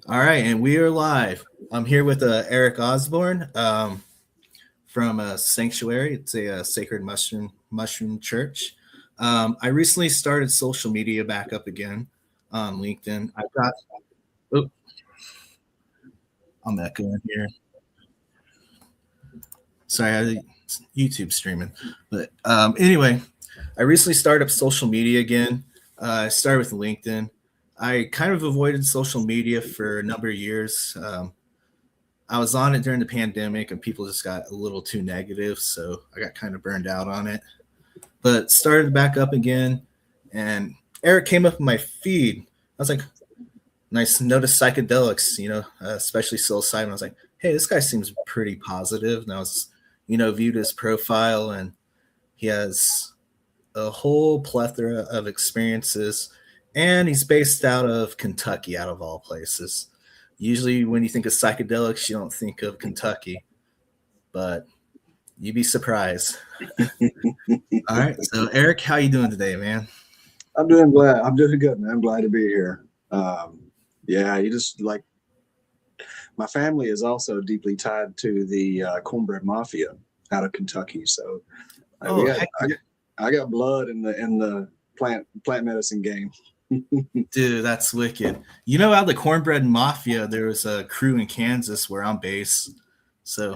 All right, and we are live. I'm here with Eric Osborne from Psanctuary. It's a sacred mushroom church. I recently started social media back up again on LinkedIn. I've got. Oh, I'm echoing here. Sorry, I had YouTube streaming. But anyway, I recently started up social media again. I started with LinkedIn. I kind of avoided social media for a number of years. I was on it during the pandemic and people just got a little too negative. So I got kind of burned out on it, but started back up again. And Eric came up in my feed. I was like, nice to notice psychedelics, especially psilocybin. I was like, hey, this guy seems pretty positive. And I was, viewed his profile and he has a whole plethora of experiences. And he's based out of Kentucky, out of all places. Usually when you think of psychedelics, you don't think of Kentucky, but you'd be surprised. All right. So Eric, how you doing today, man? I'm doing good, man. I'm glad to be here. Yeah, you just like my family is also deeply tied to the cornbread mafia out of Kentucky. So I got blood in the plant medicine game. Dude, that's wicked. Out of the cornbread mafia, there was a crew in Kansas where I'm based. So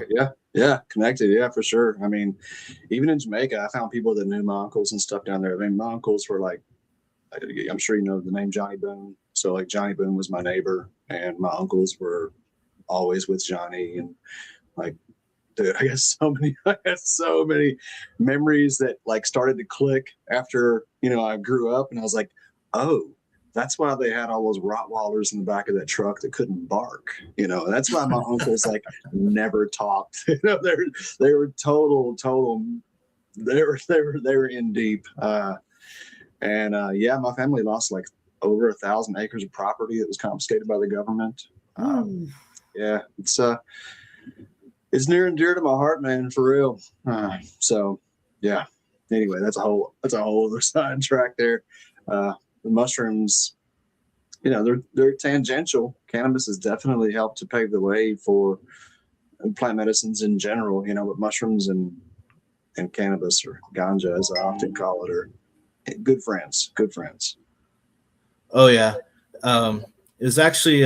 yeah, connected. Yeah, for sure. I mean, even in Jamaica, I found people that knew my uncles and stuff down there. I mean, my uncles were like, I'm sure you know the name Johnny Boone. So like Johnny Boone was my neighbor, and my uncles were always with Johnny. And like, dude, I got so many memories that like started to click after I grew up, and I was like, oh, that's why they had all those Rottweilers in the back of that truck that couldn't bark. That's why my uncles like never talked. They were total. They were in deep. Yeah, my family lost like over 1,000 acres of property that was confiscated by the government. Yeah, it's near and dear to my heart, man, for real. So yeah. Anyway, that's a whole other sidetrack there. The mushrooms, they're tangential. Cannabis has definitely helped to pave the way for plant medicines in general, but mushrooms and cannabis, or ganja as I often call it, are good friends. Oh yeah. It was actually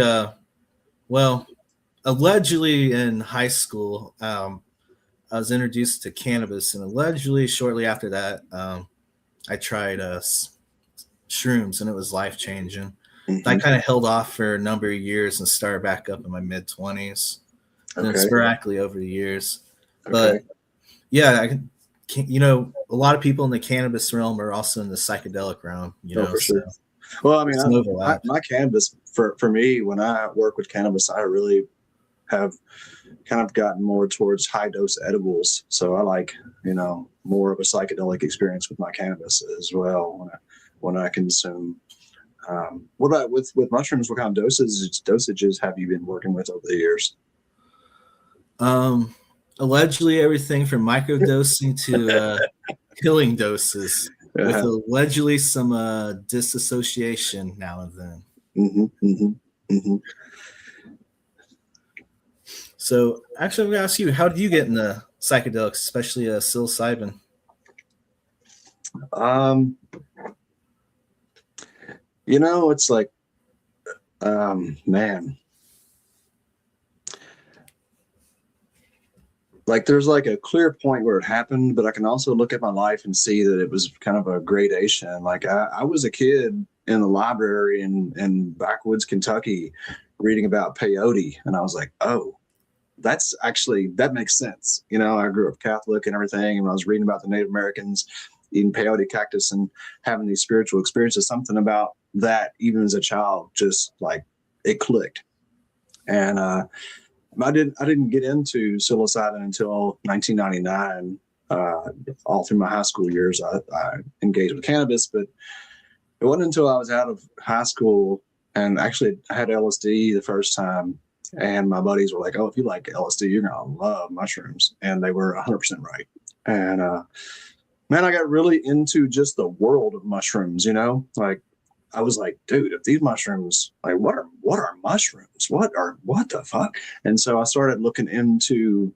allegedly in high school, I was introduced to cannabis, and allegedly shortly after that, I tried shrooms, and it was life changing. Mm-hmm. I kind of held off for a number of years and started back up in my mid 20s, and then sporadically over the years. Okay. But yeah, a lot of people in the cannabis realm are also in the psychedelic realm. For sure. Well, I mean, my cannabis for me, when I work with cannabis, I really have kind of gotten more towards high dose edibles. So I like, more of a psychedelic experience with my cannabis as well when I consume. What about with mushrooms? What kind of dosages have you been working with over the years? Allegedly everything from microdosing to killing doses, with allegedly some disassociation now and then. Mm-hmm. So actually, I'm going to ask you, how did you get into psychedelics, especially psilocybin? It's like, man, like there's like a clear point where it happened, but I can also look at my life and see that it was kind of a gradation. Like I was a kid in the library in backwoods Kentucky reading about peyote, and I was like, oh, that makes sense. I grew up Catholic and everything, and when I was reading about the Native Americans eating peyote cactus and having these spiritual experiences, something about that, even as a child, just like it clicked. And I didn't get into psilocybin until 1999. All through my high school years, I engaged with cannabis, but it wasn't until I was out of high school, and actually I had LSD the first time, and my buddies were like, oh, if you like LSD, you're gonna love mushrooms. And they were 100% right. And man, I got really into just the world of mushrooms, like I was like, dude, if these mushrooms, like, what are mushrooms? What the fuck? And so I started looking into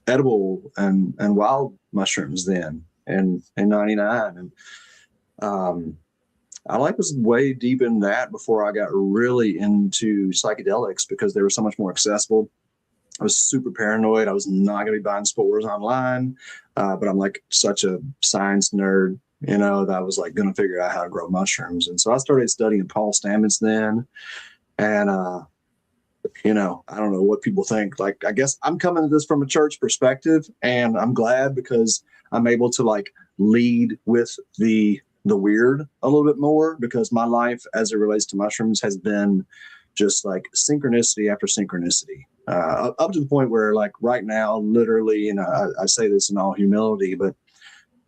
edible and wild mushrooms then in 99. And I was way deep in that before I got really into psychedelics because they were so much more accessible. I was super paranoid. I was not going to be buying spores online, but I'm like such a science nerd, that I was like going to figure out how to grow mushrooms. And so I started studying Paul Stamets then. And, I don't know what people think. Like, I guess I'm coming at this from a church perspective, and I'm glad because I'm able to like lead with the weird a little bit more, because my life as it relates to mushrooms has been just like synchronicity after synchronicity, up to the point where like right now, literally, and I say this in all humility, but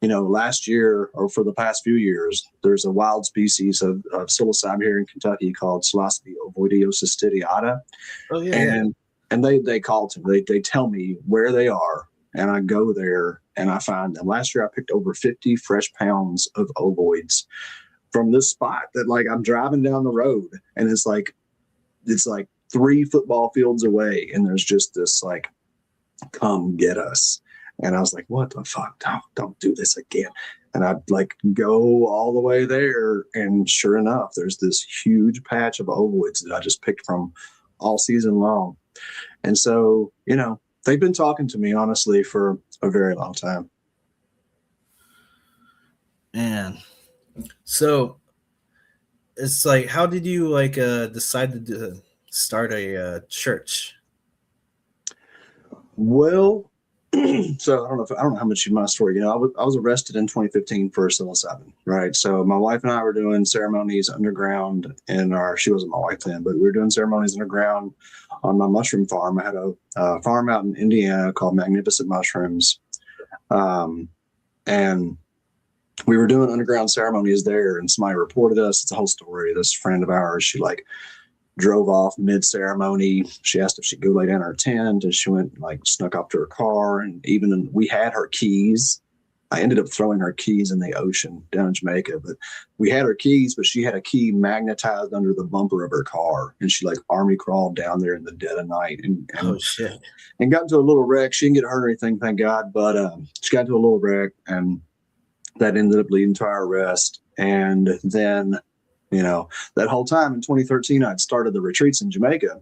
last year or for the past few years, there's a wild species of psilocybin here in Kentucky called Psilocybe ovoidiocystidiata. Oh yeah, yeah. And they call to me, they tell me where they are, and I go there and I find them. Last year I picked over 50 fresh pounds of ovoids from this spot that like I'm driving down the road, and it's like 3 football fields away, and there's just this like, come get us. And I was like, what the fuck? Don't do this again. And I'd like go all the way there, and sure enough, there's this huge patch of ovoids that I just picked from all season long. And so, they've been talking to me honestly for a very long time. Man, so it's like, how did you like decide to start a church? Well, so I don't know how much you my story. I was arrested in 2015 for psilocybin, right? So my wife and I were doing ceremonies underground she wasn't my wife then, but we were doing ceremonies underground on my mushroom farm. I had a farm out in Indiana called Magnificent Mushrooms. And we were doing underground ceremonies there, and somebody reported us. It's a whole story. This friend of ours, she like drove off mid-ceremony. She asked if she'd go lay down in her tent, and she went like snuck up to her car. And we had her keys. I ended up throwing her keys in the ocean down in Jamaica, but we had her keys, but she had a key magnetized under the bumper of her car, and she like army crawled down there in the dead of night and Oh shit! And got into a little wreck. She didn't get hurt or anything, thank God, but she got into a little wreck, and that ended up leading to our arrest. And then that whole time in 2013, I'd started the retreats in Jamaica.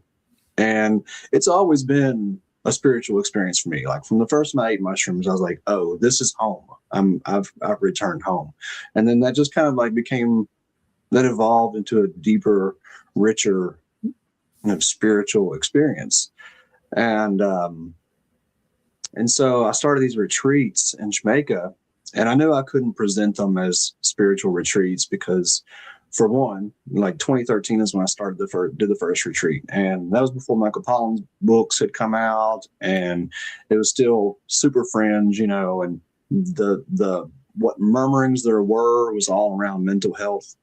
And it's always been a spiritual experience for me. Like from the first time I ate mushrooms, I was like, oh, this is home. I've returned home. And then that just kind of like that evolved into a deeper, richer spiritual experience. And so I started these retreats in Jamaica, and I knew I couldn't present them as spiritual retreats because, for one, like 2013 is when I started did the first retreat, and that was before Michael Pollan's books had come out, and it was still super fringe, and the what murmurings there was all around mental health,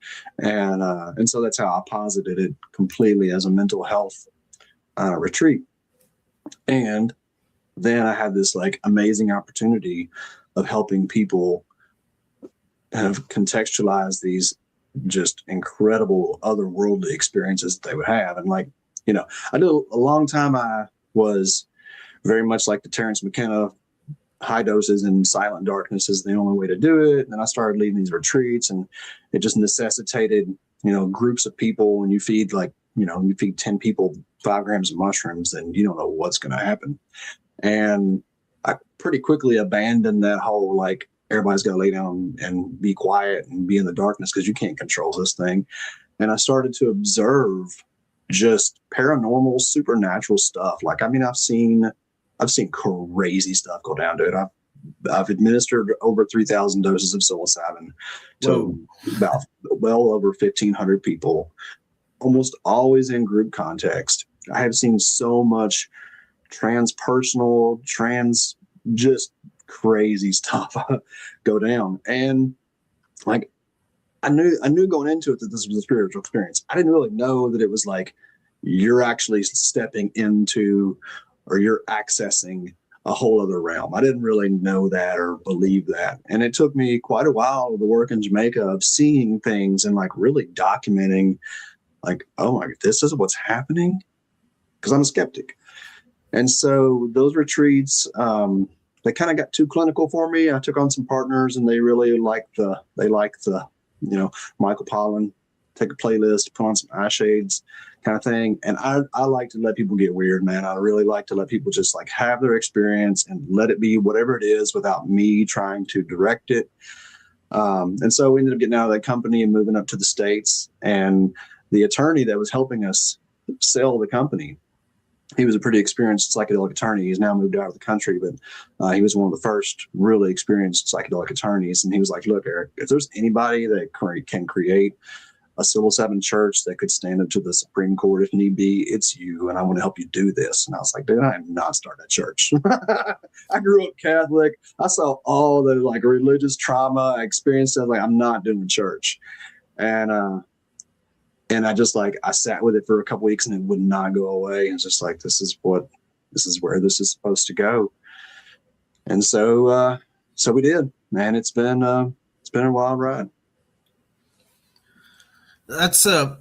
and so that's how I posited it completely as a mental health retreat. And then I had this like amazing opportunity of helping people have contextualized these just incredible otherworldly experiences that they would have. And like, I did a long time. I was very much like the Terrence McKenna, high doses and silent darkness is the only way to do it. And then I started leading these retreats, and it just necessitated, groups of people. When you feed you feed 10 people 5 grams of mushrooms, then you don't know what's going to happen. And I pretty quickly abandoned that whole like everybody's got to lay down and be quiet and be in the darkness because you can't control this thing. And I started to observe just paranormal, supernatural stuff. Like, I mean, I've seen crazy stuff go down to it. I've administered over 3,000 doses of psilocybin to about well over 1,500 people, almost always in group context. I have seen so much transpersonal, just crazy stuff go down. And like, I knew going into it that this was a spiritual experience. I didn't really know that it was like you're actually stepping into or you're accessing a whole other realm. I didn't really know that or believe that. And it took me quite a while, the work in Jamaica, of seeing things and like really documenting, like, oh my, this is what's happening. Because I'm a skeptic. And so those retreats, they kind of got too clinical for me. I took on some partners and they really liked the, Michael Pollan, take a playlist, put on some eye shades kind of thing. And I like to let people get weird, man. I really like to let people just like have their experience and let it be whatever it is without me trying to direct it. And so we ended up getting out of that company and moving up to the States. And the attorney that was helping us sell the company, he was a pretty experienced psychedelic attorney. He's now moved out of the country, but he was one of the first really experienced psychedelic attorneys. And he was like, look, Eric, if there's anybody that can create a psilocybin church that could stand up to the Supreme Court if need be, it's you. And I want to help you do this. And I was like, dude, I am not starting a church. I grew up Catholic. I saw all the like religious trauma I experienced. I was like, I'm not doing church. And I just like, I sat with it for a couple weeks and it would not go away. It's just like, this is where this is supposed to go. And so we did, man. It's been a wild ride. That's a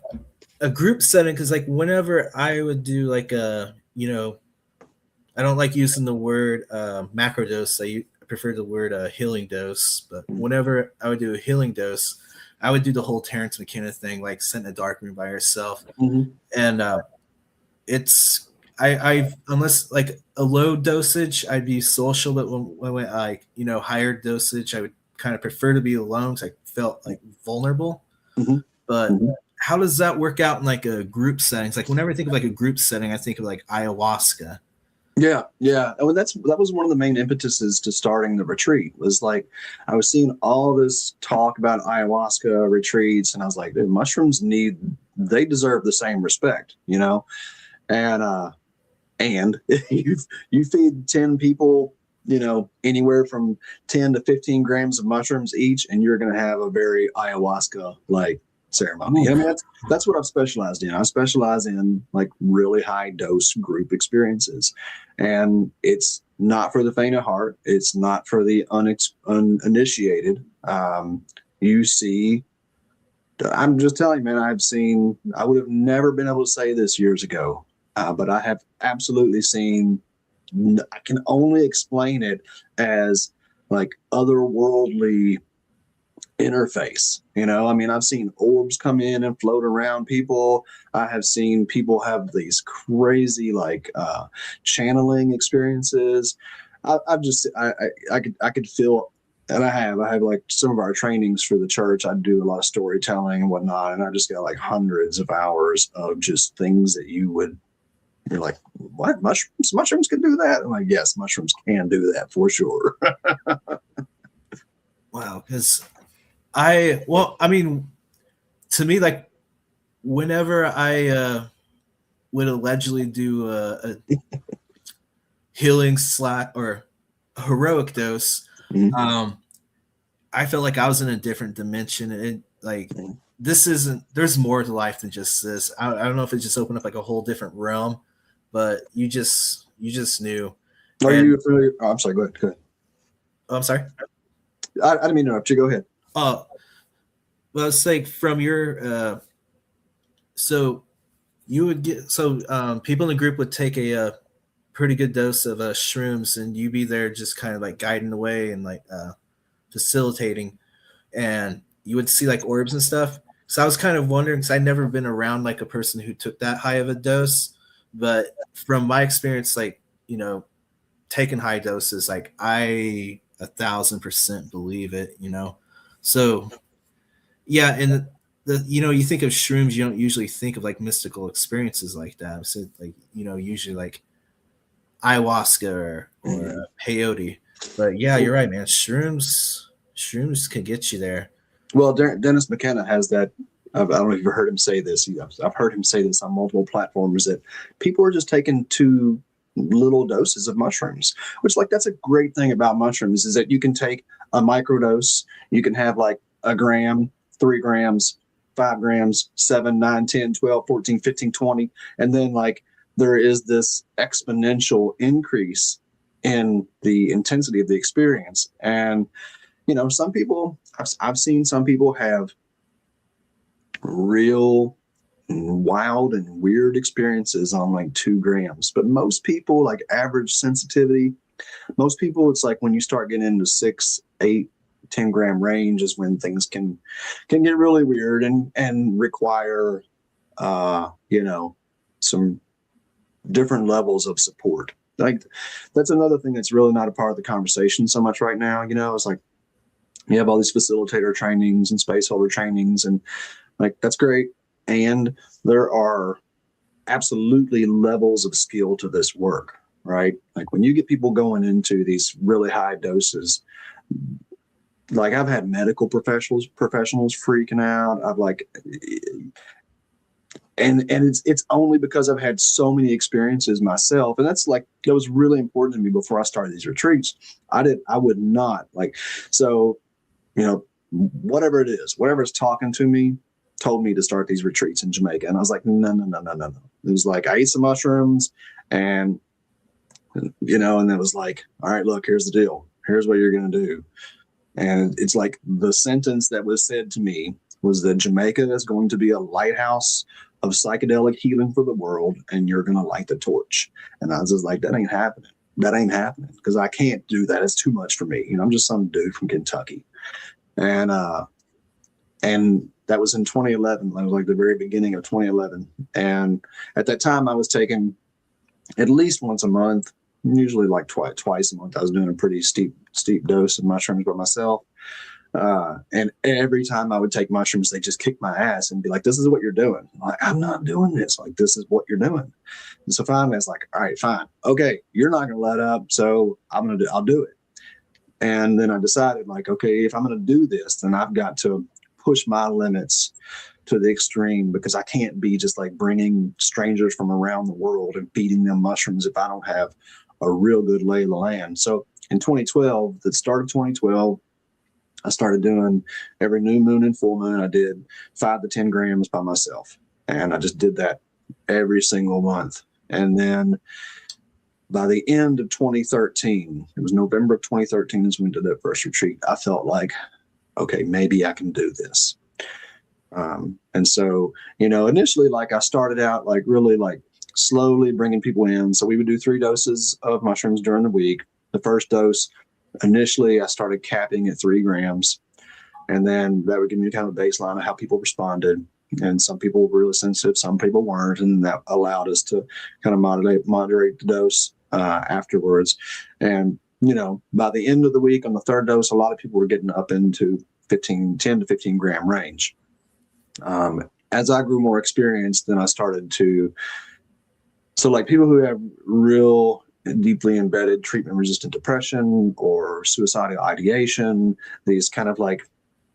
group setting. Cause like whenever I would do like I don't like using the word macrodose. I prefer the word healing dose, but whenever I would do a healing dose, I would do the whole Terrence McKenna thing, like sit in a dark room by yourself. Mm-hmm. And it's I unless like a low dosage, I'd be social, but when I went like higher dosage, I would kind of prefer to be alone because I felt like vulnerable. Mm-hmm. But how does that work out in like a group setting? It's like whenever I think of like a group setting, I think of like ayahuasca. Yeah. I mean, that was one of the main impetuses to starting the retreat. Was like I was seeing all this talk about ayahuasca retreats, and I was like, dude, mushrooms they deserve the same respect, And if you feed 10 people, anywhere from 10 to 15 grams of mushrooms each, and you're going to have a very ayahuasca like ceremony. I mean, that's what I've specialized in. I specialize in like really high dose group experiences, and it's not for the faint of heart. It's not for the uninitiated. You see, I'm just telling you, man, I would have never been able to say this years ago, but I have absolutely seen, I can only explain it as like otherworldly interface. I mean, I've seen orbs come in and float around people. I have seen people have these crazy like channeling experiences. I could feel, and I have like some of our trainings for the church. I do a lot of storytelling and whatnot, and I just got like hundreds of hours of just things that you're like, what, mushrooms can do that? I'm like, yes, mushrooms can do that for sure. Wow, because to me, like whenever I would allegedly do a healing or heroic dose, I felt like I was in a different dimension. And like there's more to life than just this. I don't know if it just opened up like a whole different realm, but you just knew. Are you familiar? Oh, I'm sorry. Go ahead. Oh, I'm sorry. I didn't mean to interrupt you. Go ahead. Well, it's like from your so you would get people in the group would take a pretty good dose of shrooms, and you be there just kind of like guiding the way and like facilitating, and you would see like orbs and stuff. So I was kind of wondering, because I'd never been around like a person who took that high of a dose, but from my experience, like taking high doses, like I 1,000% believe it. So yeah, and you think of shrooms, you don't usually think of like mystical experiences like that. So like usually like ayahuasca or peyote. But yeah, you're right, man. Shrooms can get you there. Well, Dennis McKenna has that. I don't know if you've heard him say this. I've heard him say this on multiple platforms, that people are just taking too little doses of mushrooms, which like that's a great thing about mushrooms, is that you can take a microdose. You can have like a gram, 3 grams, 5 grams, 7, 9, 10, 12, 14, 15, 20. And then like there is this exponential increase in the intensity of the experience. And, some people, I've seen some people have real wild and weird experiences on like 2 grams. But most people, like average sensitivity, most people, it's like when you start getting into 6, 8, 10 gram range is when things can get really weird and require some different levels of support. Like that's another thing that's really not a part of the conversation so much right now. It's like you have all these facilitator trainings and space holder trainings, and like that's great. And there are absolutely levels of skill to this work, right? Like when you get people going into these really high doses, like I've had medical professionals freaking out. I've like, and it's only because I've had so many experiences myself, and that was really important to me before I started these retreats. I would not like, so whatever it is, whatever's talking to me, told me to start these retreats in Jamaica, and I was like, no. It was like I ate some mushrooms, and and it was like, all right, look, here's the deal. Here's what you're gonna do. And it's like the sentence that was said to me was that Jamaica is going to be a lighthouse of psychedelic healing for the world, and you're going to light the torch. And I was just like, that ain't happening. That ain't happening because I can't do that. It's too much for me. I'm just some dude from Kentucky. And that was in 2011. That was like the very beginning of 2011. And at that time, I was taking at least once a month, usually like twice a month. I was doing a pretty steep dose of mushrooms by myself. And every time I would take mushrooms, they just kick my ass and be like, this is what you're doing. I'm like, I'm not doing this. Like, this is what you're doing. And so finally, I was like, all right, fine. Okay, you're not going to let up. So I'll do it. And then I decided, like, okay, if I'm going to do this, then I've got to push my limits to the extreme, because I can't be just like bringing strangers from around the world and feeding them mushrooms if I don't have a real good lay of the land. So in 2012, the start of 2012, I started doing every new moon and full moon. I did 5 to 10 grams by myself. And I just did that every single month. And then by the end of 2013, it was November of 2013 is when we did that first retreat. I felt like, okay, maybe I can do this. And so, initially, like I started out like really like slowly bringing people in. So we would do 3 doses of mushrooms during the week. The first dose, initially, I started capping at 3 grams. And then that would give me kind of a baseline of how people responded. And some people were really sensitive, some people weren't. And that allowed us to kind of moderate the dose afterwards. And, by the end of the week on the 3rd dose, a lot of people were getting up into 10 to 15 gram range. As I grew more experienced, then I started to, so like people who have real deeply embedded treatment-resistant depression or suicidal ideation, these kind of like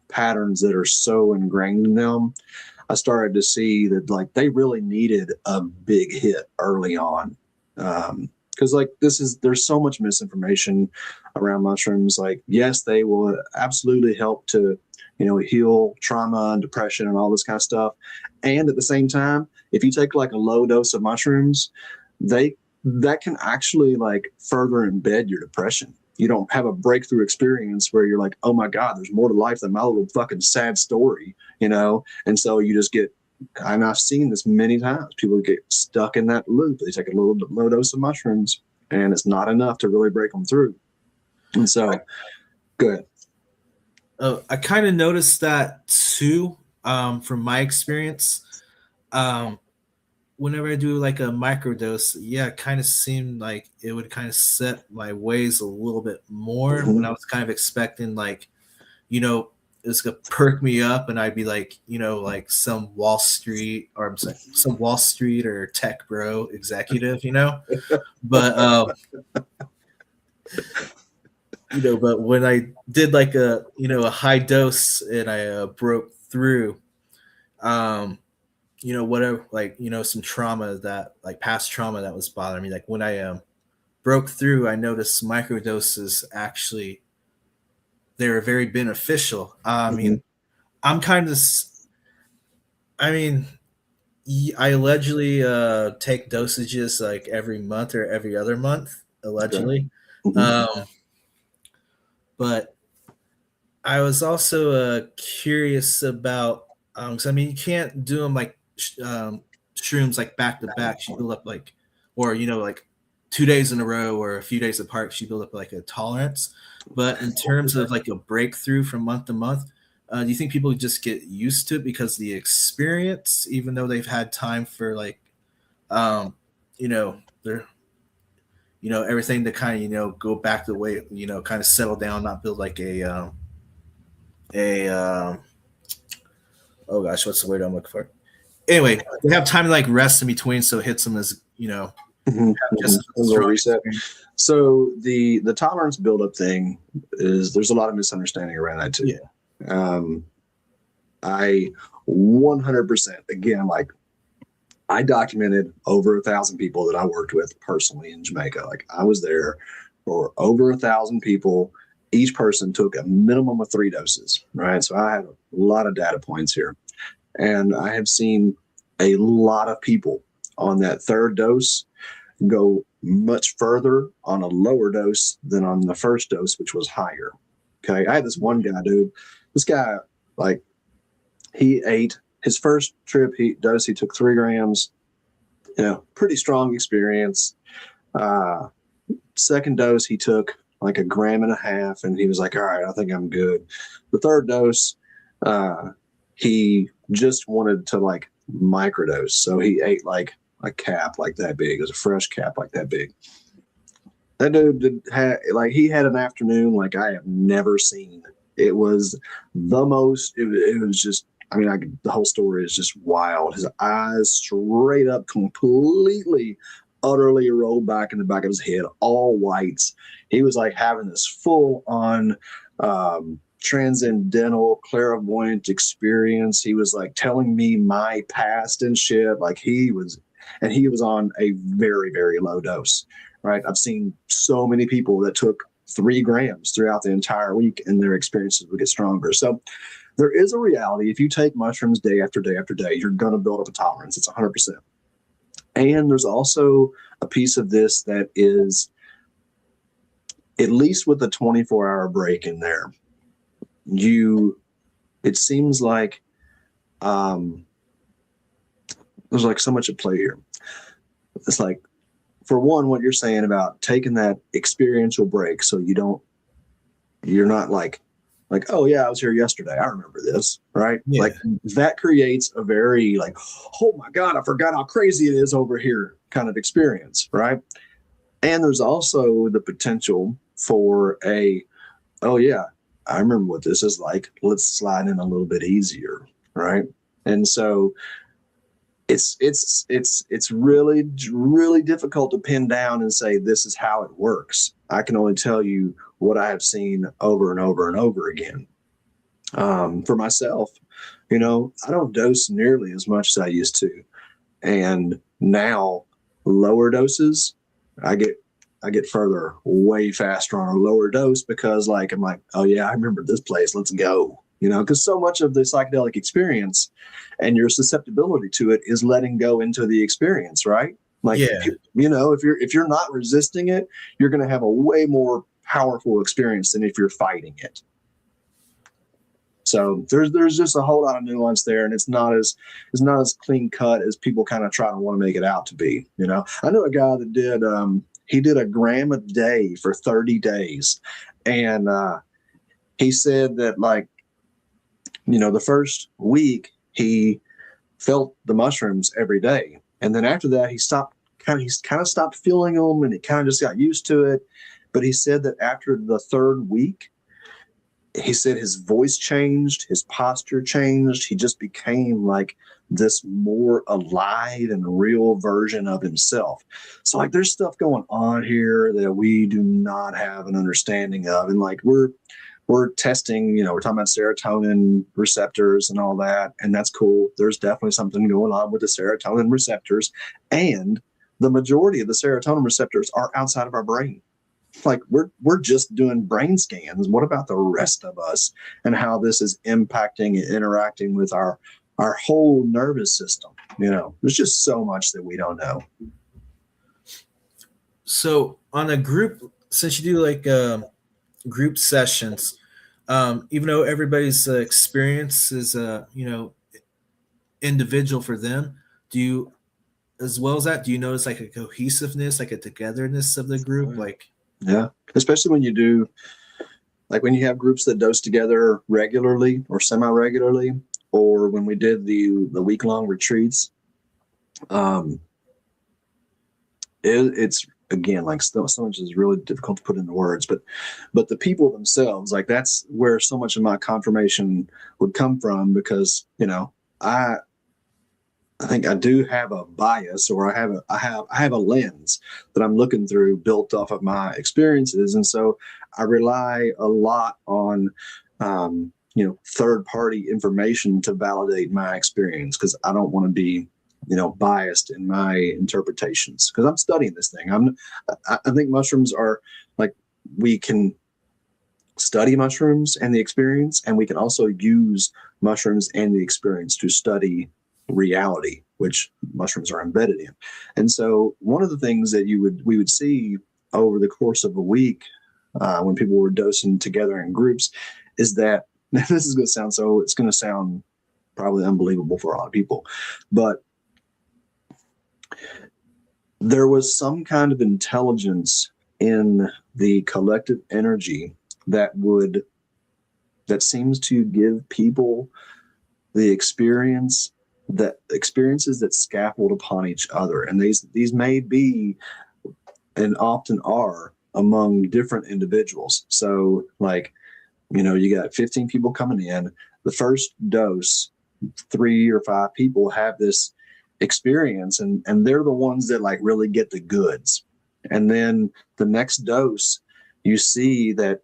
patterns that are so ingrained in them, I started to see that like they really needed a big hit early on. Because like there's so much misinformation around mushrooms. Like, yes, they will absolutely help to, heal trauma and depression and all this kind of stuff. And at the same time, if you take like a low dose of mushrooms, that can actually like further embed your depression. You don't have a breakthrough experience where you're like, oh my God, there's more to life than my little fucking sad story, And so you just get, and I've seen this many times, people get stuck in that loop. They take a little low dose of mushrooms and it's not enough to really break them through. And so, go ahead. I kind of noticed that too, from my experience. Whenever I do like a microdose, yeah, it kind of seemed like it would kind of set my ways a little bit more when I was kind of expecting like, it's gonna perk me up and I'd be like, like some Wall Street or tech bro executive, but but when I did like a high dose and I broke through, whatever, like, some trauma that like past trauma that was bothering me. Like when I broke through, I noticed microdoses actually, they were very beneficial. I mean, I'm kind of, I mean, I allegedly take dosages like every month or every other month, allegedly. Um, but I was also curious about, 'cause, I mean, you can't do them like shrooms like back to back. You build up like, or like 2 days in a row or a few days apart. You build up like a tolerance. But in terms of like a breakthrough from month to month, do you think people just get used to it because the experience, even though they've had time for like, they're everything to kind of go back to the way kind of settle down, not build like a oh gosh, what's the word I'm looking for? Anyway, they have time to like rest in between, so it hits them as just a little reset. So the tolerance buildup thing is, there's a lot of misunderstanding around that too. Yeah. I 100%, again, like, I documented over 1,000 people that I worked with personally in Jamaica. Like, I was there for over 1,000 people. Each person took a minimum of 3 doses, right? So I had a lot of data points here. And I have seen a lot of people on that 3rd dose go much further on a lower dose than on the 1st dose, which was higher. Okay. I had this one guy, dude. This guy, like, he ate his first trip, he took 3 grams, pretty strong experience. 2nd dose, he took like 1.5 grams, and he was like, all right, I think I'm good. The 3rd dose, he just wanted to like microdose. So he ate like a cap like that big. It was a fresh cap like that big. That dude he had an afternoon like I have never seen. It was the most, it was just, I mean, the whole story is just wild. His eyes straight up, completely, utterly rolled back in the back of his head, all whites. He was like having this full on transcendental, clairvoyant experience. He was like telling me my past and shit. Like, he was on a very, very low dose, right? I've seen so many people that took 3 grams throughout the entire week, and their experiences would get stronger. So there is a reality. If you take mushrooms day after day after day, you're going to build up a tolerance. It's 100%. And there's also a piece of this that is, at least with the 24-hour break in there, it seems like there's like so much at play here. It's like, for one, what you're saying about taking that experiential break, so you're not like, oh yeah, I was here yesterday, I remember this, right? Yeah. Like, that creates a very like, oh my God, I forgot how crazy it is over here kind of experience, right? And there's also the potential for oh yeah, I remember what this is like, let's slide in a little bit easier, right? And so it's really, really difficult to pin down and say this is how it works. I can only tell you what I have seen over and over and over again. For myself, I don't dose nearly as much as I used to, and now lower doses, I get further way faster on a lower dose, because like, I'm like, oh yeah, I remember this place, let's go. Because so much of the psychedelic experience and your susceptibility to it is letting go into the experience, right? Like, yeah. if you're not resisting it, you're going to have a way more powerful experience than if you're fighting it. So there's just a whole lot of nuance there, and it's not as clean cut as people kind of try to want to make it out to be. I know a guy that did he did 1 gram a day for 30 days, and he said that, like, the first week he felt the mushrooms every day, and then after that he kind of stopped feeling them, and he kind of just got used to it. But he said that after the 3rd week, he said his voice changed, his posture changed. He just became like this more alive and real version of himself. So like, there's stuff going on here that we do not have an understanding of. And like, we're testing, we're talking about serotonin receptors and all that. And that's cool. There's definitely something going on with the serotonin receptors. And the majority of the serotonin receptors are outside of our brain. Like, we're just doing brain scans. What about the rest of us, and how this is impacting and interacting with our whole nervous system? There's just so much that we don't know. So on a group since you do like group sessions, even though everybody's experience is individual for them, do you, as well as that, do you notice like a cohesiveness, like a togetherness of the group? Like, Yeah, especially when you do, like when you have groups that dose together regularly or semi-regularly, or when we did the week-long retreats. um it's again, like, so much is really difficult to put into words, but the people themselves, like, that's where so much of my confirmation would come from, because I think I do have a bias, or I have a lens that I'm looking through, built off of my experiences, and so I rely a lot on third party information to validate my experience, because I don't want to be biased in my interpretations, because I'm studying this thing. I think mushrooms are like, we can study mushrooms and the experience, and we can also use mushrooms and the experience to study reality, which mushrooms are embedded in. And so one of the things that we would see over the course of a week, when people were dosing together in groups, is that this is going to sound it's going to sound probably unbelievable for a lot of people, but there was some kind of intelligence in the collective energy that seems to give people the experiences that scaffold upon each other. And these may be, and often are, among different individuals. So, like, you got 15 people coming in. The first dose, 3 or 5 people have this experience, and they're the ones that like really get the goods. And then the next dose, you see that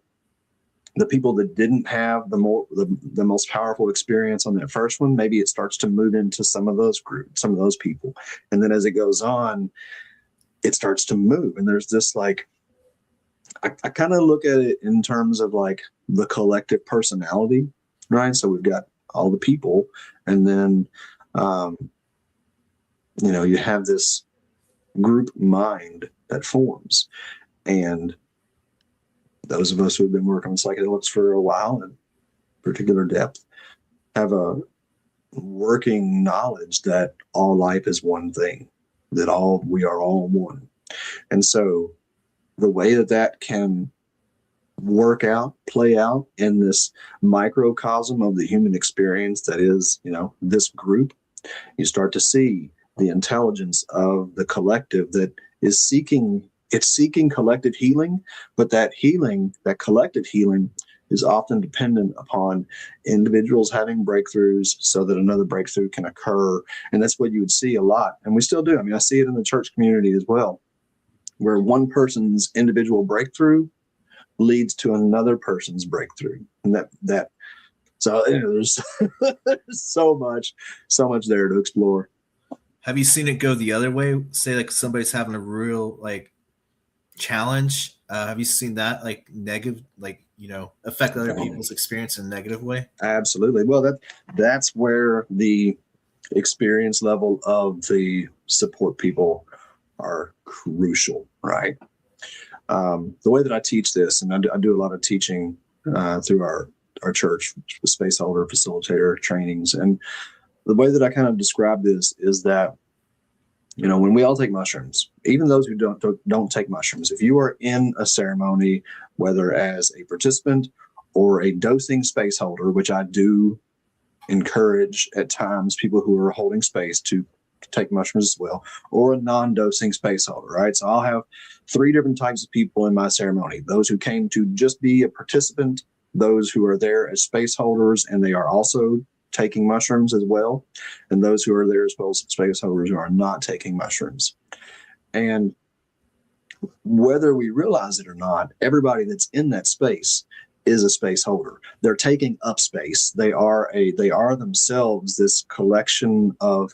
the people that didn't have the most powerful experience on that first one, maybe it starts to move into some of those groups, some of those people. And then as it goes on, it starts to move. And there's this, like, I kind of look at it in terms of like the collective personality, right? So we've got all the people, and then, you have this group mind that forms. And those of us who have been working on psychedelics for a while in particular depth have a working knowledge that all life is one thing, that we are all one. And so the way that can play out in this microcosm of the human experience that is, this group, you start to see the intelligence of the collective that is seeking collective healing. But that collective healing is often dependent upon individuals having breakthroughs so that another breakthrough can occur. And that's what you would see a lot. And we still do. I mean, I see it in the church community as well, where one person's individual breakthrough leads to another person's breakthrough. And so there's there's so much there to explore. have you seen it go the other way? Say like somebody's having a real like challenge. Have you seen that like negative, like affect other people's experience in a negative way? Absolutely. Well, that's where the experience level of the support people are crucial, right? The way that I teach this, and I do a lot of teaching through our church, space holder facilitator trainings, and the way that I kind of describe this is that, when we all take mushrooms, even those who don't take mushrooms, if you are in a ceremony, whether as a participant or a dosing space holder, which I do encourage at times people who are holding space to take mushrooms as well, or a non-dosing space holder, right? So I'll have 3 different types of people in my ceremony: those who came to just be a participant, those who are there as space holders and they are also taking mushrooms as well, and those who are there as well as space holders who are not taking mushrooms. And whether we realize it or not, everybody that's in that space is a space holder. They're taking up space. They are themselves this collection of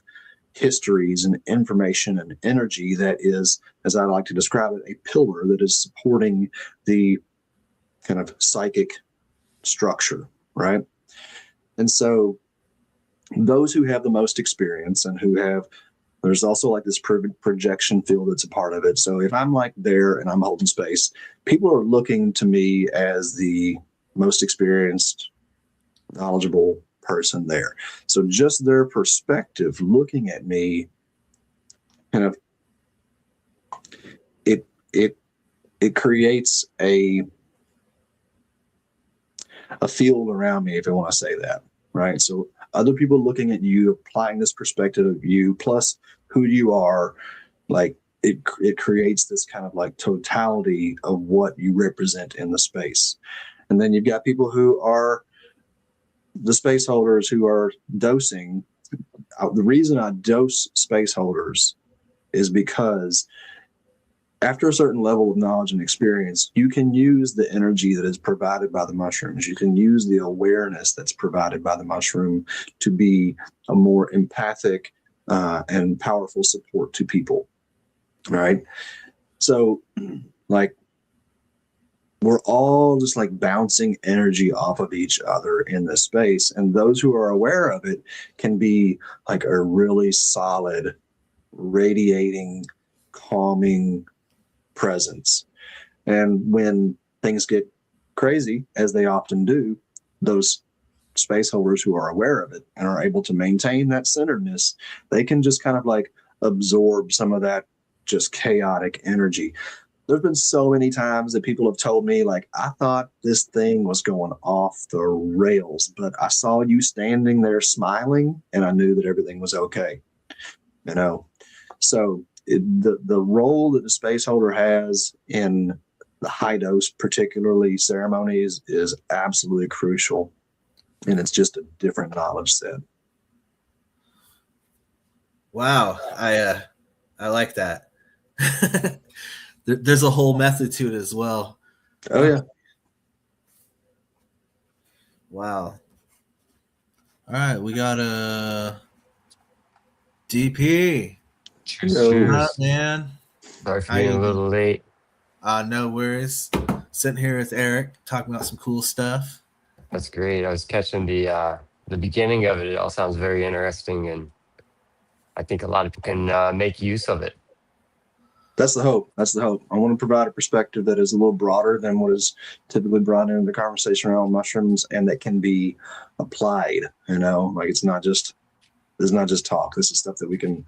histories and information and energy that is, as I like to describe it, a pillar that is supporting the kind of psychic structure, right? And so those who have the most experience and who have There's also like this projection field that's a part of it. So if I'm like there and I'm holding space, people are looking to me as the most experienced, knowledgeable person there. So just their perspective looking at me kind of it creates a field around me, if I want to say that, right? So other people looking at you, applying this perspective of you, plus who you are, like it creates this kind of like totality of what you represent in the space. And then you've got people who are the space holders who are dosing. The reason I dose space holders is because after a certain level of knowledge and experience, you can use the energy that is provided by the mushrooms. You can use the awareness that's provided by the mushroom to be a more empathic and powerful support to people. Right? So, like, we're all just like bouncing energy off of each other in this space. And those who are aware of it can be like a really solid, radiating, calming presence. And when things get crazy, as they often do, those space holders who are aware of it and are able to maintain that centeredness, they can just kind of like absorb some of that just chaotic energy. There's been so many times that people have told me, like, I thought this thing was going off the rails, but I saw you standing there smiling and I knew that everything was okay. You know, so the role that the space holder has in the high dose, particularly ceremonies, is absolutely crucial. And it's just a different knowledge set. Wow. I like that. There's a whole method to it as well. Oh, yeah. Wow. All right. We got a DP. Cheers, Yo. cheers. What up, man? Sorry for being a little late. No worries. Sitting here with Eric, talking about some cool stuff. That's great. I was catching the beginning of it. It all sounds very interesting, and I think a lot of people can make use of it. That's the hope. That's the hope. I want to provide a perspective that is a little broader than what is typically brought into the conversation around mushrooms, and that can be applied. You know, like it's not just talk. This is stuff that we can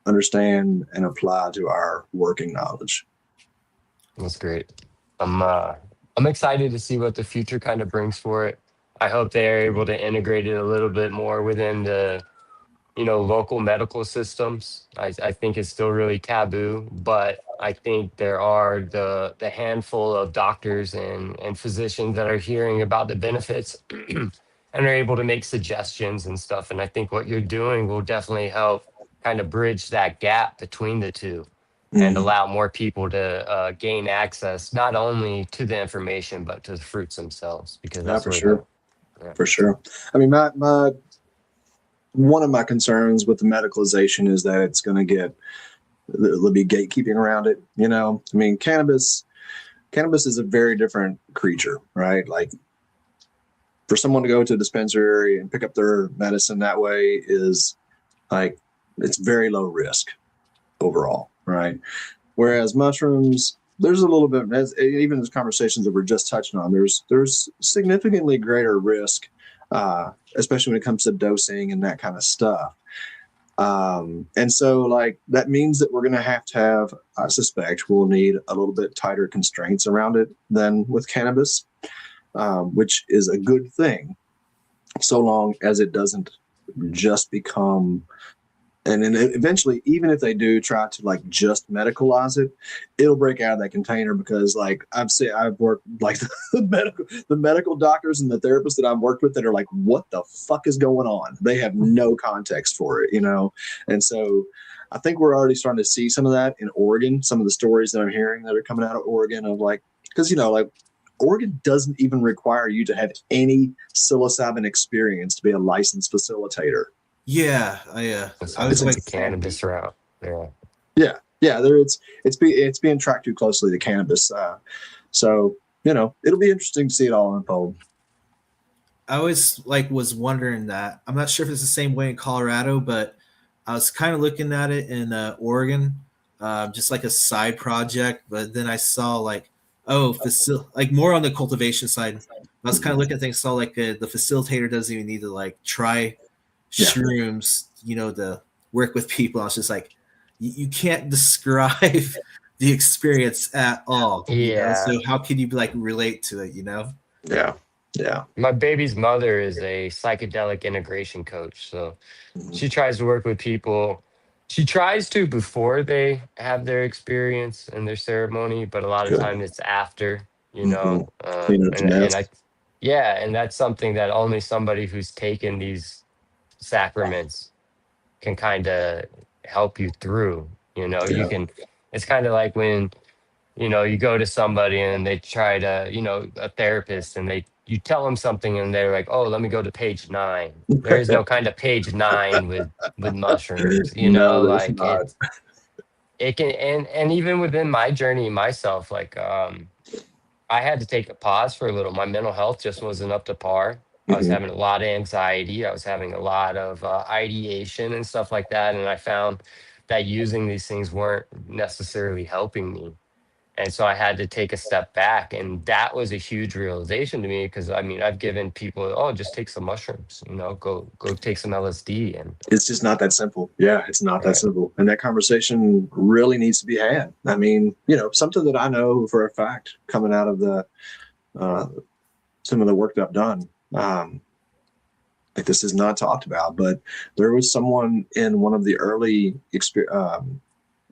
understand and apply to our working knowledge. That's great. I'm excited to see what the future kind of brings for it. I hope they're able to integrate it a little bit more within the local medical systems. I think it's still really taboo, but I think there are the handful of doctors and physicians that are hearing about the benefits and are able to make suggestions and stuff. And I think what you're doing will definitely help kind of bridge that gap between the two and allow more people to gain access, not only to the information, but to the fruits themselves, because that's for where sure. Yeah. For sure. I mean, my one of my concerns with the medicalization is that it's going to there'll be gatekeeping around it. You know, I mean, cannabis is a very different creature, right? Like, for someone to go to a dispensary and pick up their medicine that way is like, it's very low risk overall, right? Whereas mushrooms, there's a little bit, even those conversations that we're just touching on, there's significantly greater risk, especially when it comes to dosing and that kind of stuff. And so, like, that means that we're going to have, I suspect, we'll need a little bit tighter constraints around it than with cannabis, which is a good thing, so long as it doesn't just become. And then eventually, even if they do try to like just medicalize it, it'll break out of that container, because like I've worked like the medical doctors and the therapists that I've worked with that are like, what the fuck is going on? They have no context for it, you know? And so I think we're already starting to see some of that in Oregon, some of the stories that I'm hearing that are coming out of Oregon of like, because, you know, like Oregon doesn't even require you to have any psilocybin experience to be a licensed facilitator. Yeah, I was like the cannabis route. Yeah. It's being tracked too closely to cannabis. So it'll be interesting to see it all unfold. I always was wondering that. I'm not sure if it's the same way in Colorado, but I was kind of looking at it in Oregon, just like a side project. But then I saw like, like more on the cultivation side. I was kind of looking at things. Saw like the facilitator doesn't even need to like try Yeah. shrooms, to work with people. I was just like, you can't describe the experience at all. Yeah. So how can you like relate to it? Yeah. Yeah. My baby's mother is a psychedelic integration coach. So Mhm. she tries to work with people. She tries to before they have their experience and their ceremony, but a lot of Good. time it's after, Mm-hmm. Clean up the and mess. I, yeah, and that's something that only somebody who's taken these sacraments can kind of help you through. You Yeah. can, it's kind of like when you go to somebody and they try to, a therapist, and you tell them something and they're like, oh, let me go to page 9. There is no kind of page 9 with mushrooms, No, there's like not. it can, and even within my journey myself, like, I had to take a pause for a little. My mental health just wasn't up to par. I was Mhm. having a lot of anxiety. I was having a lot of ideation and stuff like that. And I found that using these things weren't necessarily helping me. And so I had to take a step back. And that was a huge realization to me, because I mean, I've given people, oh, just take some mushrooms, go take some LSD. And It's just not that simple. Yeah, it's not that right. simple. And that conversation really needs to be had. I mean, something that I know for a fact coming out of the some of the work that I've done. Like, this is not talked about, but there was someone in one of the early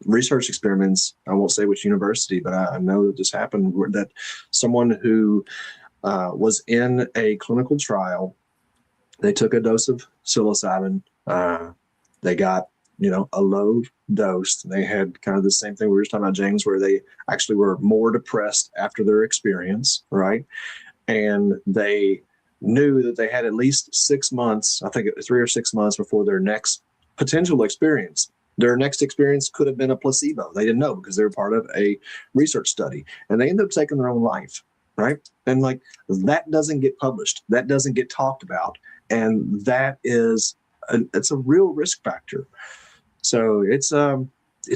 research experiments. I won't say which university, but I know that this happened. That someone who was in a clinical trial, they took a dose of psilocybin. They got, a low dose. They had kind of the same thing we were talking about, James, where they actually were more depressed after their experience, right? And they knew that they had at least 6 months, I think it was 3 or 6 months before their next potential experience. Their next experience could have been a placebo. They didn't know because they were part of a research study, and they ended up taking their own life, right? And like, that doesn't get published, that doesn't get talked about, and that is it's a real risk factor. So it's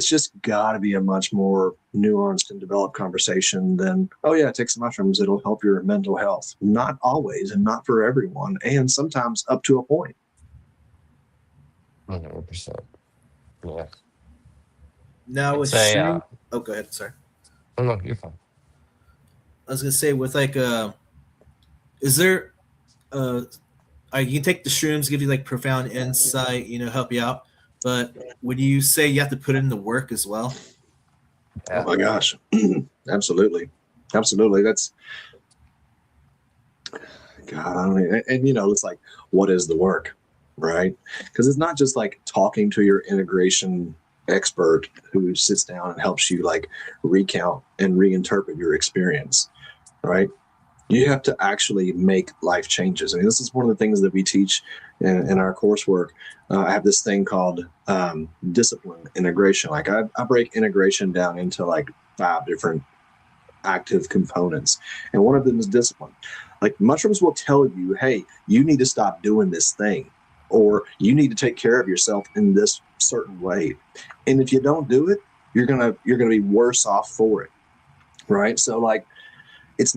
just got to be a much more nuanced and developed conversation than, oh yeah, take some mushrooms, it'll help your mental health. Not always, and not for everyone, and sometimes up to a point. 100%. Yeah. Now with It's a, shroom, oh, go ahead. Sorry, oh, no, you're fine. I was gonna say with like is there you can take the shrooms, give you like profound insight, help you out. But would you say you have to put in the work as well? Oh Yeah. my gosh. Absolutely. Absolutely. That's, God, I don't know. And it's like, what is the work, right? Because it's not just like talking to your integration expert who sits down and helps you like recount and reinterpret your experience, right? You have to actually make life changes. I mean, this is one of the things that we teach in our coursework. I have this thing called discipline integration. Like, I break integration down into like 5 different active components, and one of them is discipline. Like, mushrooms will tell you, hey, you need to stop doing this thing, or you need to take care of yourself in this certain way. And if you don't do it, you're gonna be worse off for it, right? So like, it's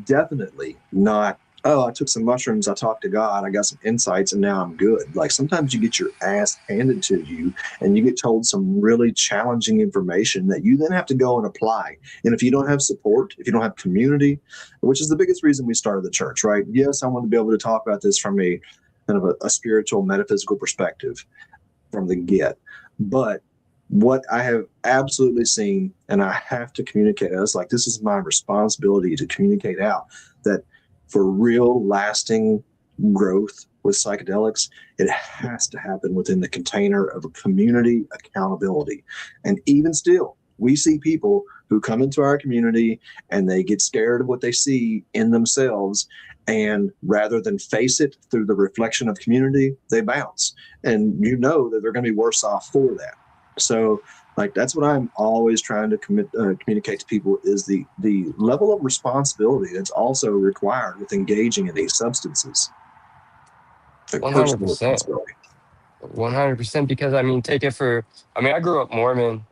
definitely not, oh, I took some mushrooms, I talked to God, I got some insights, and now I'm good. Like, sometimes you get your ass handed to you and you get told some really challenging information that you then have to go and apply. And if you don't have support, if you don't have community, which is the biggest reason we started the church, right? Yes, I want to be able to talk about this from a kind of a spiritual, metaphysical perspective from the get. But what I have absolutely seen, and I have to communicate, it's like, this is my responsibility to communicate out, that for real lasting growth with psychedelics, it has to happen within the container of a community accountability. And even still, we see people who come into our community and they get scared of what they see in themselves, and rather than face it through the reflection of community, they bounce, and that they're going to be worse off for that. So like, that's what I'm always trying to communicate to people, is the level of responsibility that's also required with engaging in these substances. Like, personal 100%. responsibility. 100%. Because I mean, take it for, I mean, I grew up Mormon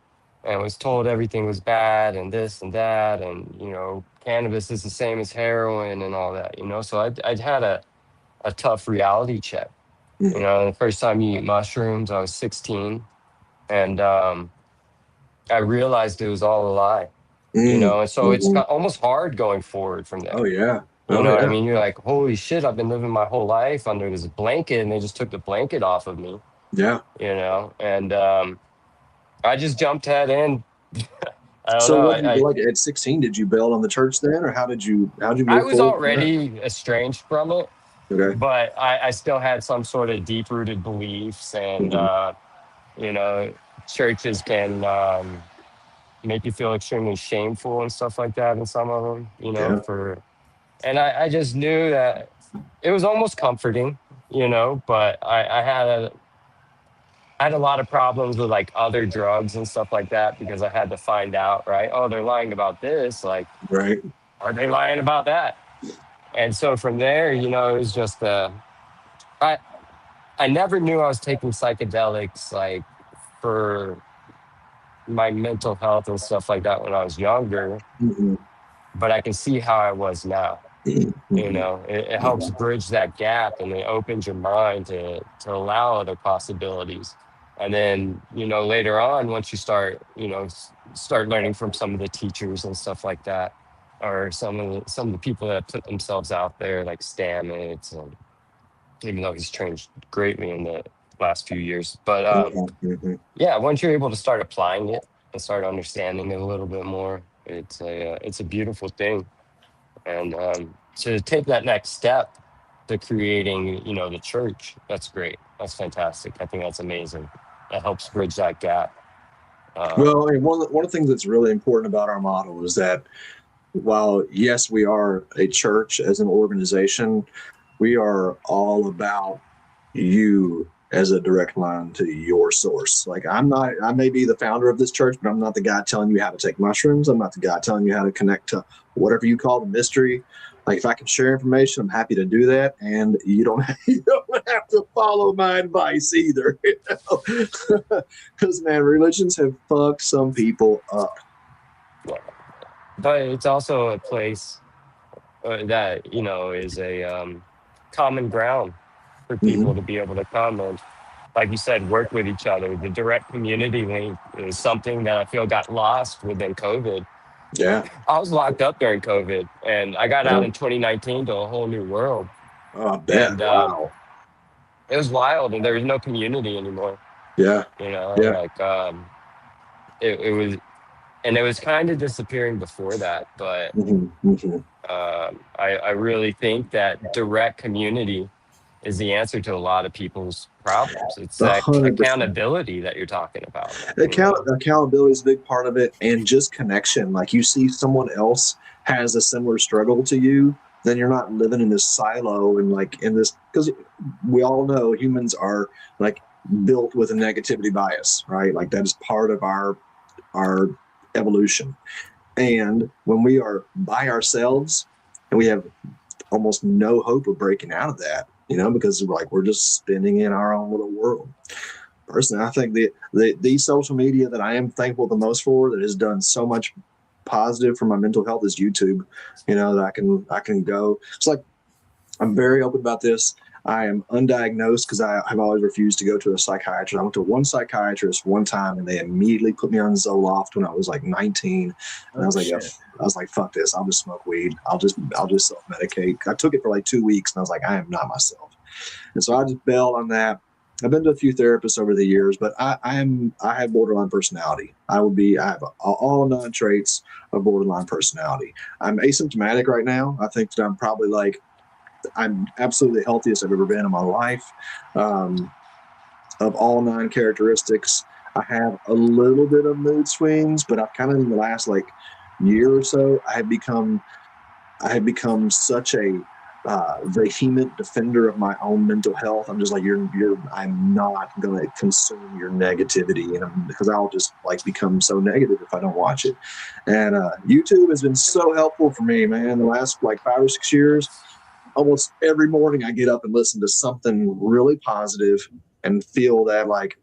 and was told everything was bad and this and that. And, you know, cannabis is the same as heroin and all that, you know? So I'd had a tough reality check. You Mm, know, the first time you eat mushrooms, I was 16. And I realized it was all a lie, you mm, know? And so it's mhm. almost hard going forward from Oh there. yeah. You Oh know what I yeah. mean? You're like, holy shit, I've been living my whole life under this blanket and they just took the blanket off of me, Yeah. you know? And I just jumped head in. I don't So know. what did you like at 16? Did you bail on the church then, or how'd you I move was forward from that? already estranged from it, Okay. but I still had some sort of deep rooted beliefs. And, Hmm. you know, churches can make you feel extremely shameful and stuff like that in some of them, you know, Yeah. for, and I just knew that it was almost comforting, you know, but I had a lot of problems with like other drugs and stuff like that because I had to find out, right? Oh, they're lying about this. Like, Right. are they lying about that? And so from there, you know, it was just I I never knew I was taking psychedelics like for my mental health and stuff like that when I was younger, Hmm. but I can see how I was now. You Hmm. know, it helps bridge that gap and it opens your mind to allow other possibilities. And then, you know, later on, once you start, you know, start learning from some of the teachers and stuff like that, or some of the people that put themselves out there, like Stamets, and even though he's changed greatly in the last few years. But Hmm. yeah, once you're able to start applying it and start understanding it a little bit more, it's a beautiful thing. And to take that next step to creating, you know, the church, that's great. That's fantastic. I think that's amazing. That helps bridge that gap. Well, and one of the things that's really important about our model is that while yes, we are a church as an organization, we are all about you as a direct line to your source. Like I may be the founder of this church, but I'm not the guy telling you how to take mushrooms. I'm not the guy telling you how to connect to whatever you call the mystery. Like if I can share information, I'm happy to do that, and you don't you don't have to follow my advice either. Because man, religions have fucked some people up. But it's also a place that, you know, is a common ground for Hmm. people to be able to come and, like you said, work with each other. The direct community link is something that I feel got lost within COVID. Yeah. I was locked up during COVID and I got out in 2019 to a whole new world. Oh, I bet. And Wow. it was wild and there was no community anymore, Yeah. you know, Yeah. like it was, and it was kind of disappearing before that. But Hmm. Hmm. I really think that direct community is the answer to a lot of people's problems. It's that 100%. accountability that you're talking about, you know? Accountability is a big part of it, and just connection. Like you see someone else has a similar struggle to you, then you're not living in this silo and like in this, because we all know humans are like built with a negativity bias, right? Like that is part of our evolution. And when we are by ourselves and we have almost no hope of breaking out of that, because we're just spinning in our own little world. Personally, I think the social media that I am thankful the most for, that has done so much positive for my mental health, is YouTube. That I can go. It's like I'm very open about this. I am undiagnosed because I have always refused to go to a psychiatrist. I went to one psychiatrist one time, and they immediately put me on Zoloft when I was like 19. And I Oh was like, shit. fuck this. I'll just smoke weed. I'll just self medicate. I took it for like 2 weeks, and I was like, I am not myself. And so I just bailed on that. I've been to a few therapists over the years, but I have borderline personality. I have all 9 traits of borderline personality. I'm asymptomatic right now. I think that I'm absolutely the healthiest I've ever been in my life. Of all 9 characteristics, I have a little bit of mood swings, but I've kind of in the last like year or so, I have become such a vehement defender of my own mental health. I'm just like, I'm not going to consume your negativity, and because I'll just like become so negative if I don't watch it. And YouTube has been so helpful for me, man. The last like 5 or 6 years, almost every morning I get up and listen to something really positive and feel that like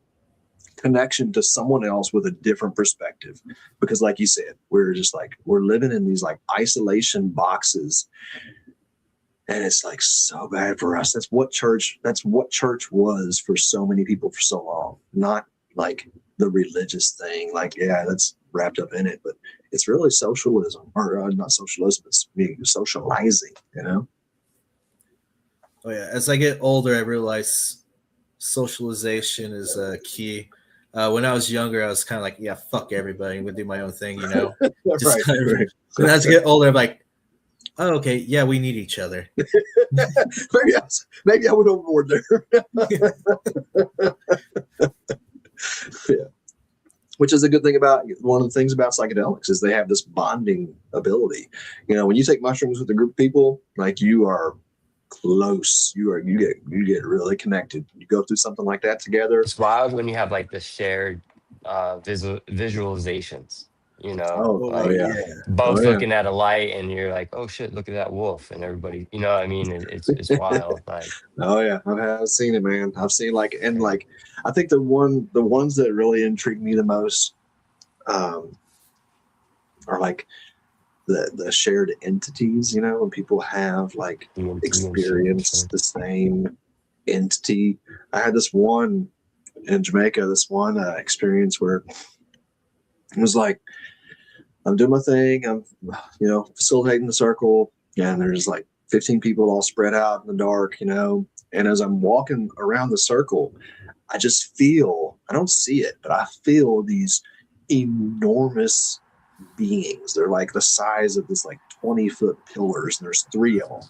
connection to someone else with a different perspective. Because like you said, we're just like, we're living in these like isolation boxes, and it's like so bad for us. That's what church was for so many people for so long. Not like the religious thing, like, yeah, that's wrapped up in it, but it's really socialism, or not socialism, it's being socializing, you know. Oh yeah. As I get older, I realize socialization is key. When I was younger, I was kind of like, yeah, fuck everybody, I'm gonna do my own thing, you know. Just Right, kind of. right. But as I get older, I'm like, oh, okay, yeah, we need each other. Maybe I went overboard there. Yeah. Which is a good thing about, one of the things about psychedelics is they have this bonding ability. You know, when you take mushrooms with a group of people, like, you are close. You get really connected. You go through something like that together. It's wild when you have like the shared visualizations, Oh Oh like yeah. yeah. Oh both yeah. looking at a light and you're like, oh shit, look at that wolf, and everybody, what I mean? It's wild. Like, Oh yeah. I've seen it, man. I've seen like, and like, I think the ones that really intrigue me the most um, are like the shared entities, you know, when people have like DMT and shit. experienced the same entity. I had this one in Jamaica, this one experience where it was like, I'm doing my thing, I'm, facilitating the circle, and there's like 15 people all spread out in the dark, you know. And as I'm walking around the circle, I just feel, I don't see it, but I feel these enormous beings. They're like the size of this like 20-foot pillars, and there's three of them.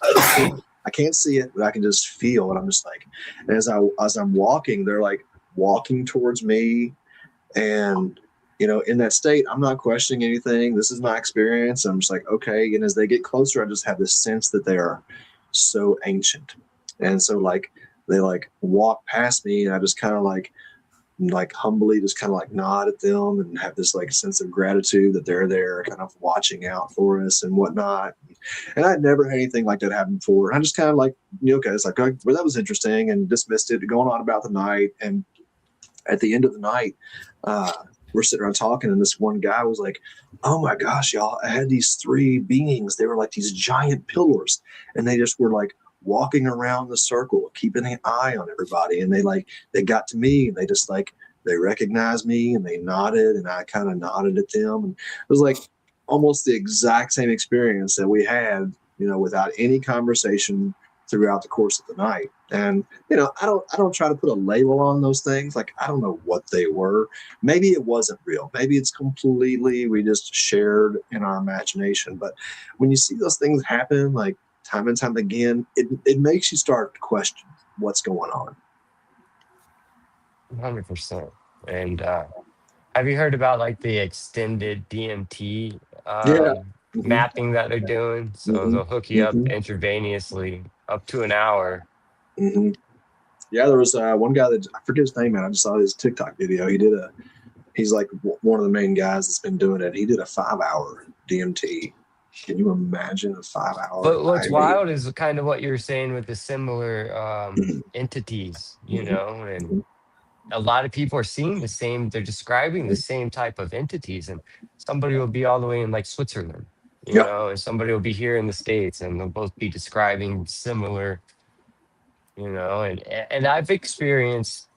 I can't see it, but I can just feel it. I'm just like, and as I'm walking, they're like walking towards me, and in that state, I'm not questioning anything. This is my experience. I'm just like, okay. And as they get closer, I just have this sense that they are so ancient, and so like they like walk past me, and I just kind of like humbly just kind of like nod at them and have this like sense of gratitude that they're there kind of watching out for us and whatnot. And I'd never had anything like that happen before. And I just kind of like, okay, it's like, well, that was interesting, and dismissed it, going on about the night. And at the end of the night, we're sitting around talking, and this one guy was like, oh my gosh, y'all, I had these three beings. They were like these giant pillars, and they just were like walking around the circle, keeping an eye on everybody. And they got to me, and they just like, they recognized me, and they nodded, and I kind of nodded at them. And it was like almost the exact same experience that we had, without any conversation throughout the course of the night. And I don't try to put a label on those things. Like, I don't know what they were. Maybe it wasn't real. Maybe it's completely, we just shared in our imagination. But when you see those things happen, like time and time again, it makes you start to question what's going on. 100%. And have you heard about like the extended DMT Yeah. Hmm. mapping that they're doing? So Hmm. they'll hook you up Hmm. intravenously up to an hour. Hmm. Yeah, there was one guy that, I forget his name, man. I just saw his TikTok video. He's like one of the main guys that's been doing it. He did a 5-hour DMT. Can you imagine a 5-hour But what's IV? wild is kind of what you're saying with the similar entities, and a lot of people are seeing the same, they're describing the same type of entities. And somebody will be all the way in like Switzerland, Yep. and somebody will be here in the States, and they'll both be describing similar, and I've experienced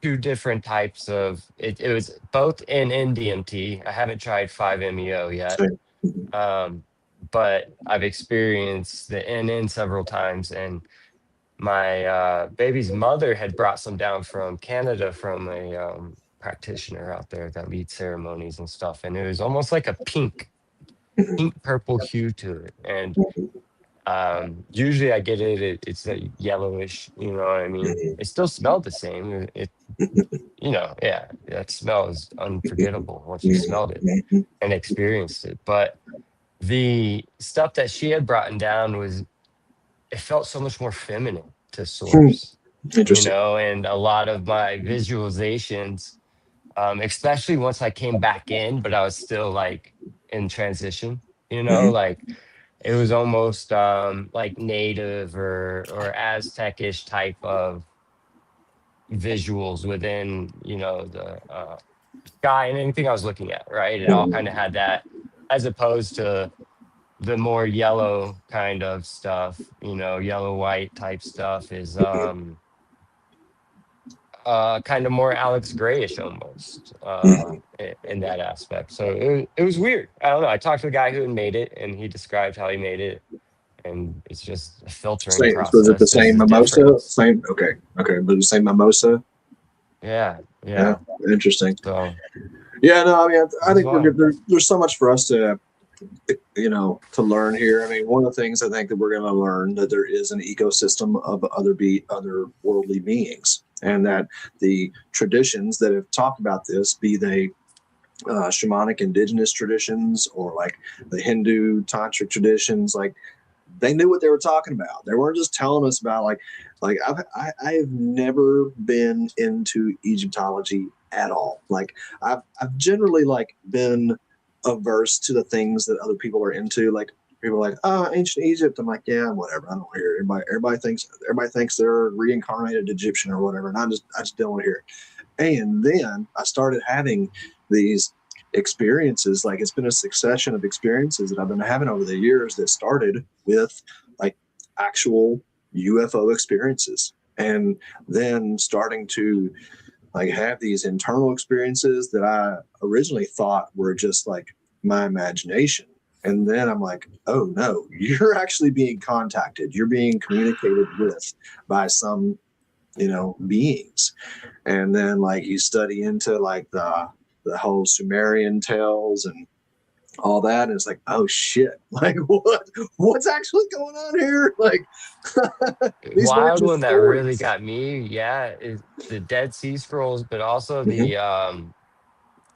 two different types of it. It was both in DMT. I haven't tried 5-MeO yet. Same. Mhm. Um, but I've experienced the NN several times, and my baby's mother had brought some down from Canada from a practitioner out there that leads ceremonies and stuff, and it was almost like a Mhm. pink purple hue to it. And Mhm. usually I get it's a yellowish, you know what I mean? Mhm. It still smelled the same. Yeah, that smell is unforgettable once you smelled it Mhm. and experienced it. But the stuff that she had brought down was, it felt so much more feminine to Hmm. source, Interesting. and a lot of my visualizations, especially once I came back in, but I was still like in transition, Mhm. like it was almost like native or Aztecish type of visuals within, the sky and anything I was looking at, right? It all kind of had that, as opposed to the more yellow kind of stuff, yellow white type stuff is kind of more Alex Grayish almost in that aspect. So it was weird. I don't know. I talked to the guy who had made it, and he described how he made it, and it's just a filtering Same. Was it the process. There's same a mimosa? difference. Same. Okay. Okay. But the same mimosa. Yeah, Yeah. yeah. Interesting. So Yeah. No. I mean, I it's think wild. there's so much for us to to learn here. I mean, one of the things I think that we're going to learn that there is an ecosystem of other worldly beings, and that the traditions that have talked about this, be they shamanic indigenous traditions or like the Hindu tantric traditions, like they knew what they were talking about. They weren't just telling us about like I've never been into Egyptology at all. Like I've generally like been averse to the things that other people are into. Like people are like, oh, ancient Egypt. I'm like, yeah, whatever. I don't hear it. Everybody thinks they're a reincarnated Egyptian or whatever, and I just don't want to hear it. And then I started having these experiences. Like it's been a succession of experiences that I've been having over the years that started with like actual UFO experiences, and then starting to like have these internal experiences that I originally thought were just like my imagination. And then I'm like, oh no, you're actually being contacted. You're being communicated with by some, beings. And then like you study into like the whole Sumerian tales and all that, and it's like, oh shit, like what's actually going on here? Like these weren't Wild just one that really stories. got me, yeah, is the Dead Sea Scrolls, but also Mhm.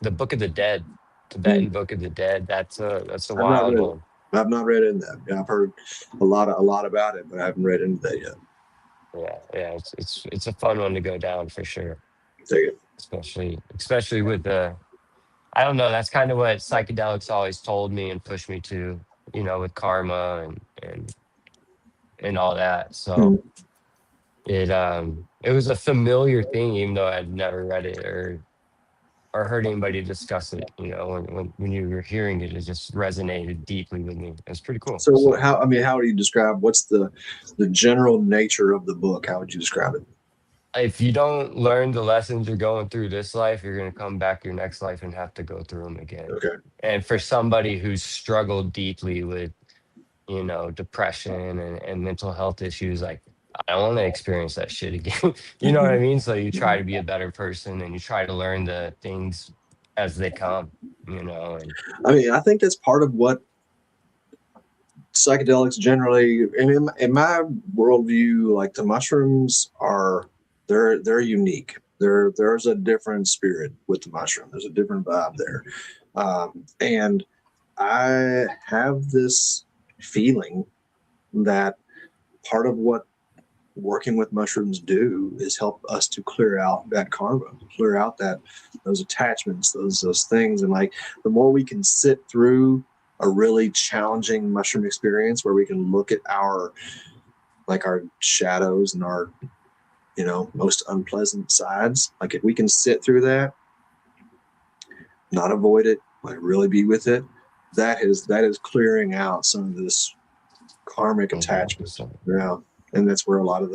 the Book of the Dead, Mm. Tibetan Book of the Dead. That's a I've not wild read it. one. I've not read into that. Yeah, I've heard a lot about it, but I haven't read into that yet. Yeah, yeah, it's a fun one to go down for sure. Take it. Especially with the, I don't know, that's kind of what psychedelics always told me and pushed me to, with karma and all that. So Mm. it was a familiar thing, even though I'd never read it or heard anybody discuss it. When you were hearing it, it just resonated deeply with me. It's pretty cool. So So how, I mean, how would you describe what's the general nature of the book? How would you describe it? if you don't learn the lessons you're going through this life, you're going to come back your next life and have to go through them again. Okay. And for somebody who's struggled deeply with, depression and mental health issues, like, I don't want to experience that shit again. You know what I mean? So you try to be a better person and you try to learn the things as they come, and I mean, I think that's part of what psychedelics generally, and in my worldview, like the mushrooms are, they're unique. There's a different spirit with the mushroom. There's a different vibe there, and I have this feeling that part of what working with mushrooms do is help us to clear out that karma, clear out those attachments, those things. And like the more we can sit through a really challenging mushroom experience where we can look at our shadows and our most unpleasant sides, like if we can sit through that, not avoid it, like really be with it, that is clearing out some of this karmic attachment. 100%. Yeah. And that's where a lot of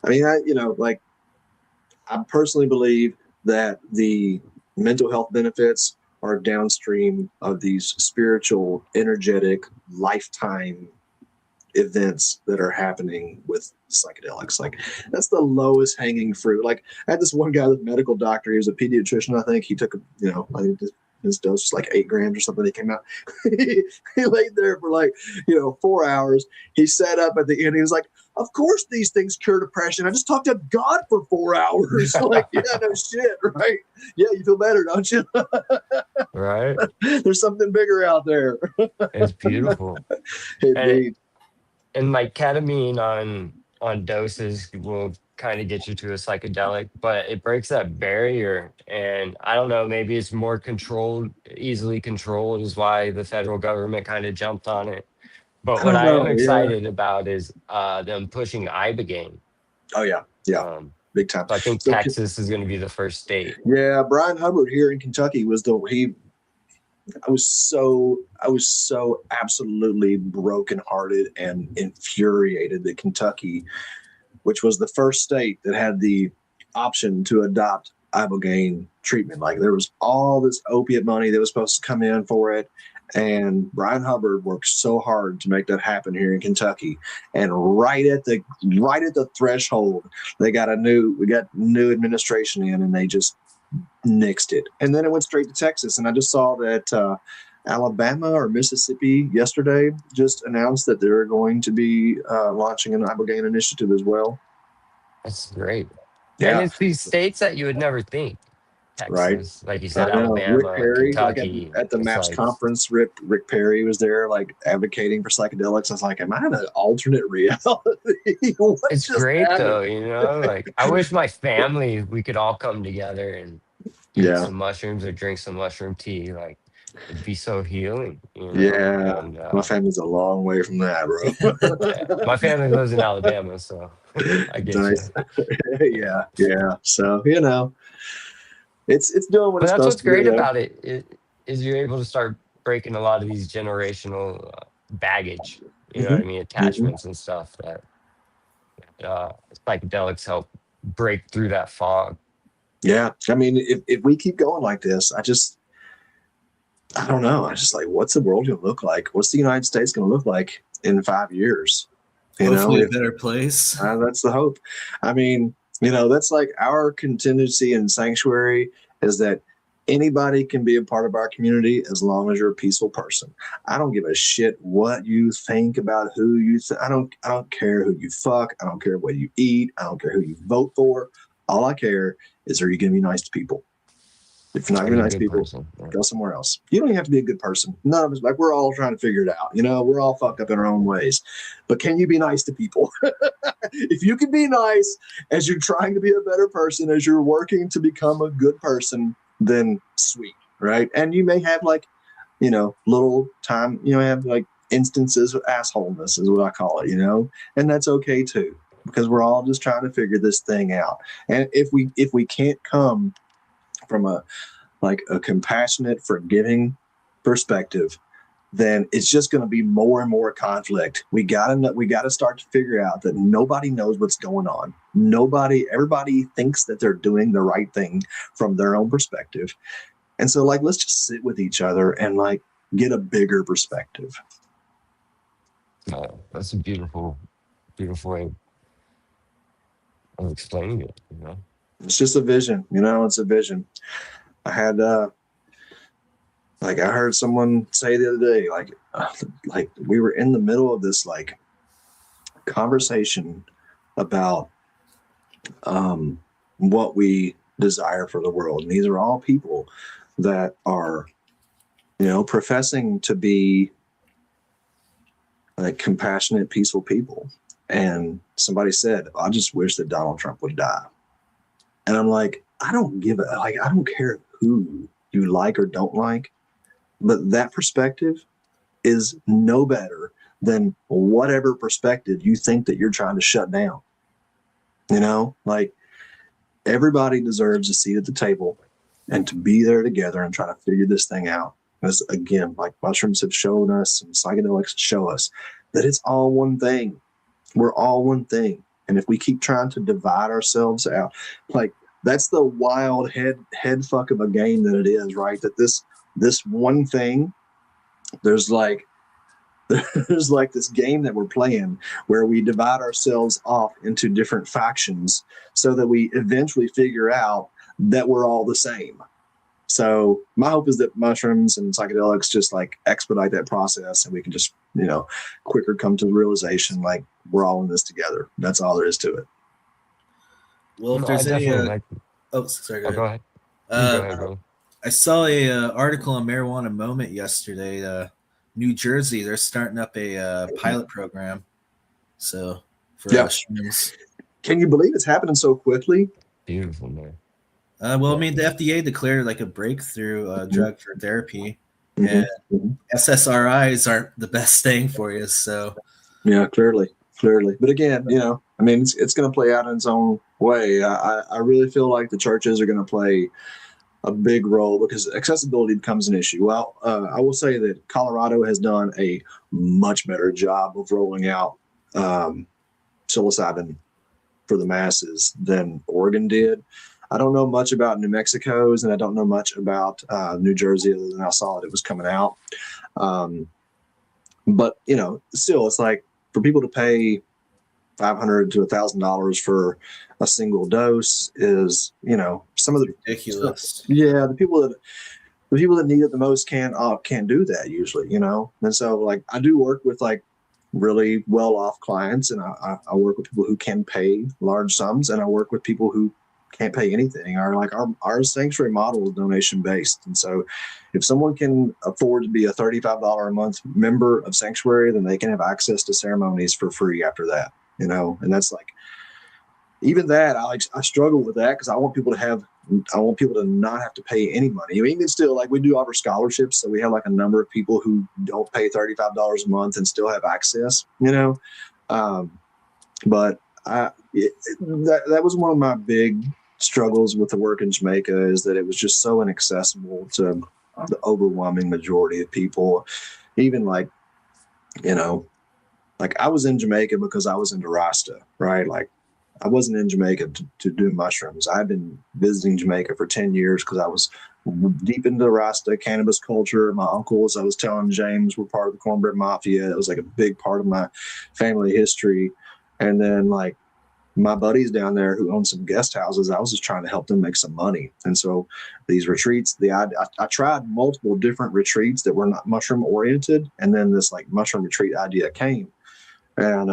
I mean, like I personally believe that the mental health benefits are downstream of these spiritual, energetic, lifetime events that are happening with psychedelics. Like that's the lowest hanging fruit. Like I had this one guy, the medical doctor, he was a pediatrician. I think he took, I think his dose was like 8 grams or something. He came out, he laid there for like, 4 hours. He sat up at the end. He was like, of course these things cure depression. I just talked to God for 4 hours. Like, yeah, no shit, right? Yeah, you feel better, don't you? Right? There's something bigger out there. It's beautiful. And Indeed. and like ketamine on doses will kind of get you to a psychedelic, but it breaks that barrier. And I don't know, maybe it's more controlled, easily controlled, is why the federal government kind of jumped on it. But I what don't I am know. Yeah. excited about is them pushing ibogaine. Oh yeah. Yeah. Um, big time. So I think So, Texas is going to be the first state. yeah, Brian Hubbard here in Kentucky was I was so absolutely brokenhearted and infuriated that Kentucky, which was the first state that had the option to adopt ibogaine treatment. Like there was all this opiate money that was supposed to come in for it. And Brian Hubbard worked so hard to make that happen here in Kentucky. And right at the threshold, we got new administration in, and they just nixed it. And then it went straight to Texas. And I just saw that Alabama or Mississippi yesterday just announced that they're going to be launching an ibogaine initiative as well. That's great. Yeah. And it's these states that you would never think. Right. Texas, like you said, I know. Rick Alabama, Perry, Kentucky. at the It's MAPS like, conference, Rick Perry was there, like advocating for psychedelics. I was like, am I in an alternate reality? it's great though, you know. Like I wish my family we could all come together and eat some mushrooms or drink some mushroom tea. Like it'd be so healing, you know. Yeah. And, my family's a long way from that, bro. my family lives in Alabama, so I get nice. you. Yeah. So it's doing what But it's that's supposed what's to do. great about it is you're able to start breaking a lot of these generational baggage, you know what I mean, attachments and stuff that psychedelics help break through that fog. Yeah, I mean, if we keep going like this, I don't know. I just like, what's the world going to look like? What's the United States going to look like in 5 years? Hopefully a better place. That's the hope. I mean, that's like our contingency in Psanctuary is that anybody can be a part of our community as long as you're a peaceful person. I don't give a shit what you think about who you I don't care who you fuck. I don't care what you eat. I don't care who you vote for. All I care is, are you going to be nice to people? If you're not going to be nice to people, go somewhere else. You don't even have to be a good person. None of us, like, we're all trying to figure it out. We're all fucked up in our own ways. But can you be nice to people? If you can be nice as you're trying to be a better person, as you're working to become a good person, then sweet, right? And you may have little time, have like instances of assholeness is what I call it, and that's okay too, because we're all just trying to figure this thing out. And if we can't come from a compassionate, forgiving perspective, then it's just going to be more and more conflict. We gotta start to figure out that nobody knows what's going on. Everybody thinks that they're doing the right thing from their own perspective. And so let's just sit with each other and get a bigger perspective. That's a beautiful, beautiful way of explaining it, It's just a vision, it's a vision. I had, I heard someone say the other day, we were in the middle of this, conversation about what we desire for the world. And these are all people that are, professing to be compassionate, peaceful people. And somebody said, I just wish that Donald Trump would die. And I'm like, I don't care who you like or don't like, but that perspective is no better than whatever perspective you think that you're trying to shut down. Everybody deserves a seat at the table and to be there together and try to figure this thing out. Because again, mushrooms have shown us and psychedelics show us that it's all one thing. We're all one thing. And if we keep trying to divide ourselves out, that's the wild head fuck of a game that it is, right? That this one thing, there's this game that we're playing where we divide ourselves off into different factions so that we eventually figure out that we're all the same. So my hope is that mushrooms and psychedelics just expedite that process, and we can just, quicker come to the realization we're all in this together. That's all there is to it. Well, if there's any, sorry, go ahead. Go ahead, bro. I saw a article on Marijuana Moment yesterday. New Jersey, they're starting up a pilot program. So for mushrooms. Can you believe it's happening so quickly? Beautiful, man. Well, I mean, the FDA declared a breakthrough drug for therapy, and SSRIs aren't the best thing for you. So yeah, clearly. But again, it's going to play out in its own way. I really feel like the churches are going to play a big role because accessibility becomes an issue. Well, I will say that Colorado has done a much better job of rolling out psilocybin for the masses than Oregon did. I don't know much about New Mexico's, and I don't know much about New Jersey other than I saw that it was coming out. But still, it's like for people to pay $500 to $1,000 for a single dose is, some of the Ridiculous. Yeah, the people that need it the most can't do that usually, And so, like, I do work with like really well off clients, and I work with people who can pay large sums, and I work with people who can't pay anything. Our sanctuary model is donation based, and so if someone can afford to be a $35 a month member of Sanctuary, then they can have access to ceremonies for free after that. And that's like, even that, I struggle with that because I want people to not have to pay any money. I mean, even still, like, we do offer scholarships, so we have like a number of people who don't pay $35 a month and still have access. But that was one of my big struggles with the work in Jamaica, is that it was just so inaccessible to the overwhelming majority of people. Even like I was in Jamaica because I was into Rasta, right? Like, I wasn't in Jamaica to do mushrooms. I've been visiting Jamaica for 10 years because I was deep into Rasta cannabis culture. My uncles, I was telling James, were part of the Cornbread Mafia. It was like a big part of my family history. And then, like, my buddies down there who own some guest houses, I was just trying to help them make some money. And so these retreats, I tried multiple different retreats that were not mushroom oriented. And then this like mushroom retreat idea came. And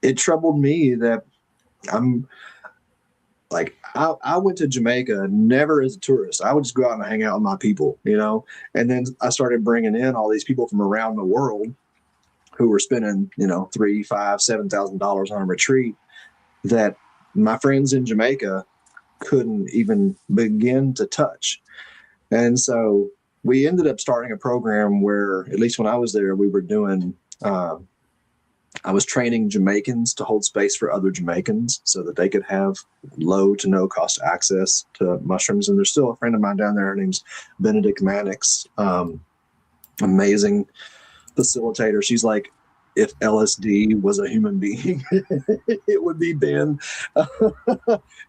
it troubled me that I'm like, I went to Jamaica never as a tourist. I would just go out and hang out with my people, and then I started bringing in all these people from around the world who were spending, $3,000, $5,000, $7,000 on a retreat that my friends in Jamaica couldn't even begin to touch. And so we ended up starting a program where, at least when I was there, we were doing, I was training Jamaicans to hold space for other Jamaicans so that they could have low to no cost access to mushrooms. And there's still a friend of mine down there. Her name's Benedict Mannix. Amazing facilitator. She's like, if LSD was a human being, it would be Ben.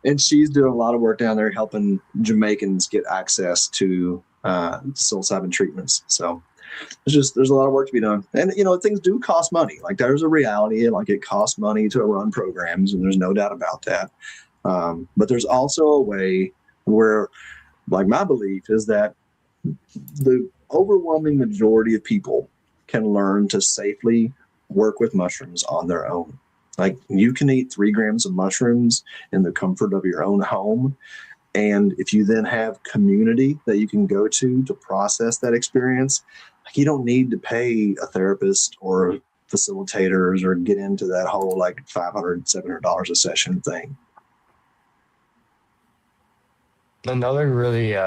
And she's doing a lot of work down there helping Jamaicans get access to psilocybin treatments. So there's a lot of work to be done. And, things do cost money. Like, there's a reality, like, it costs money to run programs, and there's no doubt about that. But there's also a way where, like, my belief is that the overwhelming majority of people can learn to safely work with mushrooms on their own. Like, you can eat 3 grams of mushrooms in the comfort of your own home. And if you then have community that you can go to process that experience, like, you don't need to pay a therapist or facilitators or get into that whole like $500, $700 a session thing. Another really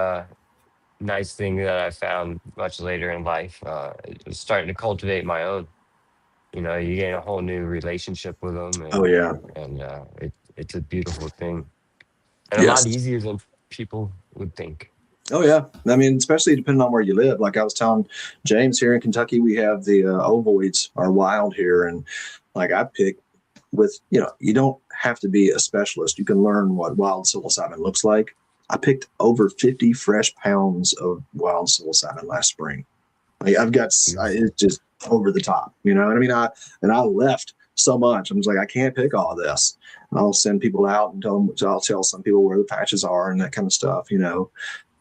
nice thing that I found much later in life is starting to cultivate my own. You gain a whole new relationship with them. And, Oh, yeah. And it's a beautiful thing. And a Yes. lot easier than people would think. Oh, yeah. I mean, especially depending on where you live. Like I was telling James, here in Kentucky, we have the ovoids are wild here. And like, I pick with, you don't have to be a specialist. You can learn what wild psilocybin looks like. I picked over 50 fresh pounds of wild psilocybin last spring. Like, it's just over the top, you know what I mean? I left so much. I'm just like, I can't pick all of this. And I'll send people out and I'll tell some people where the patches are and that kind of stuff,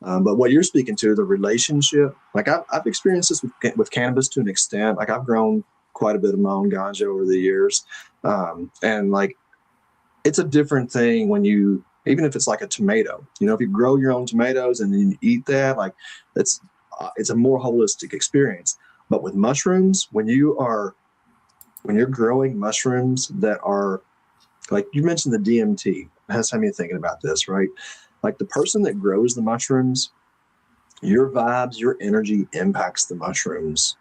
But what you're speaking to, the relationship, like I've experienced this with cannabis to an extent. Like, I've grown quite a bit of my own ganja over the years. And like, it's a different thing when even if it's like a tomato, if you grow your own tomatoes and then you eat that, like it's a more holistic experience. But with mushrooms, when you're growing mushrooms that are, like you mentioned, the DMT, it has me thinking about this, right? Like, the person that grows the mushrooms, your vibes, your energy impacts the mushrooms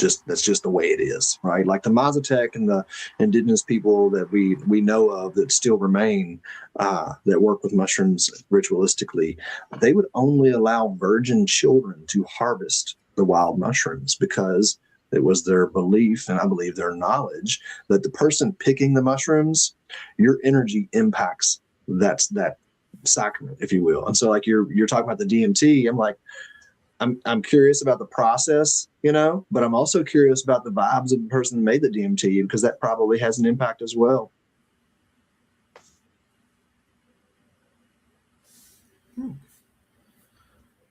that's just the way it is, right? Like the Mazatec and the indigenous people that we know of that still remain, that work with mushrooms ritualistically, they would only allow virgin children to harvest the wild mushrooms because it was their belief, and I believe their knowledge, that the person picking the mushrooms, your energy impacts that sacrament, if you will. And so, like you're talking about the DMT, I'm like, I'm curious about the process, but I'm also curious about the vibes of the person who made the DMT, because that probably has an impact as well.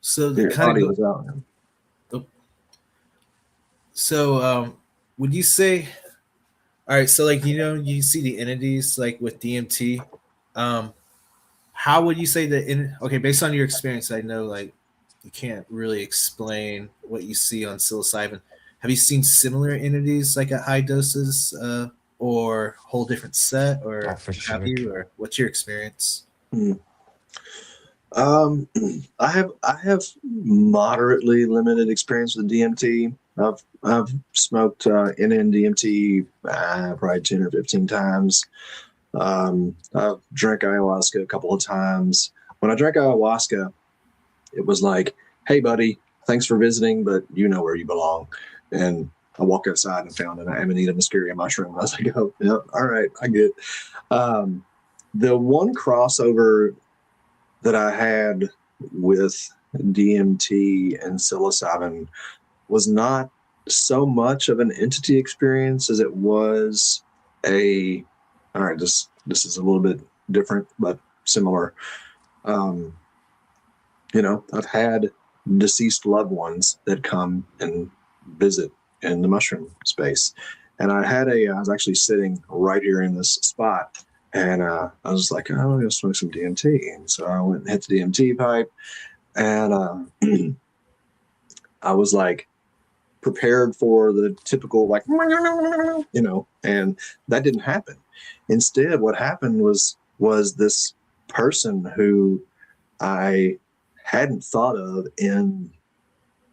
So Your kind audio of is out. so would you say, all right, so like you see the entities like with DMT, how would you say that okay, based on your experience, I know like you can't really explain what you see on psilocybin. Have you seen similar entities like at high doses, or whole different set, Oh, or for have sure. you, or what's your experience? Hmm. I have moderately limited experience with DMT. I've smoked NN-DMT probably 10 or 15 times. I've drank ayahuasca a couple of times. When I drank ayahuasca, it was like, "Hey, buddy, thanks for visiting, but you know where you belong." And I walked outside and found an Amanita muscaria mushroom. I was like, "Oh, yep, all right, I get it." Um, the one crossover that I had with DMT and psilocybin was not so much of an entity experience as it was a, all right, this is a little bit different but similar. Um, I've had deceased loved ones that come and visit in the mushroom space. And I was actually sitting right here in this spot, and I was like, "Oh, I'm going to smoke some DMT." And so I went and hit the DMT pipe, and I was like prepared for the typical, like, and that didn't happen. Instead, what happened was this person who I hadn't thought of in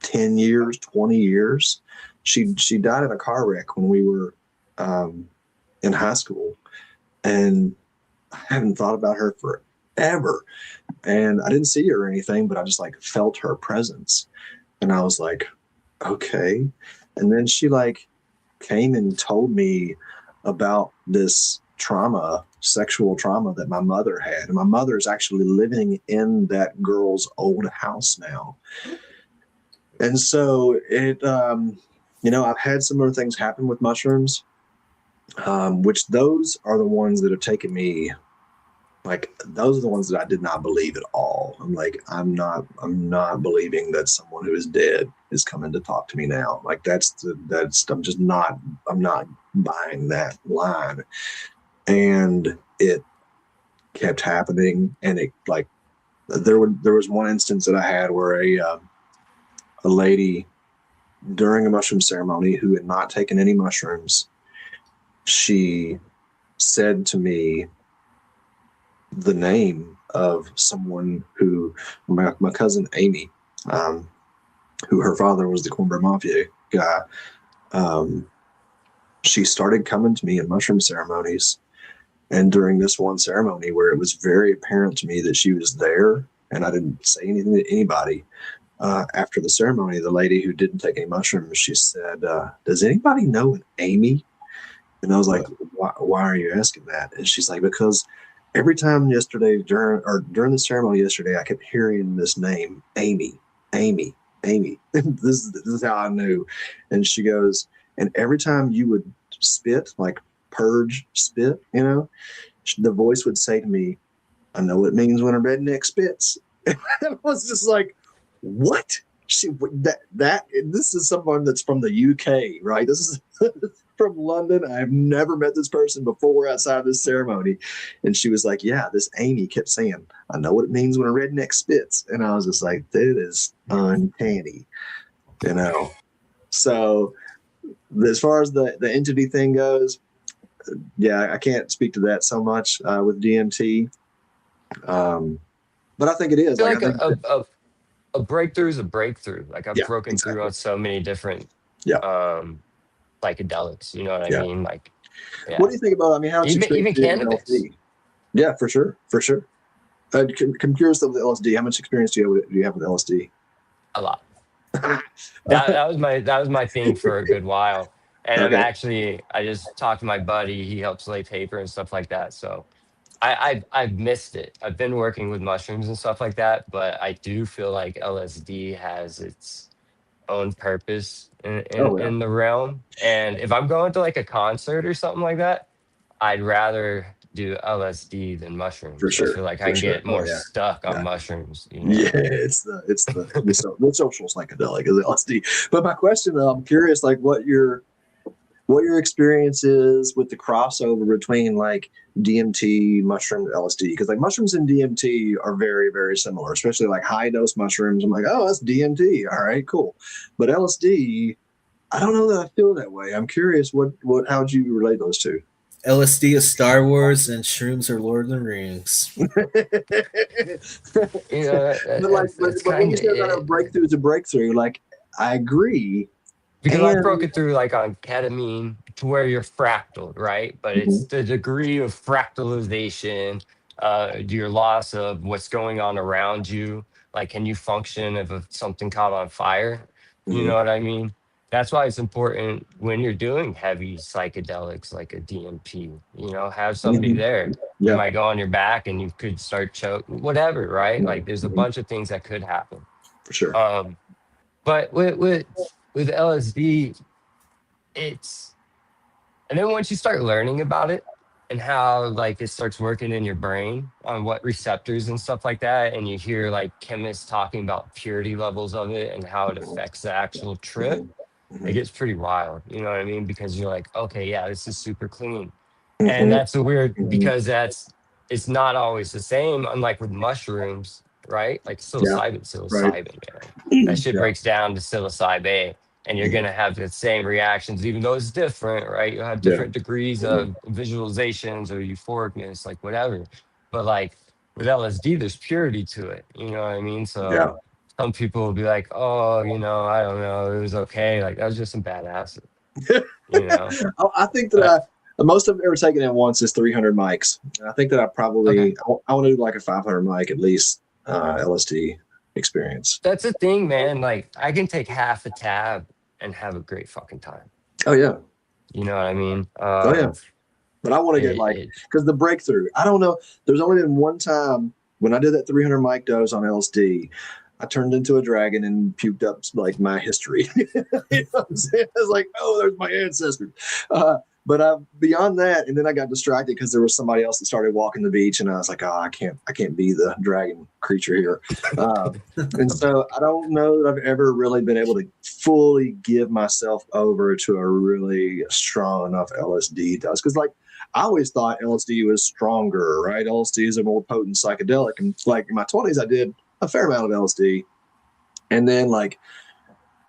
10 years, 20 years. She died in a car wreck when we were in high school. And I hadn't thought about her forever. And I didn't see her or anything, but I just like felt her presence. And I was like, okay. And then she like came and told me about this trauma, sexual trauma that my mother had. And my mother is actually living in that girl's old house now. And so I've had similar things happen with mushrooms, which those are the ones that have taken me, like, those are the ones that I did not believe at all. I'm like, I'm not believing that someone who is dead is coming to talk to me now. Like I'm not buying that line. And it kept happening. And it like, there was one instance that I had where a lady during a mushroom ceremony who had not taken any mushrooms, she said to me the name of someone who, my cousin Amy, who her father was the Cornbread Mafia guy. She started coming to me in mushroom ceremonies. And during this one ceremony where it was very apparent to me that she was there and I didn't say anything to anybody, after the ceremony, the lady who didn't take any mushrooms, she said, "Does anybody know an Amy?" And I was like, why are you asking that? And she's like, "Because every time yesterday during the ceremony yesterday, I kept hearing this name, Amy, Amy, Amy." This is how I knew. And she goes, "And every time you would spit, like purge spit, the voice would say to me, 'I know what it means when a redneck spits.'" And I was just like, "What?" This is someone that's from the UK, right? This is from London. I've never met this person before outside of this ceremony. And she was like, "Yeah, this Amy kept saying, 'I know what it means when a redneck spits.'" And I was just like, "That is uncanny," So as far as the entity thing goes, yeah, I can't speak to that so much with DMT. But I think it is. I feel Like, I like think that, a breakthrough is a breakthrough. Like I've yeah, broken through exactly. on so many different Yeah. Psychedelics. You know what I Yeah. mean? Like, yeah. What do you think about? I mean, how much experience Even do you have with cannabis. LSD? Yeah, for sure, for sure. I'm curious of the LSD. How much experience do you have with LSD? A lot. That was my thing for a good while. And Okay. I just talked to my buddy. He helps lay paper and stuff like that. So I've missed it. I've been working with mushrooms and stuff like that, but I do feel like LSD has its own purpose Oh yeah, in the realm. And if I'm going to like a concert or something like that, I'd rather do LSD than for mushrooms. I sure, feel like I for can sure. get Oh more yeah, stuck on yeah. mushrooms, you Yeah, know? the social psychedelic is LSD. But my question, though, I'm curious, like what your experience is with the crossover between like DMT, mushroom, LSD, because like mushrooms and DMT are very, very similar, especially like high dose mushrooms. I'm like, oh, that's DMT. All right, cool. But LSD, I don't know that I feel that way. I'm curious, how would you relate those two? LSD is Star Wars and shrooms are Lord of the Rings. You know, But that's when kind you of say that a it. breakthrough is a breakthrough, like I agree. Because I broke And it through like on ketamine to where you're fractaled, right? But it's Mhm. the degree of fractalization, your loss of what's going on around you. Like, can you function if something caught on fire? You know Mhm. what I mean? That's why it's important when you're doing heavy psychedelics like a DMP, have somebody Mhm. there. You Yeah, might go on your back and you could start choke, whatever, right? Like, there's a Mhm. bunch of things that could happen. For sure. Um, but with LSD, it's and then once you start learning about it and how like it starts working in your brain on what receptors and stuff like that, and you hear like chemists talking about purity levels of it and how it Mhm. affects the actual trip, Mhm. it Mhm. gets pretty wild. You know what I mean? Because you're like, okay, yeah, this is super clean. And Mhm. that's a weird Mhm. because it's not always the same, unlike with mushrooms, right? Like Yeah. Right. psilocybin, man. That shit Yeah. breaks down to psilocybin, and you're Mhm. gonna have the same reactions, even though it's different, right? You'll have Yeah. different degrees Mhm. of visualizations or euphoricness, like whatever. But like with LSD, there's purity to it. You know what I mean? So Yeah. some people will be like, oh, I don't know, it was okay. Like that was just some bad acid, you know? I think that Uh, the most I've ever taken at once is 300 mics. I think that okay. I want to do like a 500 mic at least LSD experience. That's the thing, man. Like I can take half a tab and have a great fucking time. Oh yeah. You know what I mean? Oh yeah. But I want to get It, like, it because the breakthrough, I don't know. There's only been one time when I did that 300 mic dose on LSD, I turned into a dragon and puked up like my history. You know what I'm saying? I was like, oh, there's my ancestors. But beyond that, and then I got distracted because there was somebody else that started walking the beach, and I was like, oh, I can't be the dragon creature here. And so I don't know that I've ever really been able to fully give myself over to a really strong enough LSD dose. Because like I always thought LSD was stronger, right? LSD is a more potent psychedelic. And like in my 20s, I did a fair amount of LSD. And then like,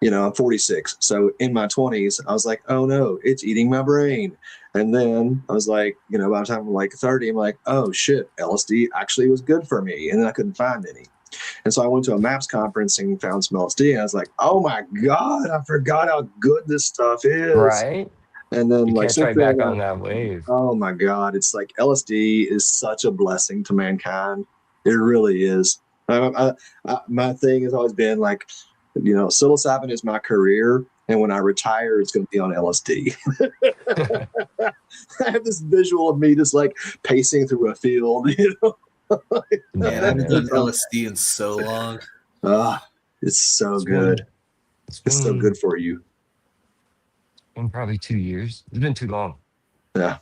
I'm 46. So in my 20s, I was like, oh no, it's eating my brain. And then I was like, by the time I'm like 30, I'm like, oh shit, LSD actually was good for me. And then I couldn't find any. And so I went to a MAPS conference and found some LSD. And I was like, oh my God, I forgot how good this stuff is. right. And then You like catch since right then, back on that wave. oh my God, it's like LSD is such a blessing to mankind. It really is. My thing has always been like, psilocybin is my career. And when I retire, it's going to be on LSD. I have this visual of me just like pacing through a field, Man, I No, haven't done man. LSD in so long. Ah, it's so It's good. been it's It's so been good for you. been probably 2 years. It's been too long Yeah.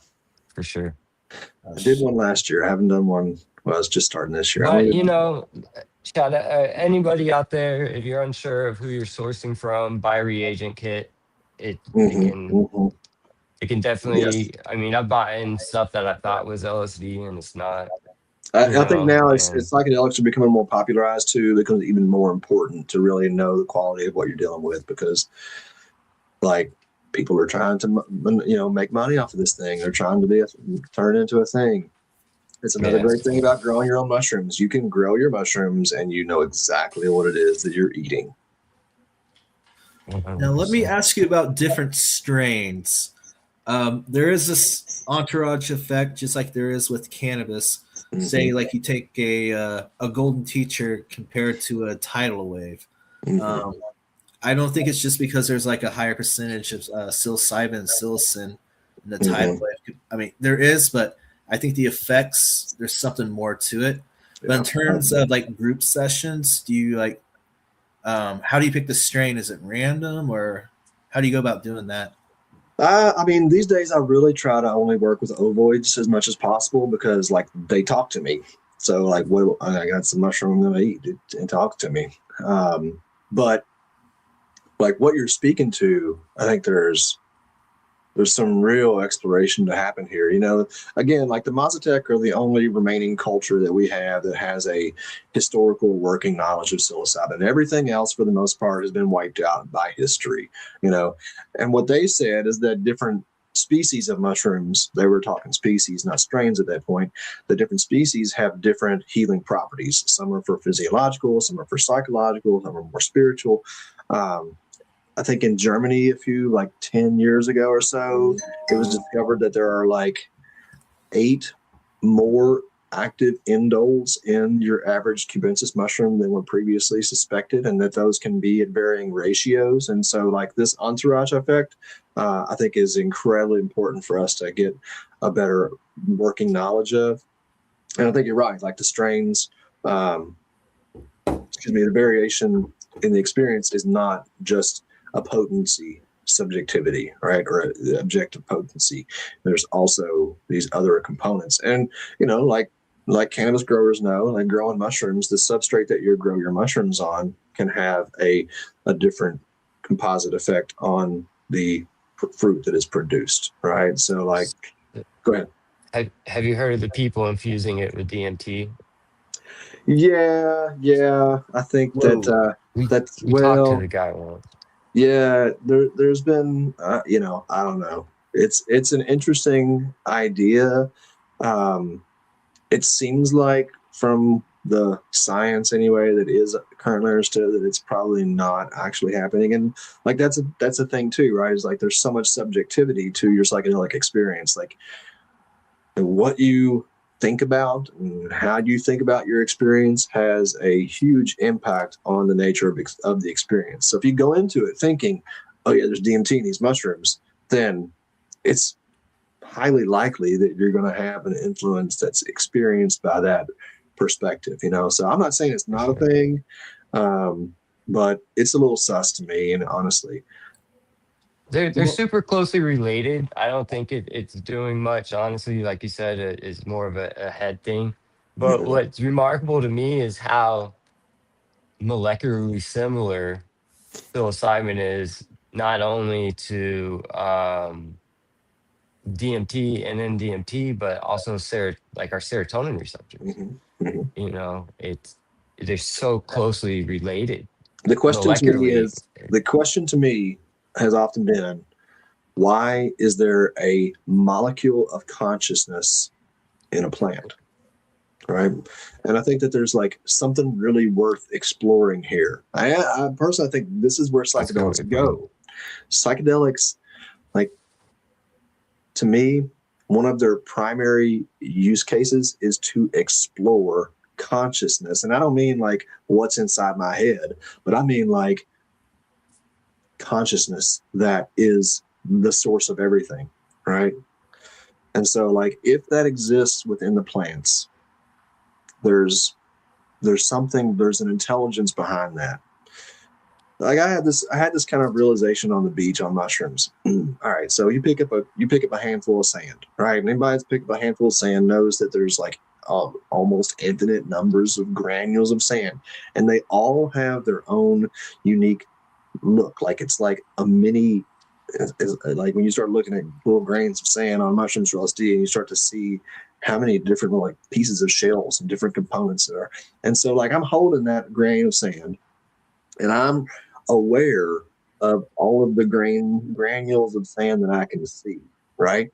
for sure. I did one last year. I haven't done one. Well, I was just starting this year. I But only shout out anybody out there, if you're unsure of who you're sourcing from, buy a reagent kit. It it hmm can hmm it can Yes. definitely. I mean, I've bought in stuff that I thought was LSD and it's not. I think now it's And psychedelics are becoming more popularized too. It becomes even more important to really know the quality of what you're dealing with because, like, people are trying to make money off of this thing. They're trying to turn it into a thing. It's another yeah, great thing about growing your own mushrooms. You can grow your mushrooms and you know exactly what it is that you're eating. Now, let me 100%. ask you about different strains. There is this entourage effect, just like there is with cannabis. Say, Mm-hmm. like you take a golden teacher compared to a tidal wave. Mm-hmm. Um, I don't think it's just because there's like a higher percentage of psilocybin and psilocin in the tidal Mm-hmm. wave. I mean, there is, but I think the effects, there's something more to it. But in Yeah. terms of like group sessions, do you like, how do you pick the strain? Is it random, or how do you go about doing that? I mean, these days I really try to only work with ovoids as much as possible because, like, they talk to me. So, like, what I got some mushroom I'm gonna eat and talk to me. But like what you're speaking to, I think there's some real exploration to happen here. You know, again, like the Mazatec are the only remaining culture that we have that has a historical working knowledge of psilocybin. Everything else, for the most part, has been wiped out by history, you know. And what they said is that different species of mushrooms, they were talking species, not strains at that point, the different species have different healing properties. Some are for physiological, some are for psychological, some are more spiritual. Um, I think in Germany, a few like 10 years ago or so, it was discovered that there are like 8 more active indoles in your average cubensis mushroom than were previously suspected, and that those can be at varying ratios. And so, like this entourage effect, I think is incredibly important for us to get a better working knowledge of. And I think you're right, like the strains, um, the variation in the experience is not just a potency subjectivity, right, or a objective potency. There's also these other components, and you know, like cannabis growers know, like growing mushrooms, the substrate that you grow your mushrooms on can have a different composite effect on the fruit that is produced, right? So, like, go ahead. Have you heard of the people infusing it with DMT? Yeah, I think that Whoa. that's We talked to well. the guy once. Yeah, there's been you know, I don't know. It's an interesting idea. Um, it seems like from the science anyway that is currently understood that it's probably not actually happening, and like that's a thing too, right? Is like there's so much subjectivity to your psychedelic experience. Like what you think about and how you think about your experience has a huge impact on the nature of the experience. So if you go into it thinking, oh yeah, there's DMT in these mushrooms, then it's highly likely that you're going to have an influence that's experienced by that perspective, you know. So I'm not saying it's For not a sure. thing, but it's a little sus to me, and honestly. They're super closely related. I don't think it's doing much, honestly. Like you said, it is more of a head thing. But Mhm. what's remarkable to me is how molecularly similar psilocybin is, not only to DMT and NDMT, but also like our serotonin receptors. Mhm. Mhm. It's they're so closely related The question to me molecularly. is the question to me has often been, why is there a molecule of consciousness in a plant? Right. And I think that there's like something really worth exploring here. I personally think this is where That's a good way psychedelics of putting it. go. Psychedelics, like, to me, one of their primary use cases is to explore consciousness. And I don't mean like what's inside my head, but I mean like consciousness that is the source of everything, right? And so, like, if that exists within the plants, there's there's an intelligence behind that. Like I had this kind of realization on the beach on mushrooms. All right, so you pick up a handful of sand, right? And anybody that's picked up a handful of sand knows that there's like almost infinite numbers of granules of sand, and they all have their own unique look. Like it's like a mini. Like when you start looking at little grains of sand on mushrooms for LSD, and you start to see how many different like pieces of shells and different components there are. And so, like, I'm holding that grain of sand, and I'm aware of all of the granules of sand that I can see, right?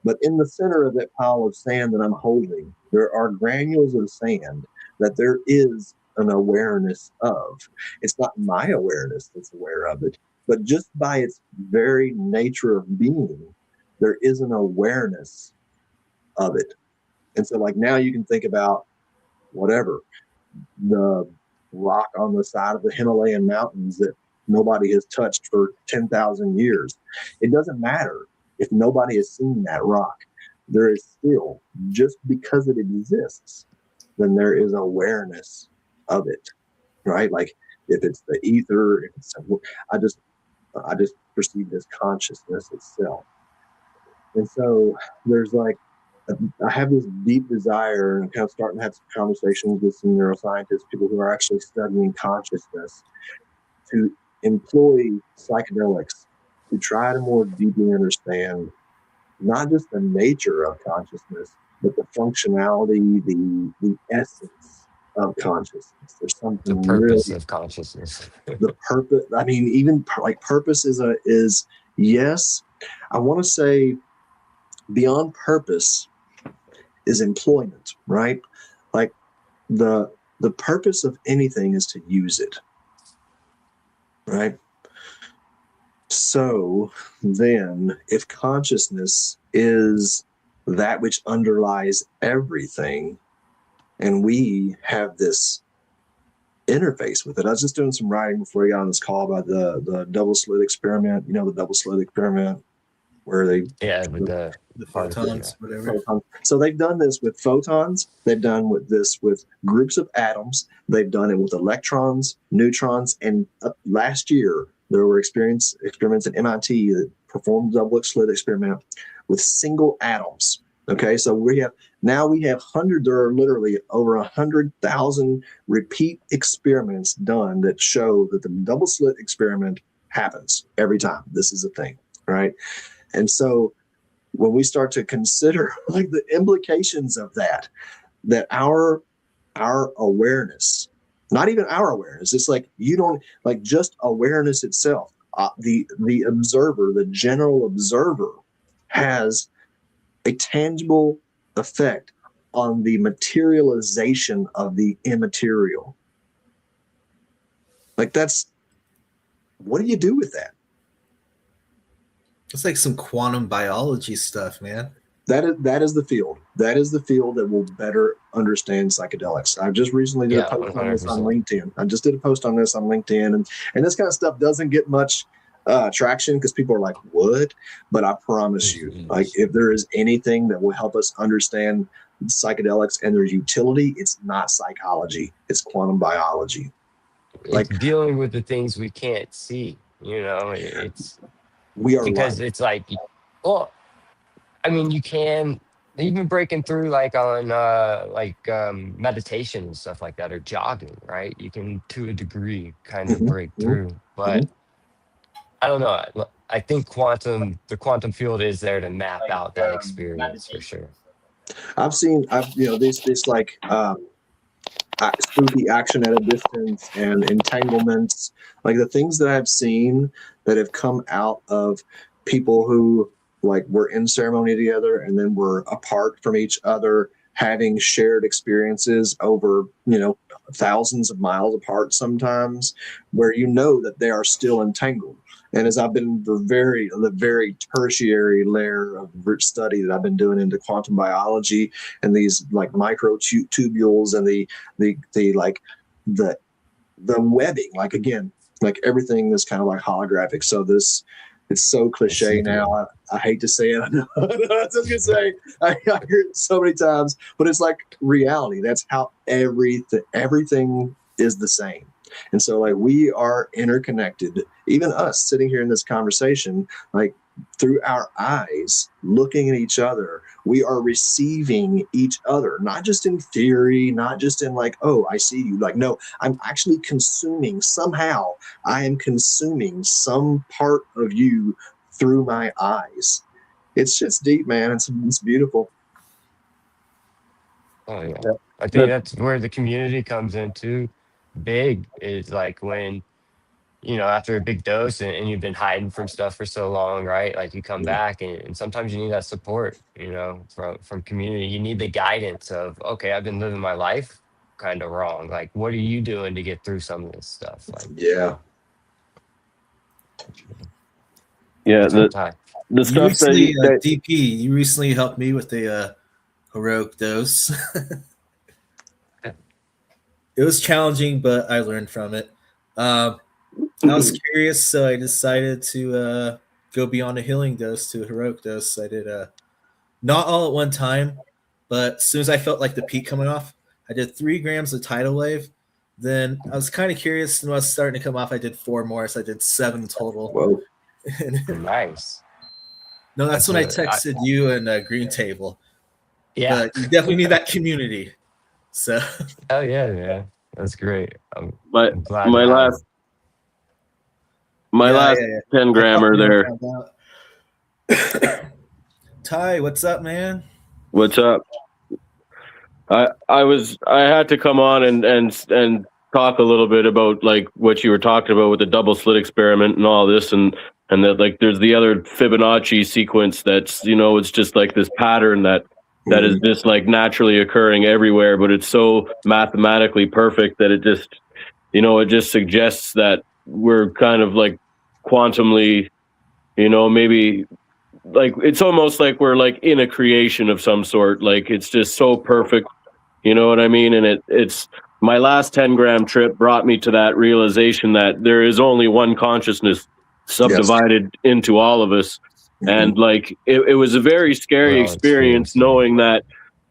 But in the center of that pile of sand that I'm holding, there are granules of sand that there is an awareness of. It's not my awareness that's aware of it. But just by its very nature of being, there is an awareness of it. And so, like, now you can think about whatever, the rock on the side of the Himalayan mountains that nobody has touched for 10,000 years. It doesn't matter if nobody has seen that rock. There is still, just because it exists, then there is awareness of it, right? Like, if it's the ether, if it's, I just perceive it as consciousness itself. And so there's like, I have this deep desire, and I'm kind of starting to have some conversations with some neuroscientists, people who are actually studying consciousness, to employ psychedelics to try to more deeply understand not just the nature of consciousness, but the functionality, the essence of consciousness. There's The something purpose really, of consciousness. the purpose. I mean, even like purpose is yes. I want to say beyond purpose is employment, right? Like the purpose of anything is to use it, right? So then, if consciousness is that which underlies everything, and we have this interface with it. I was just doing some writing before we got on this call about the double slit experiment. You know, the double slit experiment where they Yeah, with The particle, yeah. photons, whatever. photons. So they've done this with photons. They've done this with groups of atoms. They've done it with electrons, neutrons, and last year there were experiments at MIT that performed double slit experiment with single atoms. Okay, so we have hundreds, there are literally over 100,000 repeat experiments done that show that the double slit experiment happens every time. This is a thing, right? And so when we start to consider like the implications of that our awareness, not even our awareness, it's like you don't like just awareness itself. The observer, the general observer, has a tangible effect on the materialization of the immaterial. Like that's, what do you do with that? It's like some quantum biology stuff, man. That is the field. That is the field that will better understand psychedelics. I just recently did a Yeah, post on this on 100%. LinkedIn. I just did a post on this on LinkedIn, and this kind of stuff doesn't get much traction because people are like, "What?" But I promise you, like, if there is anything that will help us understand psychedelics and their utility, it's not psychology. It's quantum biology. It's Like, dealing with the things we can't see, it's we are because light. it's like, well, I mean, you can even breaking through like on meditation and stuff like that, or jogging, right? You can to a degree kind of Mhm, break mhm, through, mhm. but I don't know. I think the quantum field is there to map out that experience for sure. I've this like spooky action at a distance and entanglements, like the things that I've seen that have come out of people who like were in ceremony together and then were apart from each other, having shared experiences over, thousands of miles apart sometimes, where you know that they are still entangled. And as I've been the very tertiary layer of study that I've been doing into quantum biology and these like microtubules and the like the webbing, like again, like everything is kind of like holographic. So this, it's so cliche now. CPM. I hate to say it. I know. I was just gonna say I hear it so many times, but it's like reality. That's how everything is the same. And so like we are interconnected. Even us sitting here in this conversation, like through our eyes, looking at each other, we are receiving each other, not just in theory, not just in like, oh, I see you. Like, no, I'm actually consuming somehow. I am consuming some part of you through my eyes. It's just deep, man. It's beautiful. Oh yeah. Yeah. I think The, that's where the community comes into big, is like when, after a big dose and you've been hiding from stuff for so long, right? Like you come back and sometimes you need that support, from community. You need the guidance of, okay, I've been living my life kind of wrong. Like, what are you doing to get through some of this stuff? Like, yeah. Yeah, What's up, Ty? the You stuff recently, that DP, you recently helped me with a heroic dose. It was challenging, but I learned from it. I was curious, so I decided to go beyond a healing dose to a heroic dose. I did not all at one time, but as soon as I felt like the peak coming off, I did 3 grams of tidal wave. Then I was kind of curious, and when I was starting to come off, I did 4 more, so I did 7 total. Whoa. Nice. No, that's when I texted you and Green Table. Yeah. But you definitely need that community. So Hell yeah. That's great. I'm my glad my to have last my yeah, last yeah. 10 I thought grammer you there. found out. Ty, what's up, man? What's up? I had to come on and talk a little bit about like what you were talking about with the double slit experiment and all this, and that like there's the other Fibonacci sequence that's, you know, it's just like this pattern that is just like naturally occurring everywhere, but it's so mathematically perfect that it just, you know, it just suggests that we're kind of like quantumly, you know, maybe like it's almost like we're like in a creation of some sort. Like it's just so perfect, you know what I mean? And it's my last 10-gram trip brought me to that realization that there is only one consciousness subdivided into all of us. And like it was a very scary We're all experience experiencing it. knowing that,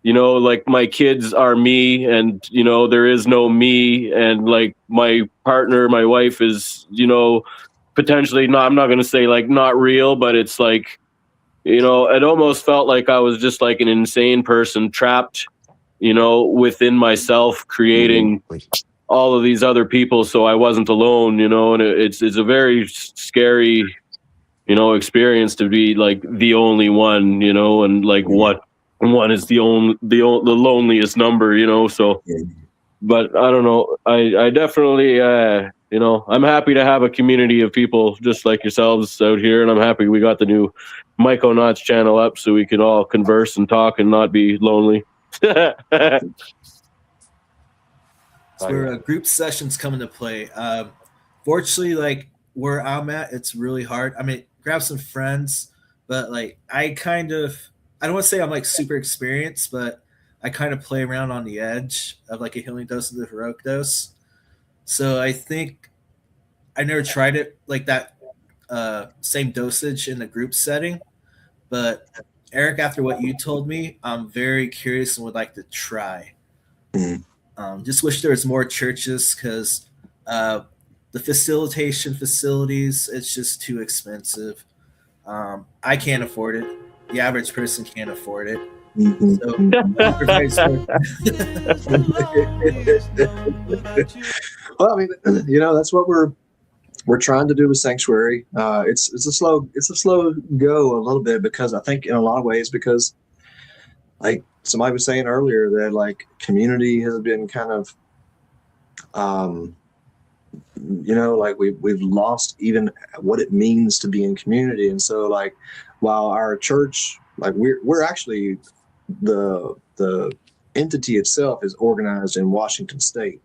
you know, like my kids are me, and you know there is no me, and like my partner, my wife is, you know, potentially not, I'm not going to say like not real, but it's like, you know, it almost felt like I was just like an insane person trapped, you know, within myself, creating all of these other people so I wasn't alone, you know. And it's a very scary, you know, experience to be like the only one, you know, and like what one is the loneliest number, you know. So but I don't know, I definitely you know, I'm happy to have a community of people just like yourselves out here, and I'm happy we got the new Myconauts channel up so we can all converse and talk and not be lonely. It's where group sessions come into play. Fortunately, like where I'm at, it's really hard. I mean, grab some friends, but like I don't want to say I'm like super experienced, but I kind of play around on the edge of like a healing dose of the heroic dose. So I think I never tried it like that same dosage in the group setting. But Eric, after what you told me, I'm very curious and would like to try. Just wish there was more churches because the facilitation facilities, it's just too expensive. I can't afford it. The average person can't afford it. So well, I mean, you know, that's what we're trying to do with Psanctuary. It's a slow go a little bit, because I think in a lot of ways, because like somebody was saying earlier, that like community has been kind of you know, like we've lost even what it means to be in community. And so like while our church, like we're actually the entity itself is organized in Washington State.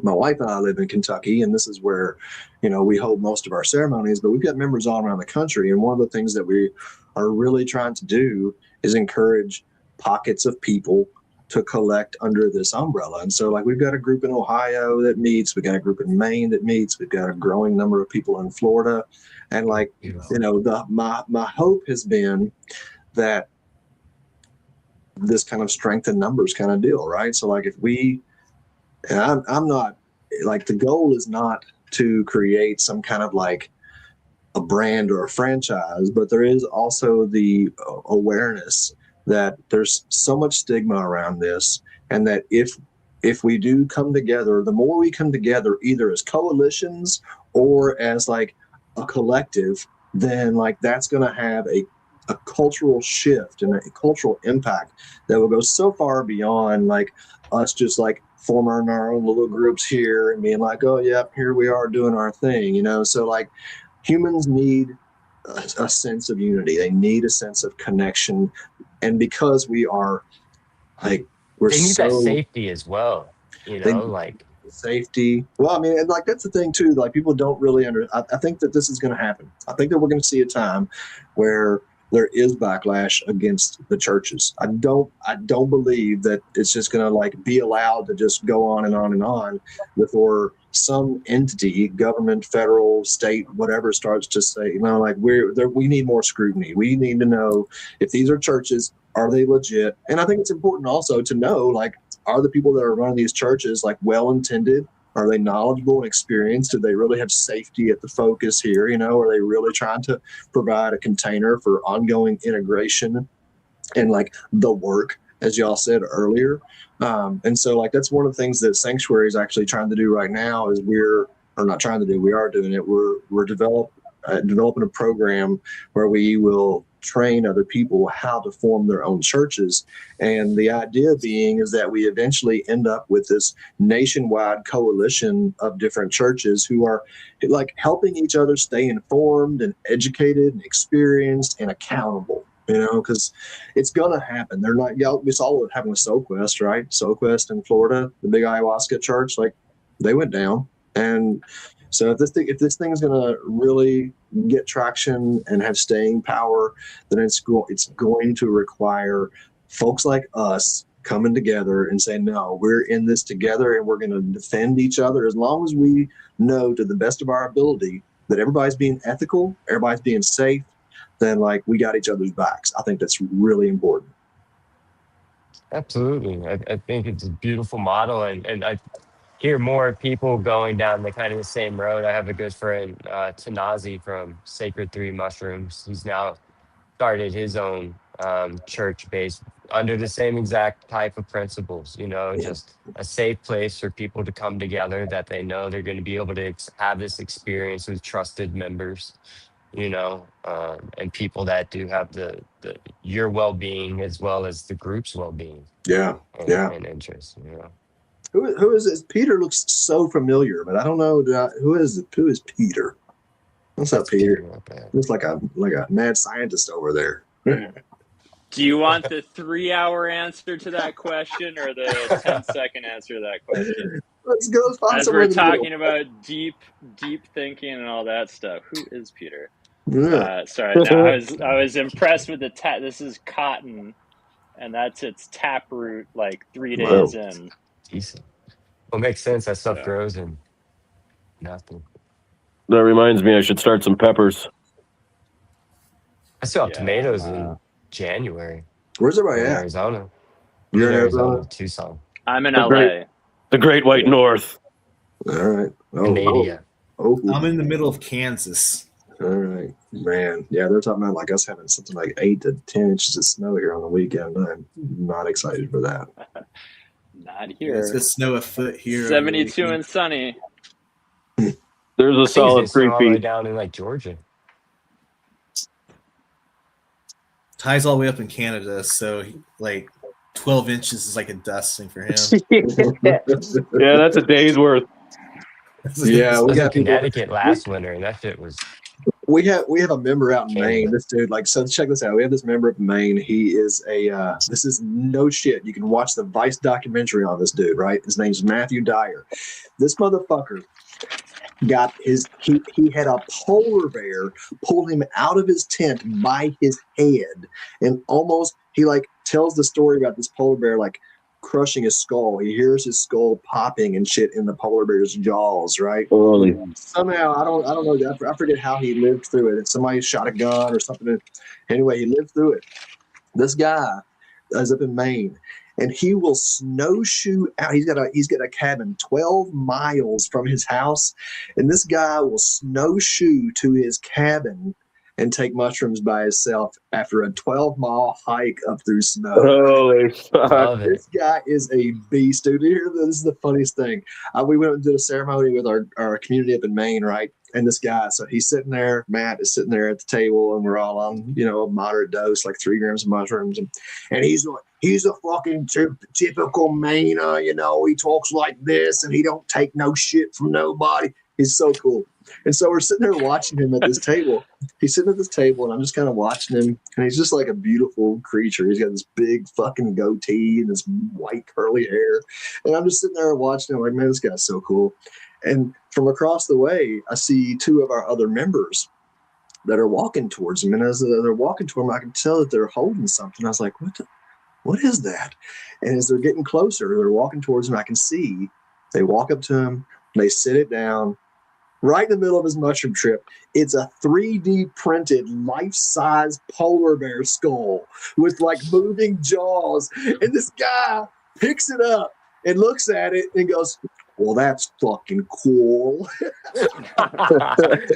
My wife and I live in Kentucky, and this is where, you know, we hold most of our ceremonies, but we've got members all around the country. And one of the things that we are really trying to do is encourage pockets of people to collect under this umbrella. And so like we've got a group in Ohio that meets, we've got a group in Maine that meets, we've got a growing number of people in Florida. And like, you know, my hope has been that this kind of strength in numbers kind of deal, right? So like if we, and I'm not, like the goal is not to create some kind of like a brand or a franchise, but there is also the awareness that there's so much stigma around this, and that if we do come together, the more we come together either as coalitions or as like a collective, then like that's going to have a cultural shift and a cultural impact that will go so far beyond like us just like forming our own little groups here and being like, oh yeah, here we are doing our thing, you know. So like humans need a sense of unity, they need a sense of connection, and because we are like, they need that safety as well, you know. Like safety. Well, I mean, and like that's the thing too. Like people don't really I think that this is going to happen. I think that we're going to see a time where there is backlash against the churches. I don't believe that it's just going to like be allowed to just go on and on and on before some entity, government, federal, state, whatever, starts to say, like we need more scrutiny. We need to know if these are churches, are they legit? And I think it's important also to know, like, are the people that are running these churches like well-intended? Are they knowledgeable and experienced? Do they really have safety at the focus here? Are they really trying to provide a container for ongoing integration and like the work, as y'all said earlier? And so like that's one of the things that Psanctuary is actually trying to do right now is we are doing it. We're developing a program where we will train other people how to form their own churches. And the idea being is that we eventually end up with this nationwide coalition of different churches who are like helping each other stay informed and educated and experienced and accountable. Because it's gonna happen. They're not. We saw what happened with SoQuest, right? SoQuest in Florida, the big ayahuasca church, like they went down. And so if this thing is gonna really get traction and have staying power, then it's going to require folks like us coming together and saying, no, we're in this together and we're going to defend each other as long as we know to the best of our ability that everybody's being ethical, everybody's being safe. Then like we got each other's backs. I think that's really important. Absolutely. I think it's a beautiful model, and I hear more people going down the kind of the same road. I have a good friend, Tanazi from Sacred 3 Mushrooms. He's now started his own church based under the same exact type of principles, just a safe place for people to come together that they know they're going to be able to have this experience with trusted members, and people that do have the your well-being as well as the group's well-being. And interest. Who is this? Peter looks so familiar, but I don't know who is Peter. What's up, Peter? Looks like a mad scientist over there. Do you want the 3-hour answer to that question or the 10-second answer to that question? Let's go find As we're talking about deep thinking and all that stuff. Who is Peter? Yeah. Sorry, no, I was impressed with the this is cotton, and that's its taproot like 3 days in. Decent. Well, makes sense. That stuff grows in nothing. That reminds me, I should start some peppers. I still have tomatoes in January. Where's everybody at? Arizona. You're in Arizona? Tucson. I'm in LA. The Great White North. All right. Canada. I'm in the middle of Kansas. All right, man. Yeah, they're talking about like us having something like 8 to 10 inches of snow here on the weekend. I'm not excited for that. Not here. It's just snow a foot here. 72 and sunny. There's a solid 3 all the way feet. down in like Georgia. Ty's all the way up in Canada, so like 12 inches is like a dusting for him. Yeah, that's a day's worth. Yeah, we got Connecticut last winter, and that shit was. We have a member out in Maine. This dude, so check this out. We have this member up in Maine. He is this is no shit. You can watch the Vice documentary on this dude, right? His name's Matthew Dyer. This motherfucker got he had a polar bear pull him out of his tent by his head, and he like tells the story about this polar bear like crushing his skull. He hears his skull popping and shit in the polar bear's jaws, right? Somehow I don't know. I forget how he lived through it. Somebody shot a gun or something. Anyway, he lived through it. This guy is up in Maine, and he will snowshoe out. He's got a cabin 12 miles from his house, and this guy will snowshoe to his cabin and take mushrooms by himself after a 12-mile hike up through snow. Holy fuck. This guy is a beast, dude. This is the funniest thing. We went and did a ceremony with our community up in Maine, right? And this guy, so he's sitting there, Matt is sitting there at the table, and we're all on, a moderate dose, like 3 grams of mushrooms. And he's a fucking typical Mainer, he talks like this, and he don't take no shit from nobody. He's so cool. And so we're sitting there watching him at this table. He's sitting at this table, and I'm just kind of watching him. And he's just like a beautiful creature. He's got this big fucking goatee and this white curly hair. And I'm just sitting there watching him like, man, this guy's so cool. And from across the way, I see two of our other members that are walking towards him. And as they're walking toward him, I can tell that they're holding something. I was like, what is that? And as they're getting closer, they're walking towards him. I can see they walk up to him, they sit it down right in the middle of his mushroom trip. It's a 3D printed life-size polar bear skull with like moving jaws. And this guy picks it up and looks at it and goes, well, that's fucking cool.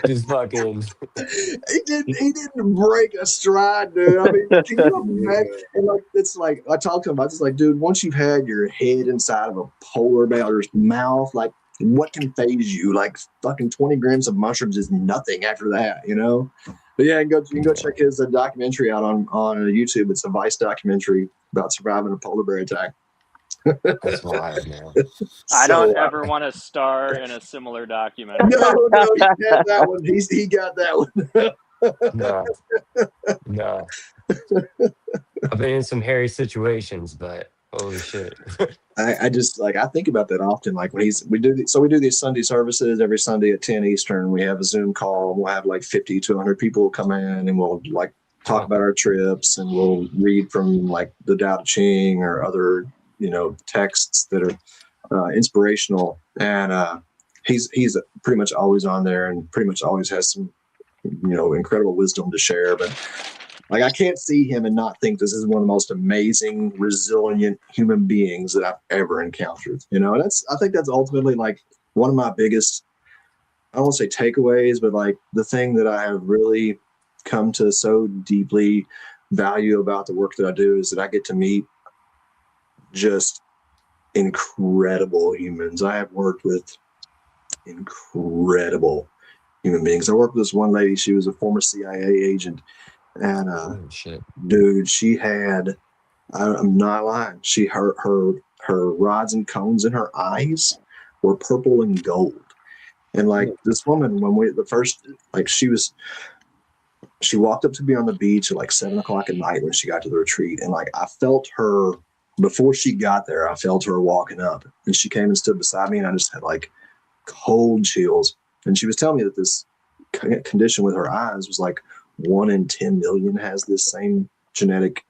Just fucking. He didn't break a stride, dude. I mean, can you imagine? And like, it's like, I talked to him about this, like, dude, once you've had your head inside of a polar bear's mouth, like, what can phase you? Like, fucking 20 grams of mushrooms is nothing after that, you know? But yeah, you can go check his documentary out on YouTube. It's a Vice documentary about surviving a polar bear attack. That's wild, man. I don't ever want to star in a similar documentary. No, he got that one. He got that one. No. I've been in some hairy situations, but holy shit. I just like, I think about that often. Like when we do these Sunday services every Sunday at 10 Eastern. We have a Zoom call, and we'll have like 50 to 100 people come in, and we'll like talk about our trips, and we'll read from like the Tao Te Ching or other, you know, texts that are inspirational. And he's pretty much always on there, and pretty much always has some, you know, incredible wisdom to share. But like, I can't see him and not think this is one of the most amazing, resilient human beings that I've ever encountered. You know, and I think that's ultimately like one of my biggest, I don't want to say takeaways, but like the thing that I have really come to so deeply value about the work that I do is that I get to meet just incredible humans. I have worked with incredible human beings. I worked with this one lady. She was a former CIA agent, and dude, she had, I'm not lying, her rods and cones in her eyes were purple and gold. And like this woman, she walked up to me on the beach at like 7 o'clock at night when she got to the retreat. And like, I felt her before she got there. I felt her walking up, and she came and stood beside me, and I just had like cold chills. And she was telling me that this condition with her eyes was like 1 in 10 million has this same genetic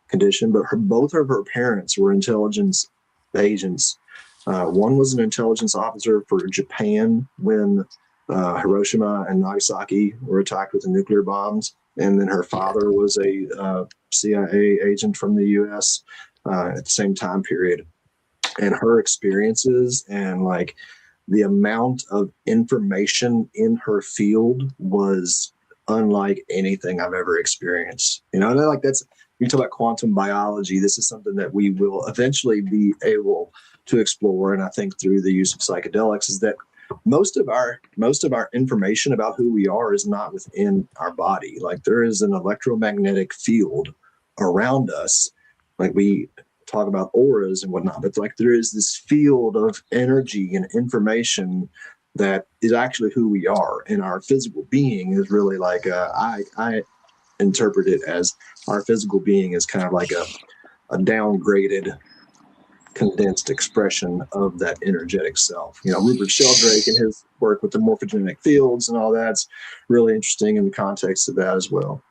condition. But both of her parents were intelligence agents. One was an intelligence officer for Japan when Hiroshima and Nagasaki were attacked with the nuclear bombs. And then her father was a CIA agent from the US at the same time period. And her experiences and like the amount of information in her field was unlike anything I've ever experienced. You know, and like you talk about quantum biology. This is something that we will eventually be able to explore. And I think through the use of psychedelics is that most of our information about who we are is not within our body. Like there is an electromagnetic field around us. Like we talk about auras and whatnot, but like there is this field of energy and information that is actually who we are. And our physical being is really like, I interpret it as our physical being is kind of like a downgraded, condensed expression of that energetic self. You know, Rupert Sheldrake and his work with the morphogenetic fields and all that's really interesting in the context of that as well.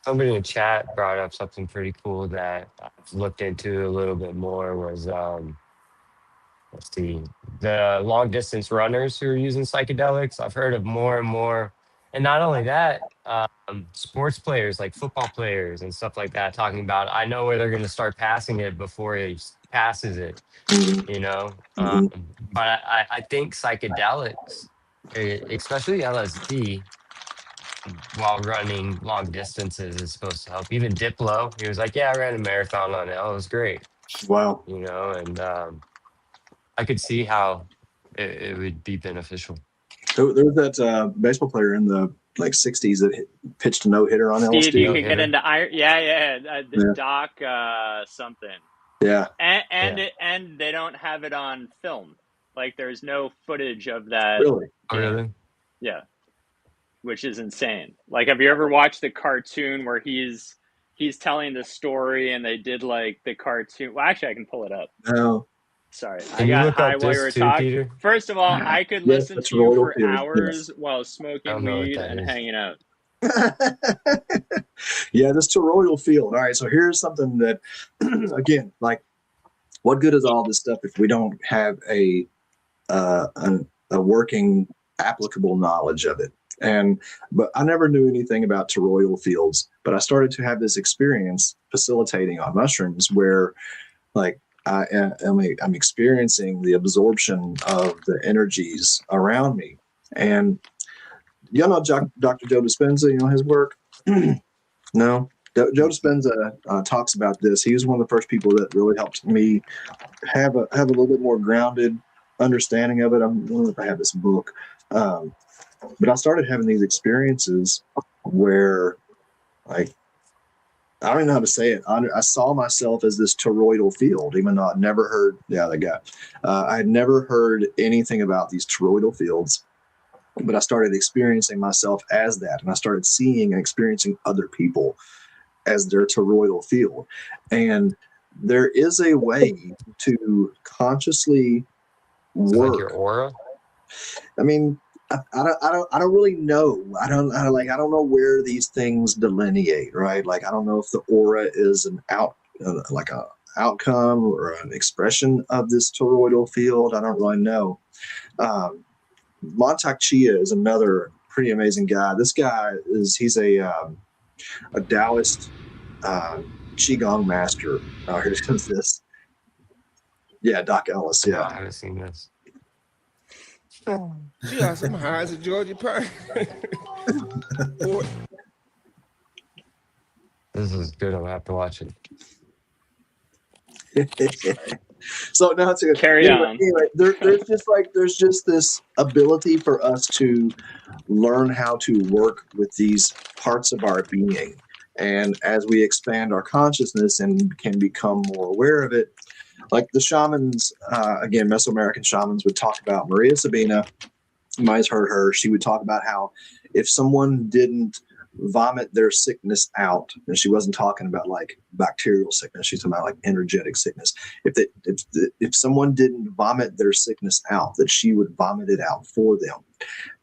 Somebody in the chat brought up something pretty cool that I've looked into a little bit more was, let's see, the long distance runners who are using psychedelics. I've heard of more and more. And not only that, sports players like football players and stuff like that talking about, I know where they're going to start passing it before he passes it, you know? But I think psychedelics, especially LSD, while running long distances is supposed to help. Even Diplo, he was like, yeah, I ran a marathon on it. Oh, it was great. Wow. You know, and I could see how it would be beneficial. There was that baseball player in the like 60s that pitched a no-hitter on LSD. Steve, you could get into iron. Yeah. Doc something. Yeah. And they don't have it on film. Like there's no footage of that. Really? Oh, really? Yeah, which is insane. Like, have you ever watched the cartoon where he's telling the story and they did like the cartoon? Well, actually, I can pull it up. No. Sorry, I Can you got look high up while you this were too, talking. Peter? First of all, I could Yes, listen the to you toroidal for field. hours while I smoking don't know what weed that and is. hanging out. Yeah, this toroidal field. All right, so here's something that, again, like, what good is all this stuff if we don't have a working, applicable knowledge of it? But I never knew anything about toroidal fields. But I started to have this experience facilitating on mushrooms, where, like, I'm experiencing the absorption of the energies around me. And y'all know Dr. Joe Dispenza, you know his work? No? Joe Dispenza talks about this. He was one of the first people that really helped me have a little bit more grounded understanding of it. I don't know if I have this book. But I started having these experiences where, like, I don't even know how to say it. I saw myself as this toroidal field, even though I'd never heard, that guy. I had never heard anything about these toroidal fields, but I started experiencing myself as that. And I started seeing and experiencing other people as their toroidal field. And there is a way to consciously Is it like your work. aura? I mean, I don't really know. I don't know where these things delineate, right? Like, I don't know if the aura is an outcome or an expression of this toroidal field. I don't really know. Montauk Chia is another pretty amazing guy. This guy he's a Taoist Qigong master. Oh, here comes this. Yeah, Doc Ellis. No, I Yeah. haven't seen this. She got some highs at Georgia Park. This is good. I'm gonna have to watch it. So now it's Carry on. Anyway, there's just this ability for us to learn how to work with these parts of our being, and as we expand our consciousness and can become more aware of it, like the shamans, again, Mesoamerican shamans would talk about Maria Sabina. You might have heard her. She would talk about how if someone didn't vomit their sickness out, and she wasn't talking about like bacterial sickness, she's talking about like energetic sickness. If someone didn't vomit their sickness out, that she would vomit it out for them.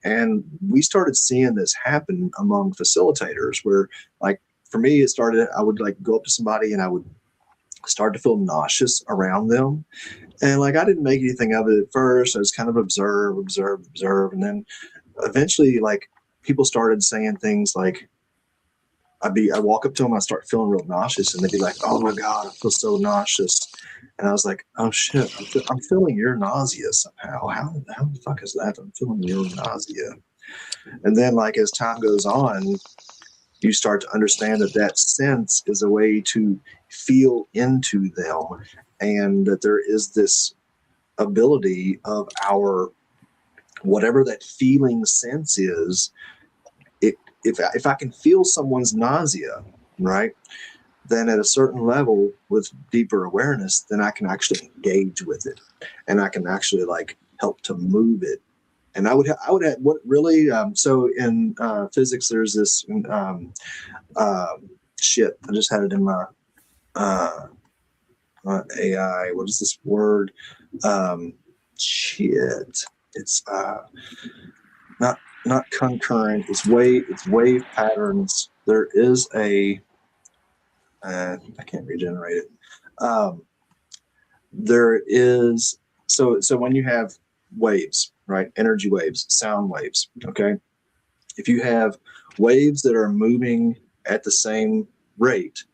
And we started seeing this happen among facilitators, where, like, for me, it started, I would like go up to somebody and I would start to feel nauseous around them. And like, I didn't make anything of it at first. I was kind of observe. And then eventually, like, people started saying things like, I walk up to them, I start feeling real nauseous, and they'd be like, "Oh my God, I feel so nauseous." And I was like, "Oh shit, I'm feeling your nausea somehow. How the fuck is that? I'm feeling your nausea." And then, like, as time goes on, you start to understand that sense is a way to feel into them, and that there is this ability of our, whatever that feeling sense is. If I can feel someone's nausea, right, then at a certain level with deeper awareness, then I can actually engage with it, and I can actually like help to move it. And I would have what really, so in physics, there's this shit. I just had it in my AI. What is this word? Shit. It's not concurrent. It's wave patterns. There is a I can't regenerate it. There is so when you have waves, right? Energy waves, sound waves. Okay, if you have waves that are moving at the same rate,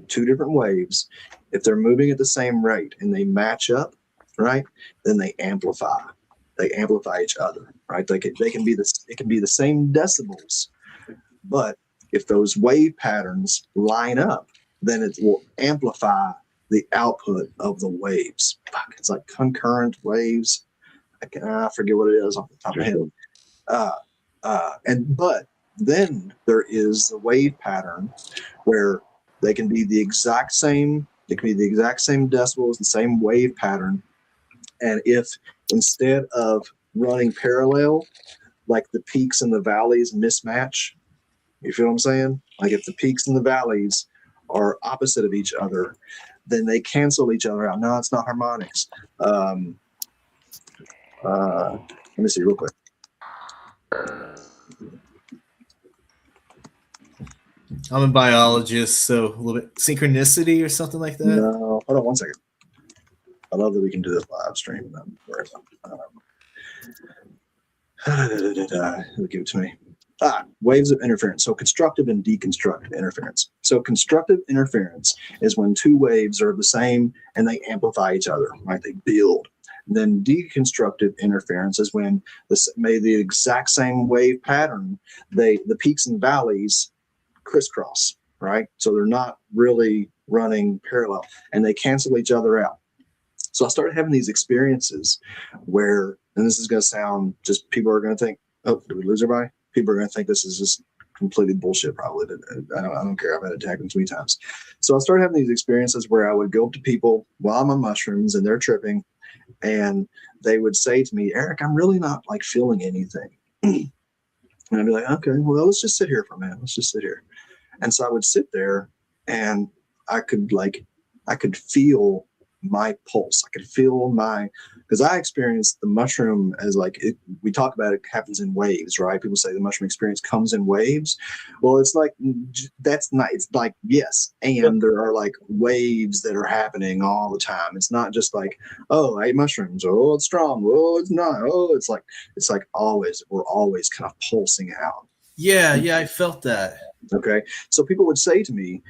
two different waves, if they're moving at the same rate and they match up, right, then they amplify. They amplify each other, right? They can be it can be the same decibels, but if those wave patterns line up, then it will amplify the output of the waves. Fuck, it's like concurrent waves. I forget what it is off the top of my head. But then there is the wave pattern where they can be the exact same. It can be the exact same decibels, the same wave pattern. And if instead of running parallel, like the peaks and the valleys mismatch. You feel what I'm saying? Like if the peaks and the valleys are opposite of each other, then they cancel each other out. No, it's not harmonics. Let me see real quick. I'm a biologist, so a little bit synchronicity or something like that. No, hold on one second. I love that we can do this live stream. Give it to me. Waves of interference. So constructive and deconstructive interference. So constructive interference is when two waves are the same and they amplify each other, right? They build. And then deconstructive interference is when the exact same wave pattern, the peaks and valleys crisscross, right? So they're not really running parallel and they cancel each other out. So I started having these experiences where, and this is going to sound just, people are going to think, oh, did we lose everybody? People are going to think this is just completely bullshit, probably. I don't care. I've had it happen too many times. So I started having these experiences where I would go up to people while I'm on mushrooms and they're tripping, and they would say to me, Eric, I'm really not like feeling anything. And I'd be like, okay, well, let's just sit here for a minute. Let's just sit here. And so I would sit there and I could feel my pulse. I could feel because I experienced the mushroom as we talk about it happens in waves, right? People say the mushroom experience comes in waves. Well, it's like, that's not, it's like, yes. And there are like waves that are happening all the time. It's not just like, oh, I ate mushrooms. Oh, it's strong. Oh, it's not. Oh, it's like always, we're always kind of pulsing out. Yeah. I felt that. Okay. So people would say to me,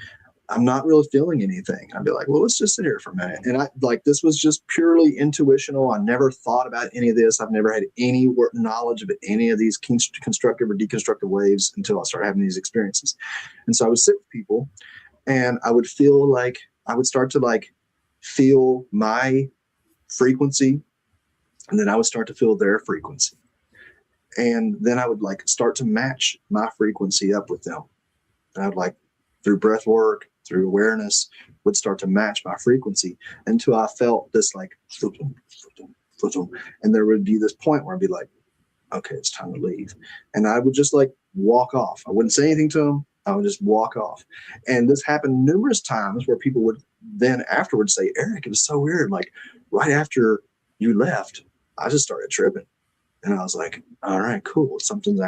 I'm not really feeling anything. I'd be like, well, let's just sit here for a minute. And this was just purely intuitional. I never thought about any of this. I've never had any knowledge of any of these constructive or deconstructive waves until I started having these experiences. And so I would sit with people and I would feel like, I would start to feel my frequency. And then I would start to feel their frequency. And then I would start to match my frequency up with them. And I'd through breath work, through awareness, would start to match my frequency until I felt this and there would be this point where I'd be like, okay, it's time to leave. And I would just walk off. I wouldn't say anything to them. I would just walk off. And this happened numerous times where people would then afterwards say, Eric, it was so weird. Right after you left, I just started tripping. And I was like, all right, cool. Something's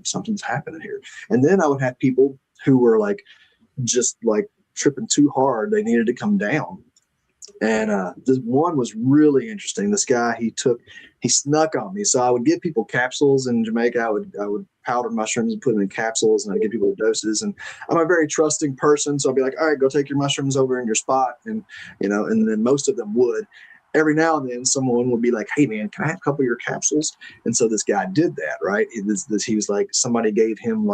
something's happening here. And then I would have people who were just tripping too hard. They needed to come down. And this one was really interesting. This guy, he snuck on me. So I would give people capsules in Jamaica. I would powder mushrooms and put them in capsules, and I'd give people doses. And I'm a very trusting person. So I'd be like, all right, go take your mushrooms over in your spot. And, and then most of them would. Every now and then someone would be like, hey man, can I have a couple of your capsules? And so this guy did that, right? He was somebody gave him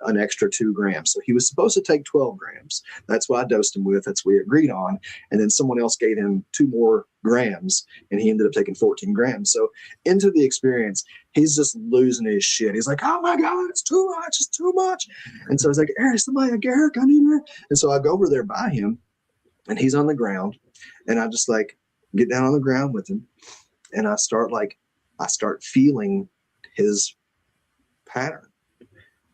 an extra 2 grams. So he was supposed to take 12 grams. That's what I dosed him with. That's what we agreed on. And then someone else gave him 2 more grams and he ended up taking 14 grams. So into the experience, he's just losing his shit. He's like, oh my God, it's too much. It's too much. And so I was like, Eric, Eric, I need her. And so I go over there by him and he's on the ground and I just get down on the ground with him and I start feeling his pattern.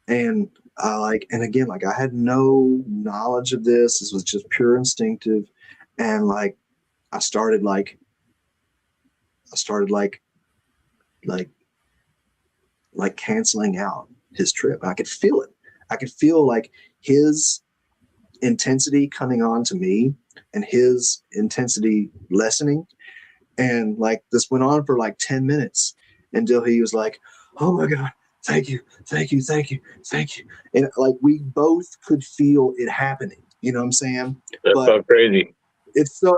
And and again, I had no knowledge of this. This was just pure instinctive. And I started canceling out his trip. I could feel it. I could feel his intensity coming on to me and his intensity lessening. And this went on for 10 minutes until he was like, oh my God, thank you. And we both could feel it happening. You know what I'm saying? That's so crazy. It's so,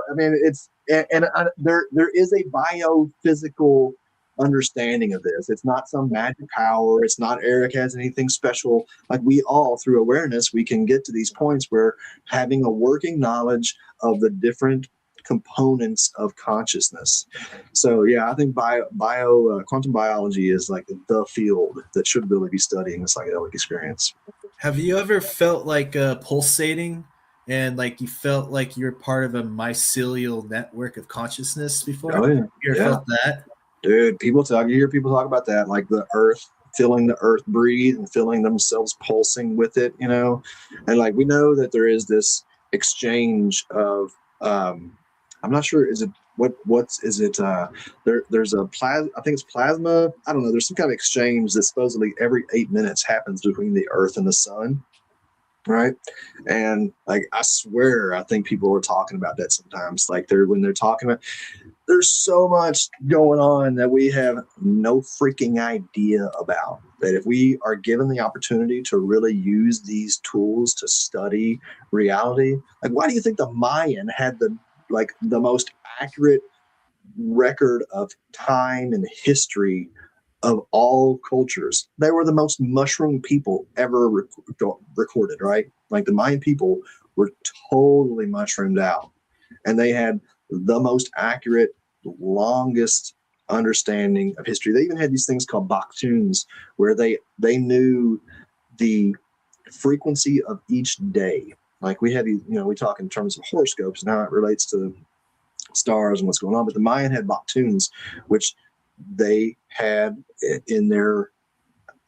there is a biophysical understanding of this. It's not some magic power. It's not Eric has anything special. We all, through awareness, we can get to these points where having a working knowledge of the different components of consciousness. So yeah, I think quantum biology is the field that should really be studying the psychedelic experience. Have you ever felt pulsating and you felt you're part of a mycelial network of consciousness before? Oh yeah. You ever felt that? Dude, you hear people talk about that, like the earth, feeling the earth breathe and feeling themselves pulsing with it, and like we know that there is this exchange of, I'm not sure, is it what's is it there's a plasma, I think it's plasma, I don't know, there's some kind of exchange that supposedly every 8 minutes happens between the earth and the sun, right? And like I swear I think people are talking about that sometimes, like when they're talking about, there's so much going on that we have no freaking idea about, that if we are given the opportunity to really use these tools to study reality, like why do you think the Mayan had the most accurate record of time and history of all cultures? They were the most mushroom people ever recorded, right? Like the Mayan people were totally mushroomed out, and they had the most accurate, longest understanding of history. They even had these things called baktunes, where they knew the frequency of each day. Like we had these, we talk in terms of horoscopes and how it relates to stars and what's going on, but the Mayan had baktunes, which they had in their,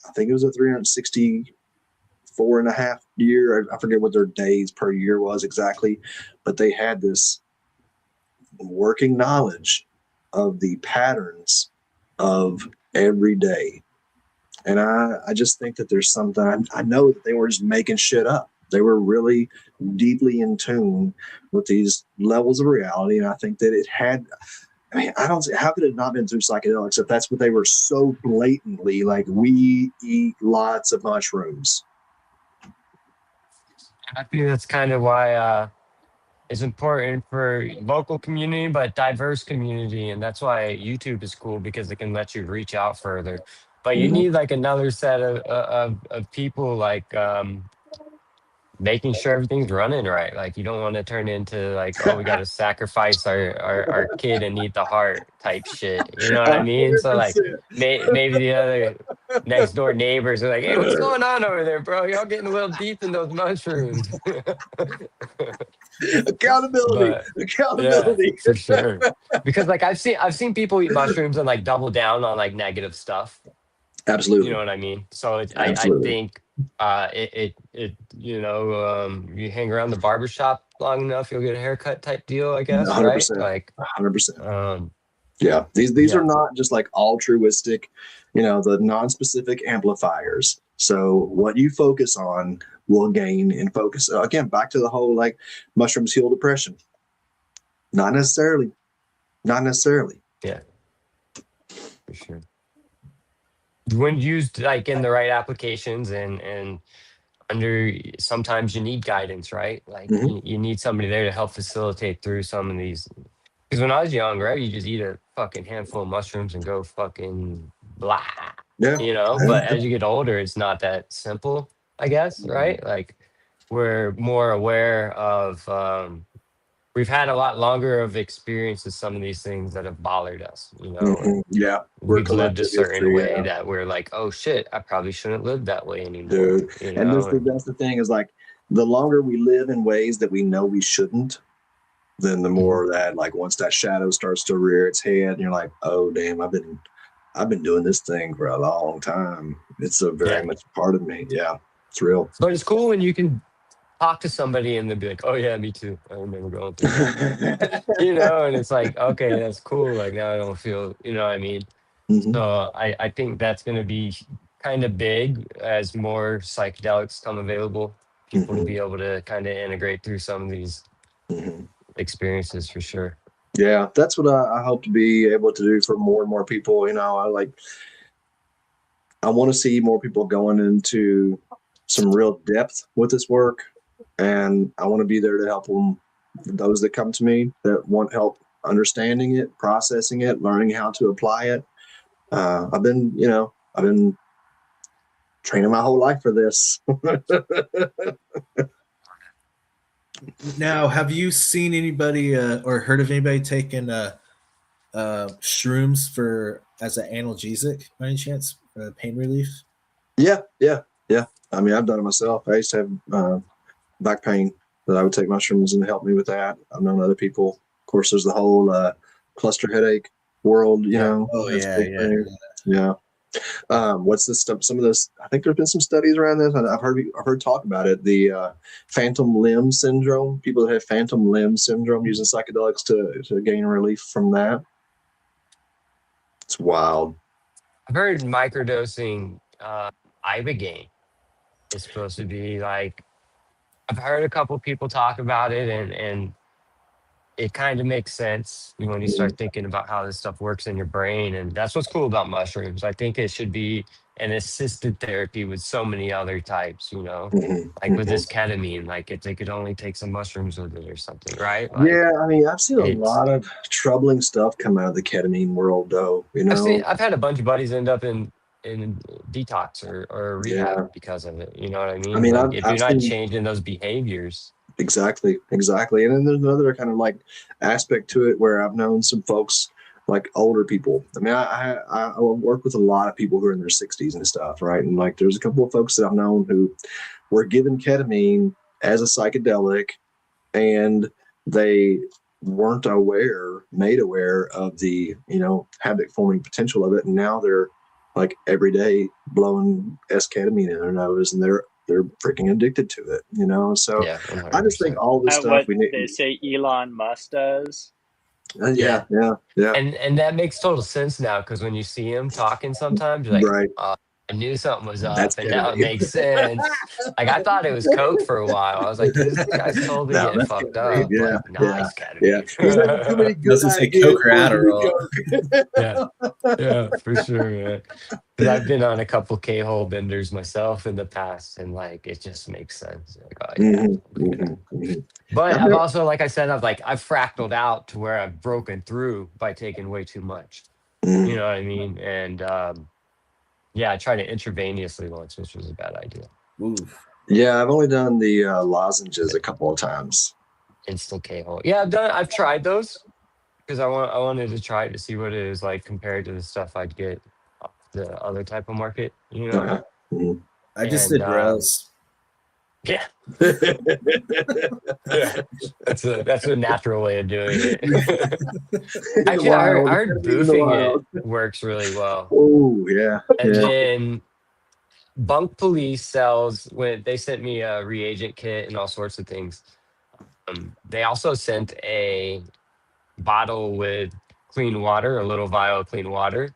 I think it was a 364 and a half year. I forget what their days per year was exactly, but they had this working knowledge of the patterns of every day. And I just think that there's something, I know that they were just making shit up. They were really deeply in tune with these levels of reality. And I think that it had, I don't see, how could it not been through psychedelics if that's what they were so blatantly like, we eat lots of mushrooms. I think that's kind of why it's important for local community, but diverse community. And that's why YouTube is cool, because it can let you reach out further. But you Mhm. need like another set of people, like making sure everything's running right. Like you don't want to turn into like, oh, we got to sacrifice our kid and eat the heart type shit. You know what I mean? So like 100%. maybe the other next door neighbors are like, hey, what's going on over there, bro? Y'all getting a little deep in those mushrooms. Accountability. But yeah, Accountability. for sure. Because like I've seen people eat mushrooms and like double down on like negative stuff. You know Absolutely. what I mean? So I Absolutely. think you hang around the barbershop long enough, you'll get a haircut type deal, I guess, right? 100%. Like 100%. um Yeah. These are yeah. not just like altruistic, the non-specific amplifiers. So what you focus on will gain in focus. Again, back to the whole like mushrooms heal depression. Not necessarily. Not necessarily. Yeah, for sure. When used like in the right applications and under, sometimes you need guidance, right? Like Mm-hmm. you need somebody there to help facilitate through some of these. Because when I was young, right, you just eat a fucking handful of mushrooms and go fucking blah, Yeah. But as you get older, it's not that simple, I guess, right? Like we're more aware of, we've had a lot longer of experience with some of these things that have bothered us, Mm-hmm. and Yeah. We're we've lived a collective certain history. way Yeah. that we're like, oh shit, I probably shouldn't live that way anymore, Dude. And and that's the thing is like the longer we live in ways that we know we shouldn't, then the Mhm. more that like once that shadow starts to rear its head and you're like, oh damn, I've been doing this thing for a long time. It's a very yeah. much part of me. Yeah. It's real. But it's cool when you can talk to somebody and they'll be like, "Oh yeah, me too. I remember going through that." And it's like, okay, that's cool. Like now I don't feel, what I mean. Mhm. So I think that's going to be kind of big as more psychedelics come available. People to Mhm. be able to kind of integrate through some of these Mhm. experiences for sure. Yeah, that's what I hope to be able to do for more and more people. I want to see more people going into some real depth with this work, and I want to be there to help them. Those that come to me that want help understanding it, processing it, learning how to apply it. I've been training my whole life for this. Now, have you seen anybody or heard of anybody taking shrooms for as an analgesic by any chance, pain relief? Yeah. I mean, I've done it myself. I used to have back pain that I would take mushrooms and help me with that. I've known other people. Of course, there's the whole cluster headache world, Yeah. know. Oh, That's a yeah, big yeah. thing. Yeah. What's this stuff? Some of this, I think there's been some studies around this. I've heard talk about it. The phantom limb syndrome. People that have phantom limb syndrome using psychedelics to gain relief from that. It's wild. I've heard microdosing ibogaine is supposed to be like. I've heard a couple people talk about it, and it kind of makes sense when you start thinking about how this stuff works in your brain. And that's what's cool about mushrooms. I think it should be an assisted therapy with so many other types, like with this ketamine, like if they could only take some mushrooms with it or something, right? Like Yeah, I mean, I've seen a it's, lot of troubling stuff come out of the ketamine world, though. I've had a bunch of buddies end up in detox or rehab Yeah, because of it. You know what I I mean? mean, Like if I've you're not seen changing those behaviors. exactly, and then there's another kind of like aspect to it where I've known some folks, like older people. I mean, I work with a lot of people who are in their 60s and stuff, right? And like, there's a couple of folks that I've known who were given ketamine as a psychedelic, and they weren't made aware of the habit forming potential of it, and now they're like every day blowing S-ketamine in their nose, and they're freaking addicted to it. So Yeah, I just think 100%. all this stuff What we need. they say Elon Musk does. Yeah, yeah, And that makes total sense now because when you see him talking sometimes, you're like, right. oh, I knew something was That's up, and now it ketamine. makes sense. Like I thought it was coke for a while. I was like, this guy's totally No, getting that's fucked ketamine. up. Yeah, Like, yeah, nice yeah. He's having too many ketamine. good Doesn't say ideas Coke or for it to be Adderall. coke. Yeah, yeah, for sure, man. Because I've been on a couple K-hole benders myself in the past, and like it just makes sense. Like, oh yeah, Mhm, totally good. mhm, mhm. But I've I've never, also, like I said, I've fractaled out to where I've broken through by taking way too much. You mhm. know what I mean? And yeah, I tried it intravenously once, which was a bad idea. Oof. Yeah, I've only done the lozenges a couple of times. Instant K-hole. Yeah, I've tried those because I wanted to try it to see what it is like compared to the stuff I'd get off the other type of market, Uh-huh. Mhm. I just And did rails. yeah, yeah, that's a natural way of doing it. In the Actually, I wild. heard In the boofing it wild. works really well. Oh, yeah, And yeah. then Bunk Police sells when they sent me a reagent kit and all sorts of things. They also sent a bottle with clean water, a little vial of clean water.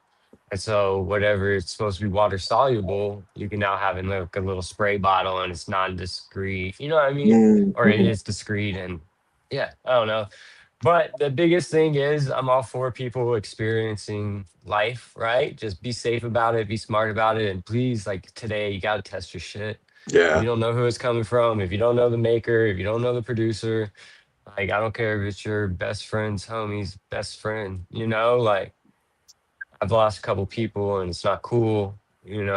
And so whatever it's supposed to be water soluble, you can now have in like a little spray bottle and it's non-discreet. You know what I mean? Or it Mm-hmm. is discreet and yeah, I don't know. But the biggest thing is I'm all for people experiencing life, right? Just be safe about it, be smart about it. And please, like today, you gotta test your shit. If Yeah. you don't know who it's coming from, if you don't know the maker, if you don't know the producer, like I don't care if it's your best friend's homie's best friend, like I've lost a couple people and it's not cool, and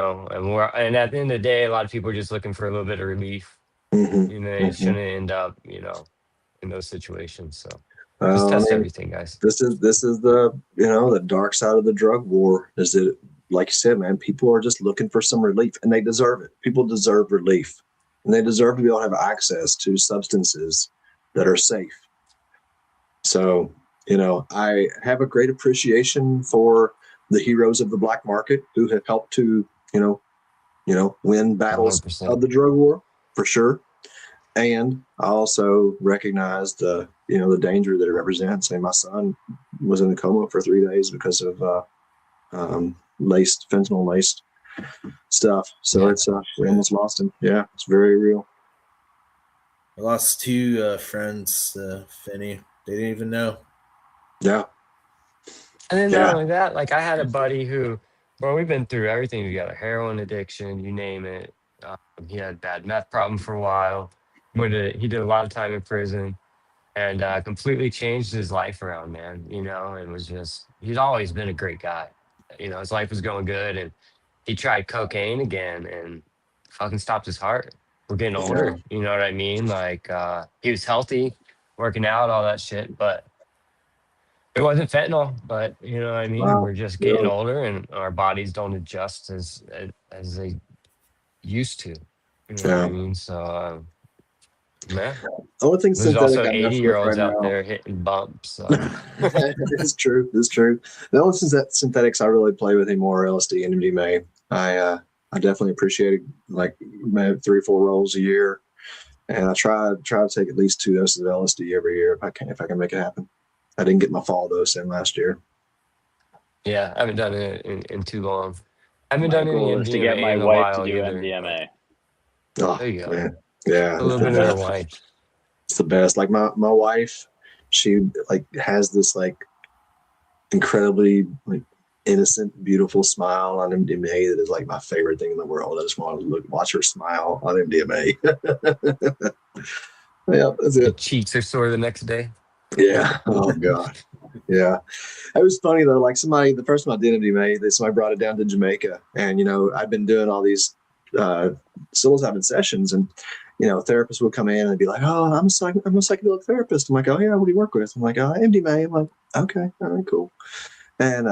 at the end of the day, a lot of people are just looking for a little bit of relief. Mm-hmm. It Mm-hmm. shouldn't end up, in those situations. So just I test mean, everything, guys. this is the the dark side of the drug war. Is that, like you said, man? People are just looking for some relief, and they deserve it. People deserve relief, and they deserve to be able to have access to substances that are safe. So, I have a great appreciation for the heroes of the black market who have helped to, win battles 100%. of the drug war, for sure. And I also recognize the danger that it represents. I mean, my son was in a coma for 3 days because of fentanyl laced stuff. So Yeah. it's we almost lost him. Yeah, it's very real. I lost two friends, Finney. They didn't even know. Yeah. And then not Yeah. only that, like I had a buddy who, well, we've been through everything together, heroin addiction, you name it. He had bad meth problem for a while. He did a lot of time in prison and completely changed his life around, man, and was just, he's always been a great guy. His life was going good and he tried cocaine again and fucking stopped his heart. We're getting Yeah. older, you know what I mean? Like he was healthy, working out, all that shit, but it wasn't fentanyl, but you know what I mean? Wow. We're just getting Really. older and our bodies don't adjust as they used to. You know what I Yeah. mean? So Yeah. The only thing There's synthetic also I mess 80 with year right olds out now. there hitting bumps. So. It's true. It's true. The only synthetics I really play with anymore are LSD and MDMA. I definitely appreciate like maybe 3 or 4 rolls a year, and I try to take at least 2 doses of LSD every year if I can make it happen. I didn't get my fall dose in last year. Yeah, I haven't done it in too long. I haven't My done any goal is to get MDMA my in a wife to while do either. But MDMA. Oh there you go. man, yeah, A it's little the bit of her best. wine. It's the best. Like my wife, she like has this like incredibly like innocent, beautiful smile on MDMA that is like my favorite thing in the world. I just want to watch her smile on MDMA. Yeah, that's Your it. cheeks are sore the next day. Yeah. Oh god. Yeah. It was funny though. Like the first time I did MDMA, somebody brought it down to Jamaica, and I'd been doing all these psilocybin sessions, and therapists would come in and be like, "Oh, I'm a psychedelic therapist." I'm like, "Oh yeah, what do you work with?" I'm like, "MDMA." I'm like, "Okay, all right, cool." And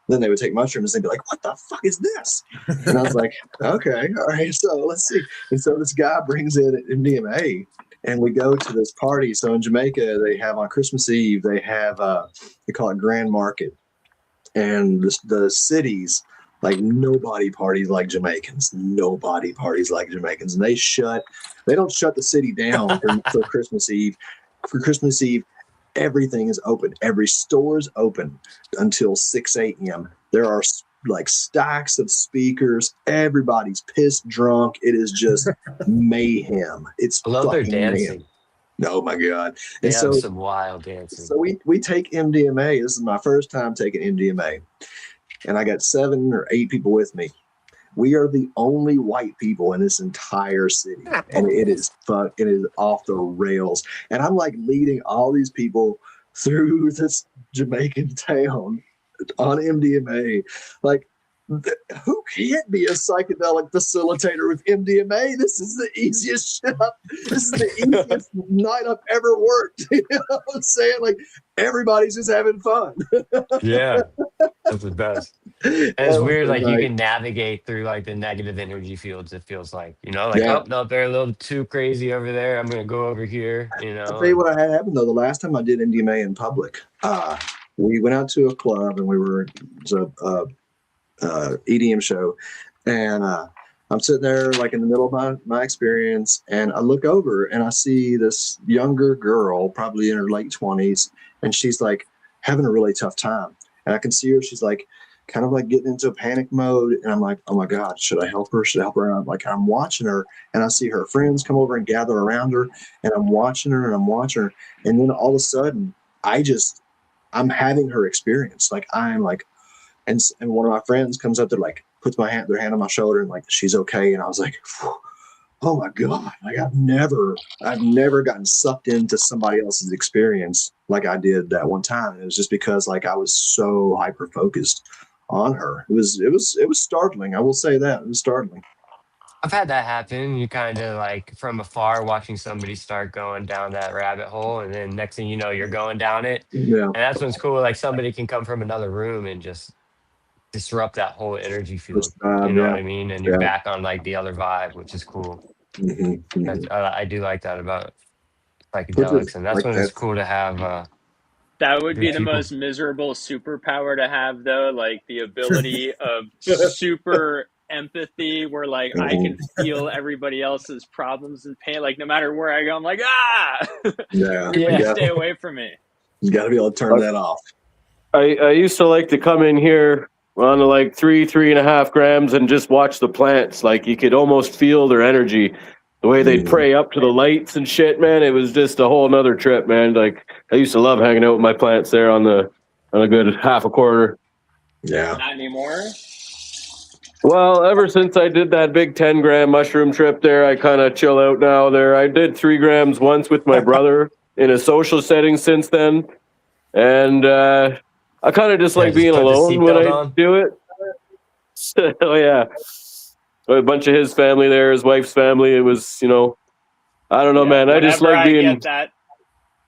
then they would take mushrooms and they'd be like, "What the fuck is this?" And I was like, "Okay, all right, so let's see." And so this guy brings in MDMA, and we go to this party. So in Jamaica, they have on Christmas Eve, they have they call it Grand Market, and the cities, like nobody parties like Jamaicans. Nobody parties like Jamaicans, and they don't shut the city down for Christmas Eve. For Christmas Eve, everything is open. Every store is open until 6 a.m. There are like stacks of speakers. Everybody's pissed drunk. It is just mayhem. It's I love their fucking mayhem. dancing. Oh my god! They And have so some wild dancing. so we take MDMA. This is my first time taking MDMA, and I got 7 or 8 people with me. We are the only white people in this entire city, and it is off the rails. And I'm like leading all these people through this Jamaican town on MDMA. Like, who can't be a psychedelic facilitator with MDMA? This is the easiest shit. This is the easiest night I've ever worked. You know what I'm saying? Like, everybody's just having fun. Yeah, that's the best. And it's That was weird, the like you night. can navigate through like the negative energy fields. It feels like, Yeah. oh no, they're a little too crazy over there. I'm gonna go over here, I'll tell you and what I had happen though. The last time I did MDMA in public, we went out to a club and it was a EDM show, and I'm sitting there like in the middle of my experience, and I look over and I see this younger girl, probably in her late 20s, and she's like having a really tough time, and I can see her. She's like kind of like getting into a panic mode, and I'm like, oh my god, should I help her? Should I help her? And I'm watching her, and I see her friends come over and gather around her, and I'm watching her, and then all of a sudden I'm having her experience. Like I'm like, and one of my friends comes up there, like puts their hand on my shoulder, and like she's okay. And I was like, oh my god, like I've never gotten sucked into somebody else's experience like I did that one time. And it was just because like I was so hyper focused on her. It was startling. I will say that it was startling. I've had that happen. You kind of like from afar watching somebody start going down that rabbit hole, and then next thing you know, you're going down it. Yeah. And that's what's cool. Like somebody can come from another room and just disrupt that whole energy field. You know Yeah. what I mean? And you're Yeah. back on like the other vibe, which is cool. Mm-hmm. I do like that about Which psychedelics, is and that's like when it's that's cool to have That would good be the people. most miserable superpower to have, though, like the ability of super empathy, where like I can feel everybody else's problems and pain. Like no matter where I go, I'm like, yeah. everybody Yeah. stay away from me. You got to be able to turn that off. I used to like to come in here on like 3.5 grams and just watch the plants. Like you could almost feel their energy, the way they'd pray up to the lights and shit, man. It was just a whole nother trip, man. Like I used to love hanging out with my plants there on a good half a quarter. Yeah. Not anymore. Well, ever since I did that big 10-gram mushroom trip there, I kind of chill out now there. I did 3 grams once with my brother in a social setting since then. And I kind of just like Just being put the alone when seatbelt I on. do it. Oh, yeah. A bunch of his family there, his wife's family. It was, I don't know, man. I just Whenever like I being get that,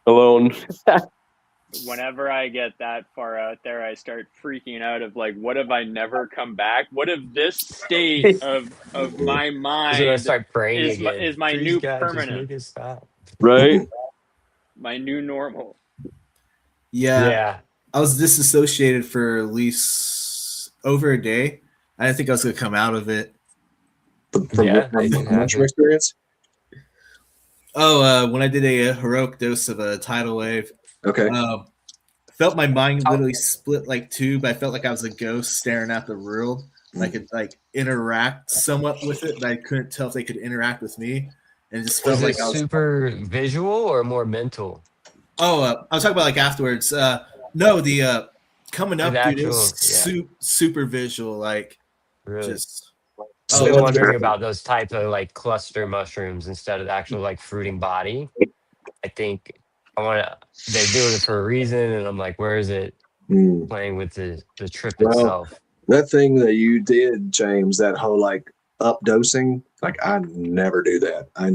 alone. whenever I get that far out there, I start freaking out of like, what if I never come back? What if this state of my Is when I mind start praying is again. my Please, new God, just make permanent? it stop. right? My new normal. Yeah. I was disassociated for at least over a day. I didn't think I was going to come out of it. From mushroom experience? Oh, when I did a heroic dose of a tidal wave. Okay. Felt my mind literally split like two, but I felt like I was a ghost staring at the world. I could like interact somewhat with it, but I couldn't tell if they could interact with me. And it just felt like I was super visual or more mental. Oh, I was talking about like afterwards. No, the coming up, dude, it was super visual. Like, really? Just. I've been wondering about those type of like cluster mushrooms instead of the actual like fruiting body. I think they're doing it for a reason, and I'm like, where is it playing with the trip itself? That thing that you did, James, that whole like up dosing, like I never do that. I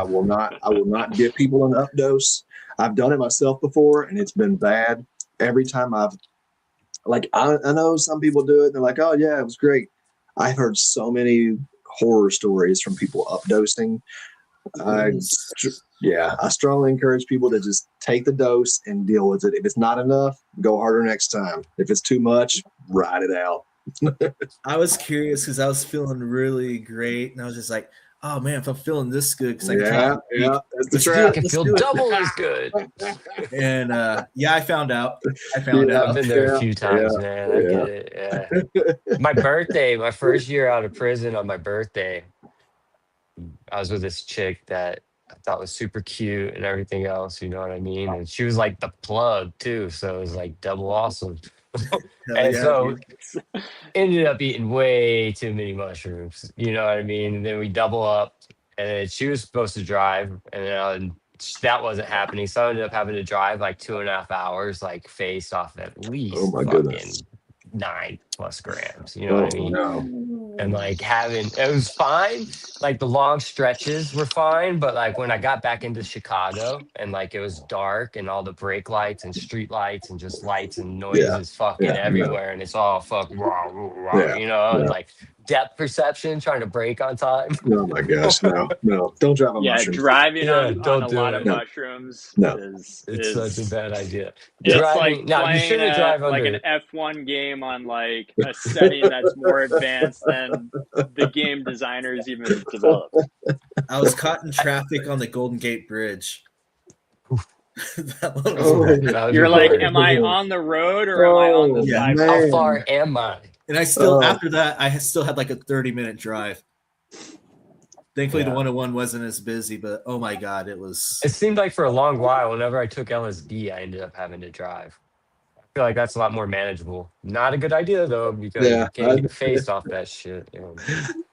will not give people an up dose. I've done it myself before and it's been bad. Every time I know some people do it and they're like, oh yeah, it was great. I've heard so many horror stories from people up dosing. I strongly encourage people to just take the dose and deal with it. If it's not enough, go harder next time. If it's too much, ride it out. I was curious because I was feeling really great, and I was just like, "Oh man, if I'm feeling this good, because that's right. I can feel double as good." And I found out. I've been there a few times, man. I get it. Yeah. My birthday, my first year out of prison, on my birthday, I was with this chick that I thought was super cute and everything else. You know what I mean? And she was like the plug too, so it was like double awesome. And so ended up eating way too many mushrooms, you know what I mean? And then we double up, and then she was supposed to drive, and then that wasn't happening. So I ended up having to drive like 2.5 hours, like face off at least 9+ grams, you know what I mean? And like it was fine. Like the long stretches were fine, but like when I got back into Chicago and like it was dark and all the brake lights and street lights and just lights and noises everywhere and it's all you know, and like depth perception trying to brake on time. Oh my gosh, no, don't drive on mushrooms. Driving on a lot of mushrooms it's such a bad idea. It's Driving, like playing you shouldn't drive under an F1 game on like a setting that's more advanced than the game designers even developed. I was caught in traffic on the Golden Gate Bridge. You're like, am I on the road or am I on the sidewalk? How far am I? And I still, after that, I still had like a 30-minute drive. Thankfully, the 101 wasn't as busy, but oh my God, it was. It seemed like for a long while, whenever I took LSD, I ended up having to drive. I feel like that's a lot more manageable. Not a good idea, though, because you can't get faced off that shit.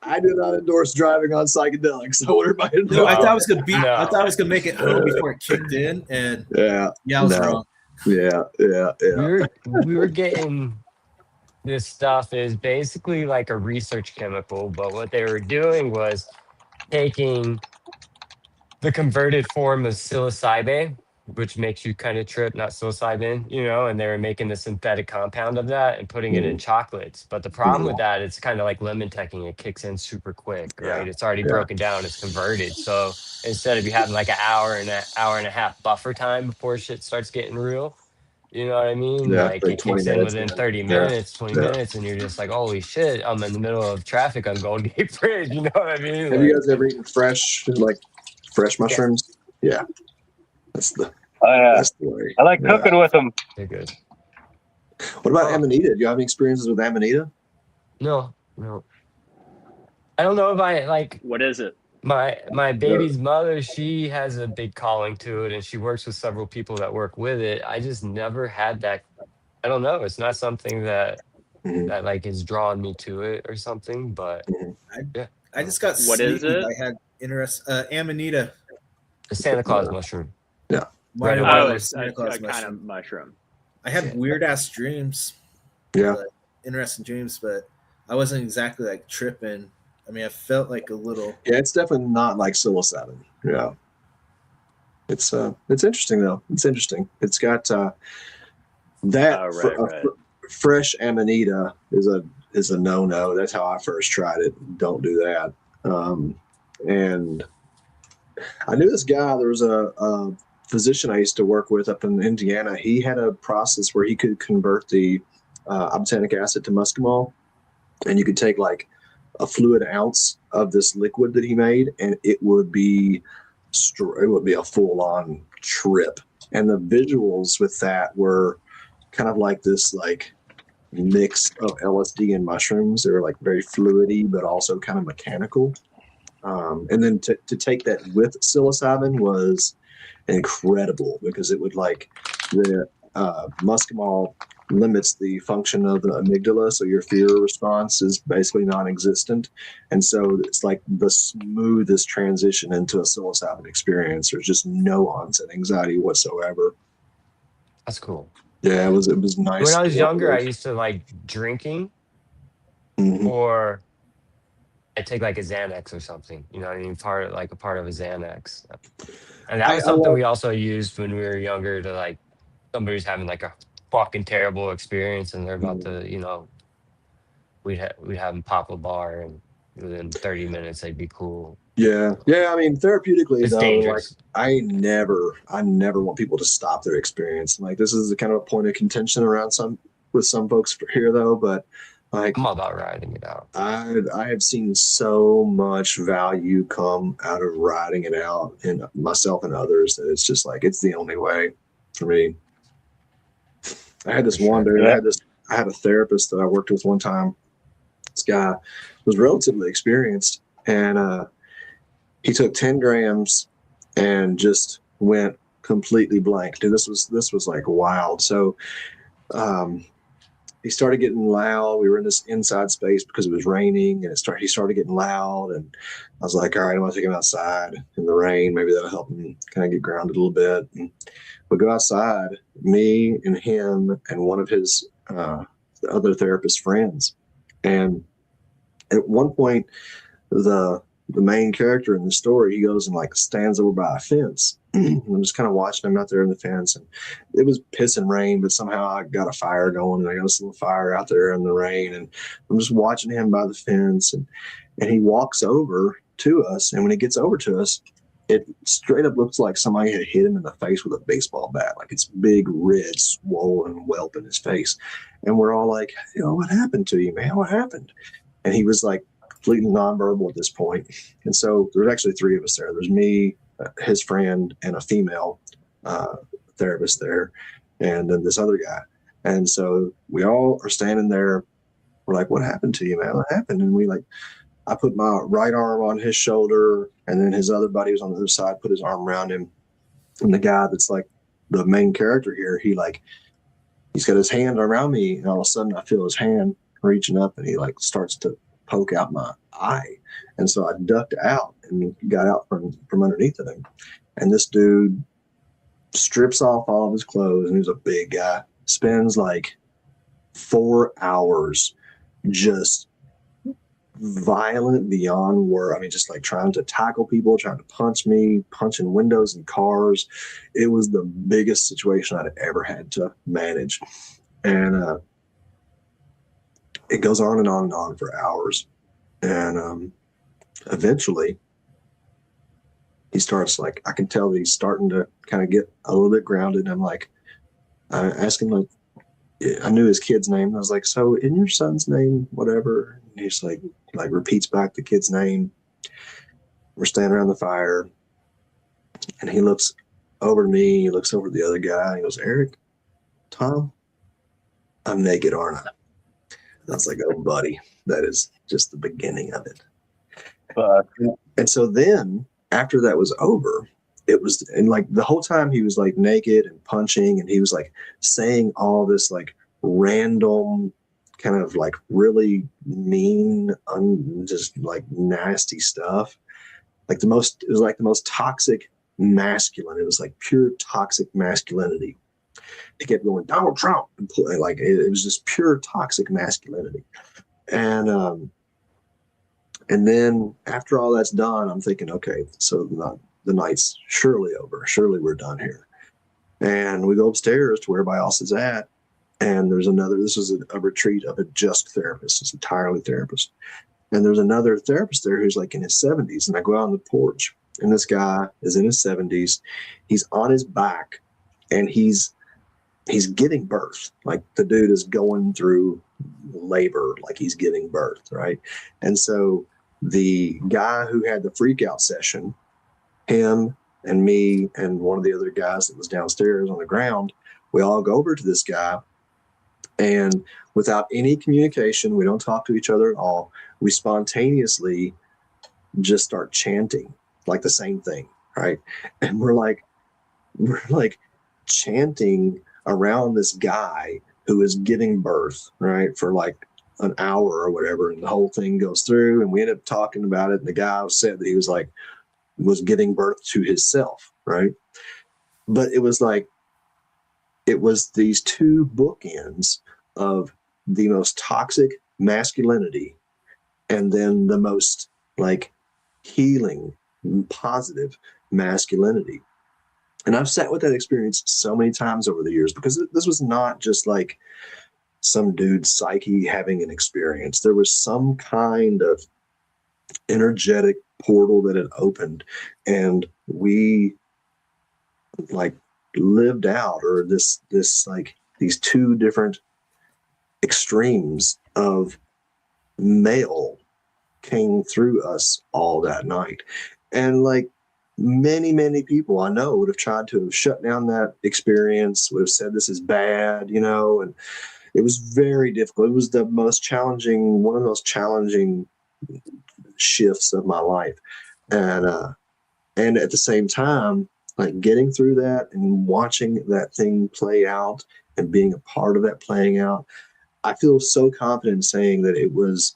I do not endorse driving on psychedelics. I want everybody to know. I thought I was gonna I thought I was gonna make it home before it kicked in, and I was wrong. We were getting this stuff is basically like a research chemical, but what they were doing was taking the converted form of psilocybin, which makes you kind of trip, not psilocybin, you know, and they were making the synthetic compound of that and putting it in chocolates. But the problem with that, it's kind of like lemon teching. It kicks in super quick, right? It's already broken down. It's converted. So instead of you having like an hour and a half buffer time before shit starts getting real, you know what I mean? Like it kicks in within 30 minutes, 20 minutes, and you're just like, holy shit, I'm in the middle of traffic on Golden Gate Bridge. You know what I mean? Have you guys ever eaten fresh mushrooms? Yeah. That's the way. I like cooking with them. They're good. What about Amanita? Do you have any experiences with Amanita? No. I don't know if I like. What is it? My baby's mother, she has a big calling to it, and she works with several people that work with it. I just never had that. I don't know. It's not something that like has drawn me to it or something. But I just got. What is it? I had Amanita. The Santa Claus mushroom. Yeah. It's a kind of mushroom. I had weird ass dreams. Yeah. Interesting dreams, but I wasn't exactly like tripping. I mean, I felt like a little. Yeah, it's definitely not like psilocybin. Yeah. It's interesting though. It's interesting. It's got fresh Amanita is a no-no. That's how I first tried it. Don't do that. And I knew this guy. There was a physician I used to work with up in Indiana. He had a process where he could convert the obtanic acid to muscimol, and you could take like a fluid ounce of this liquid that he made, and it would be a full-on trip. And the visuals with that were kind of like this like mix of LSD and mushrooms. They were like very fluidy, but also kind of mechanical. And then to take that with psilocybin was incredible, because it would like the muscimol limits the function of the amygdala, so your fear response is basically non-existent, and so it's like the smoothest transition into a psilocybin experience. There's just no onset anxiety whatsoever. That's cool. Yeah, it was nice. When I was younger, I used to like drinking, or I take like a Xanax or something. You know what I mean? A part of a Xanax, and that was something we also used when we were younger to like somebody's having like a fucking terrible experience and they're about to, you know, we'd have them pop a bar and within 30 minutes they'd be cool. Yeah. I mean, therapeutically, it's though, dangerous. Like I never want people to stop their experience. Like this is a kind of a point of contention around with some folks here, though. But like, I'm all about riding it out. I have seen so much value come out of riding it out in myself and others that it's just like it's the only way for me. I had this one dude. I had a therapist that I worked with one time. This guy was relatively experienced, and he took 10 grams and just went completely blank. Dude, this was like wild. So he started getting loud. We were in this inside space because it was raining, and he started getting loud. And I was like, all right, I'm going to take him outside in the rain. Maybe that'll help him kind of get grounded a little bit. And we go outside, me and him and one of his other therapist friends. And at one point, the main character in the story, he goes and like stands over by a fence. I'm just kind of watching him out there in the fence, and it was pissing rain, but somehow I got a fire going, and I got this little fire out there in the rain, and I'm just watching him by the fence, and he walks over to us, and when he gets over to us, it straight up looks like somebody had hit him in the face with a baseball bat, like it's big, red, swollen whelp in his face, and we're all like, you know, what happened to you, man? What happened? And he was like completely nonverbal at this point. And so there's actually three of us there. There's me, his friend, and a female therapist there, and then this other guy. And so we all are standing there. We're like, what happened to you, man? What happened? And I put my right arm on his shoulder, and then his other buddy was on the other side, put his arm around him. And the guy that's like the main character here, he's got his hand around me, and all of a sudden I feel his hand reaching up, and he like starts to poke out my eye. And so I ducked out and got out from underneath of him. And this dude strips off all of his clothes, and he's a big guy, spends like 4 hours just violent beyond word. I mean, just like trying to tackle people, trying to punch me, punching windows and cars. It was the biggest situation I'd ever had to manage. And it goes on and on and on for hours. And eventually he starts like, I can tell that he's starting to kind of get a little bit grounded. I'm like, I asked him, like, I knew his kid's name. I was like, so in your son's name, whatever. And he's like repeats back the kid's name. We're standing around the fire, and he looks over to me. He looks over to the other guy. And he goes, Eric, Tom, I'm naked, aren't I? And I was like, oh, buddy, that is just the beginning of it. And so then after that was over, it was, and like the whole time he was like naked and punching, and he was like saying all this like random kind of like really mean, just like nasty stuff. Like it was like the most toxic masculine. It was like pure toxic masculinity. He kept going, Donald Trump, and like it was just pure toxic masculinity. And then after all that's done, I'm thinking, okay, so the night's surely over. Surely we're done here. And we go upstairs to where everybody else is at. And this was a retreat of a just therapist. It's entirely therapist. And there's another therapist there who's like in his 70s. And I go out on the porch, and this guy is in his 70s. He's on his back, and he's giving birth. Like the dude is going through labor, like he's giving birth, right? And so the guy who had the freak out session, him and me and one of the other guys that was downstairs on the ground, we all go over to this guy, and without any communication, we don't talk to each other at all. We spontaneously just start chanting like the same thing, right? And we're like chanting around this guy who is giving birth, right, for like an hour or whatever, and the whole thing goes through, and we end up talking about it, and the guy said that he was giving birth to himself, right? But it was these two bookends of the most toxic masculinity and then the most like healing, positive masculinity. And I've sat with that experience so many times over the years, because this was not just like some dude's psyche having an experience. There was some kind of energetic portal that had opened, and we like lived out, or this like these two different extremes of male came through us all that night. And like many people I know would have tried to have shut down that experience, would have said this is bad, and it was very difficult. It was one of the most challenging shifts of my life. And at the same time, like getting through that and watching that thing play out and being a part of that playing out, I feel so confident in saying that it was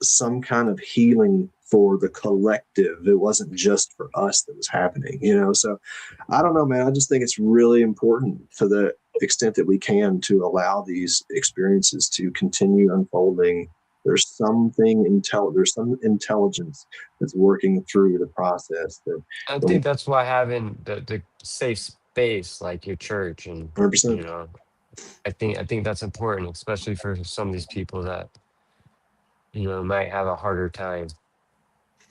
some kind of healing for the collective. It wasn't just for us that was happening, So I don't know, man. I just think it's really important, to the extent that we can, to allow these experiences to continue unfolding. There's some intelligence that's working through the process. I think that's why having the safe space like your church, and 100%. I think that's important, especially for some of these people that might have a harder time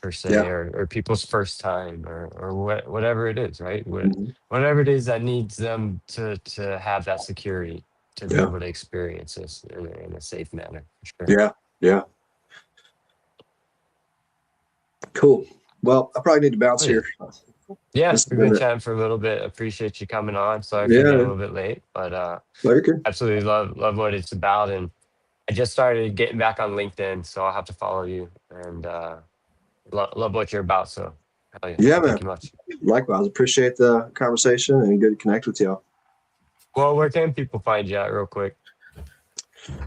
per se, Yeah. or people's first time, or whatever it is, right? Mhm. Whatever it is that needs them to have that security to be Yeah. able to experience this in a safe manner, for sure. Yeah. Yeah. Cool. Well, I probably need to bounce here. Yeah, This has we've been been chatting for a little bit. Appreciate you coming on. Sorry for Yeah. getting a little bit late, but Later. absolutely love what it's about. And I just started getting back on LinkedIn, so I'll have to follow you, and love what you're about. So hell yeah, Yeah, man. thank you much. Likewise. Appreciate the conversation and good to connect with y'all. Well, where can people find you at, real quick?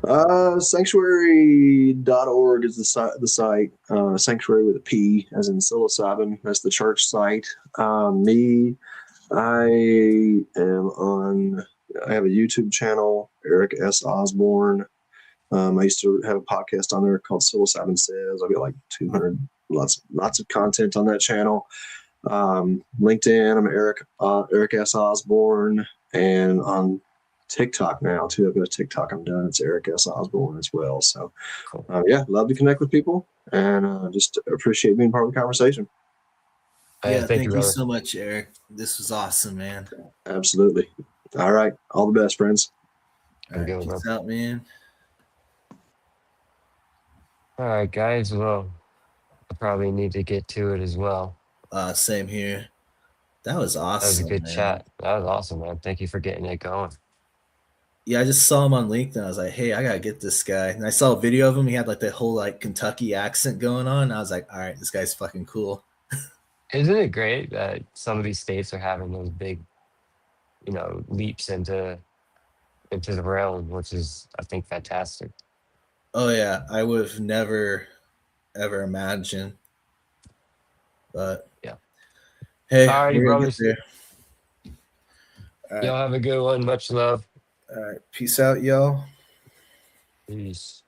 Psanctuary.org is the site. Sanctuary with a P, as in psilocybin. That's the church site. I have a YouTube channel, Eric S. Osborne. I used to have a podcast on there called Psilocybin Says. I've got like 200, lots of content on that channel. LinkedIn, I'm Eric S. Osborne, and on TikTok now too. I've got a TikTok I'm done. It's Eric S. Osborne as well. So love to connect with people, and just appreciate being part of the conversation. Yeah, thank you brother. so much, Eric. This was awesome, man. Absolutely. All right. All the best, friends. All right, peace out, man. All right, guys. Well, I probably need to get to it as well. Same here. That was awesome. That was a good man. chat. That was awesome, man. Thank you for getting it going. Yeah, I just saw him on LinkedIn. I was like, hey, I gotta get this guy. And I saw a video of him. He had like the whole like Kentucky accent going on. I was like, all right, this guy's fucking cool. Isn't it great that some of these states are having those big, leaps into the realm, which is, I think, fantastic. Oh yeah, I would have never ever imagined. But yeah. Hey, alrighty, brothers. All right. Y'all have a good one. Much love. All right. Peace out, y'all. Peace.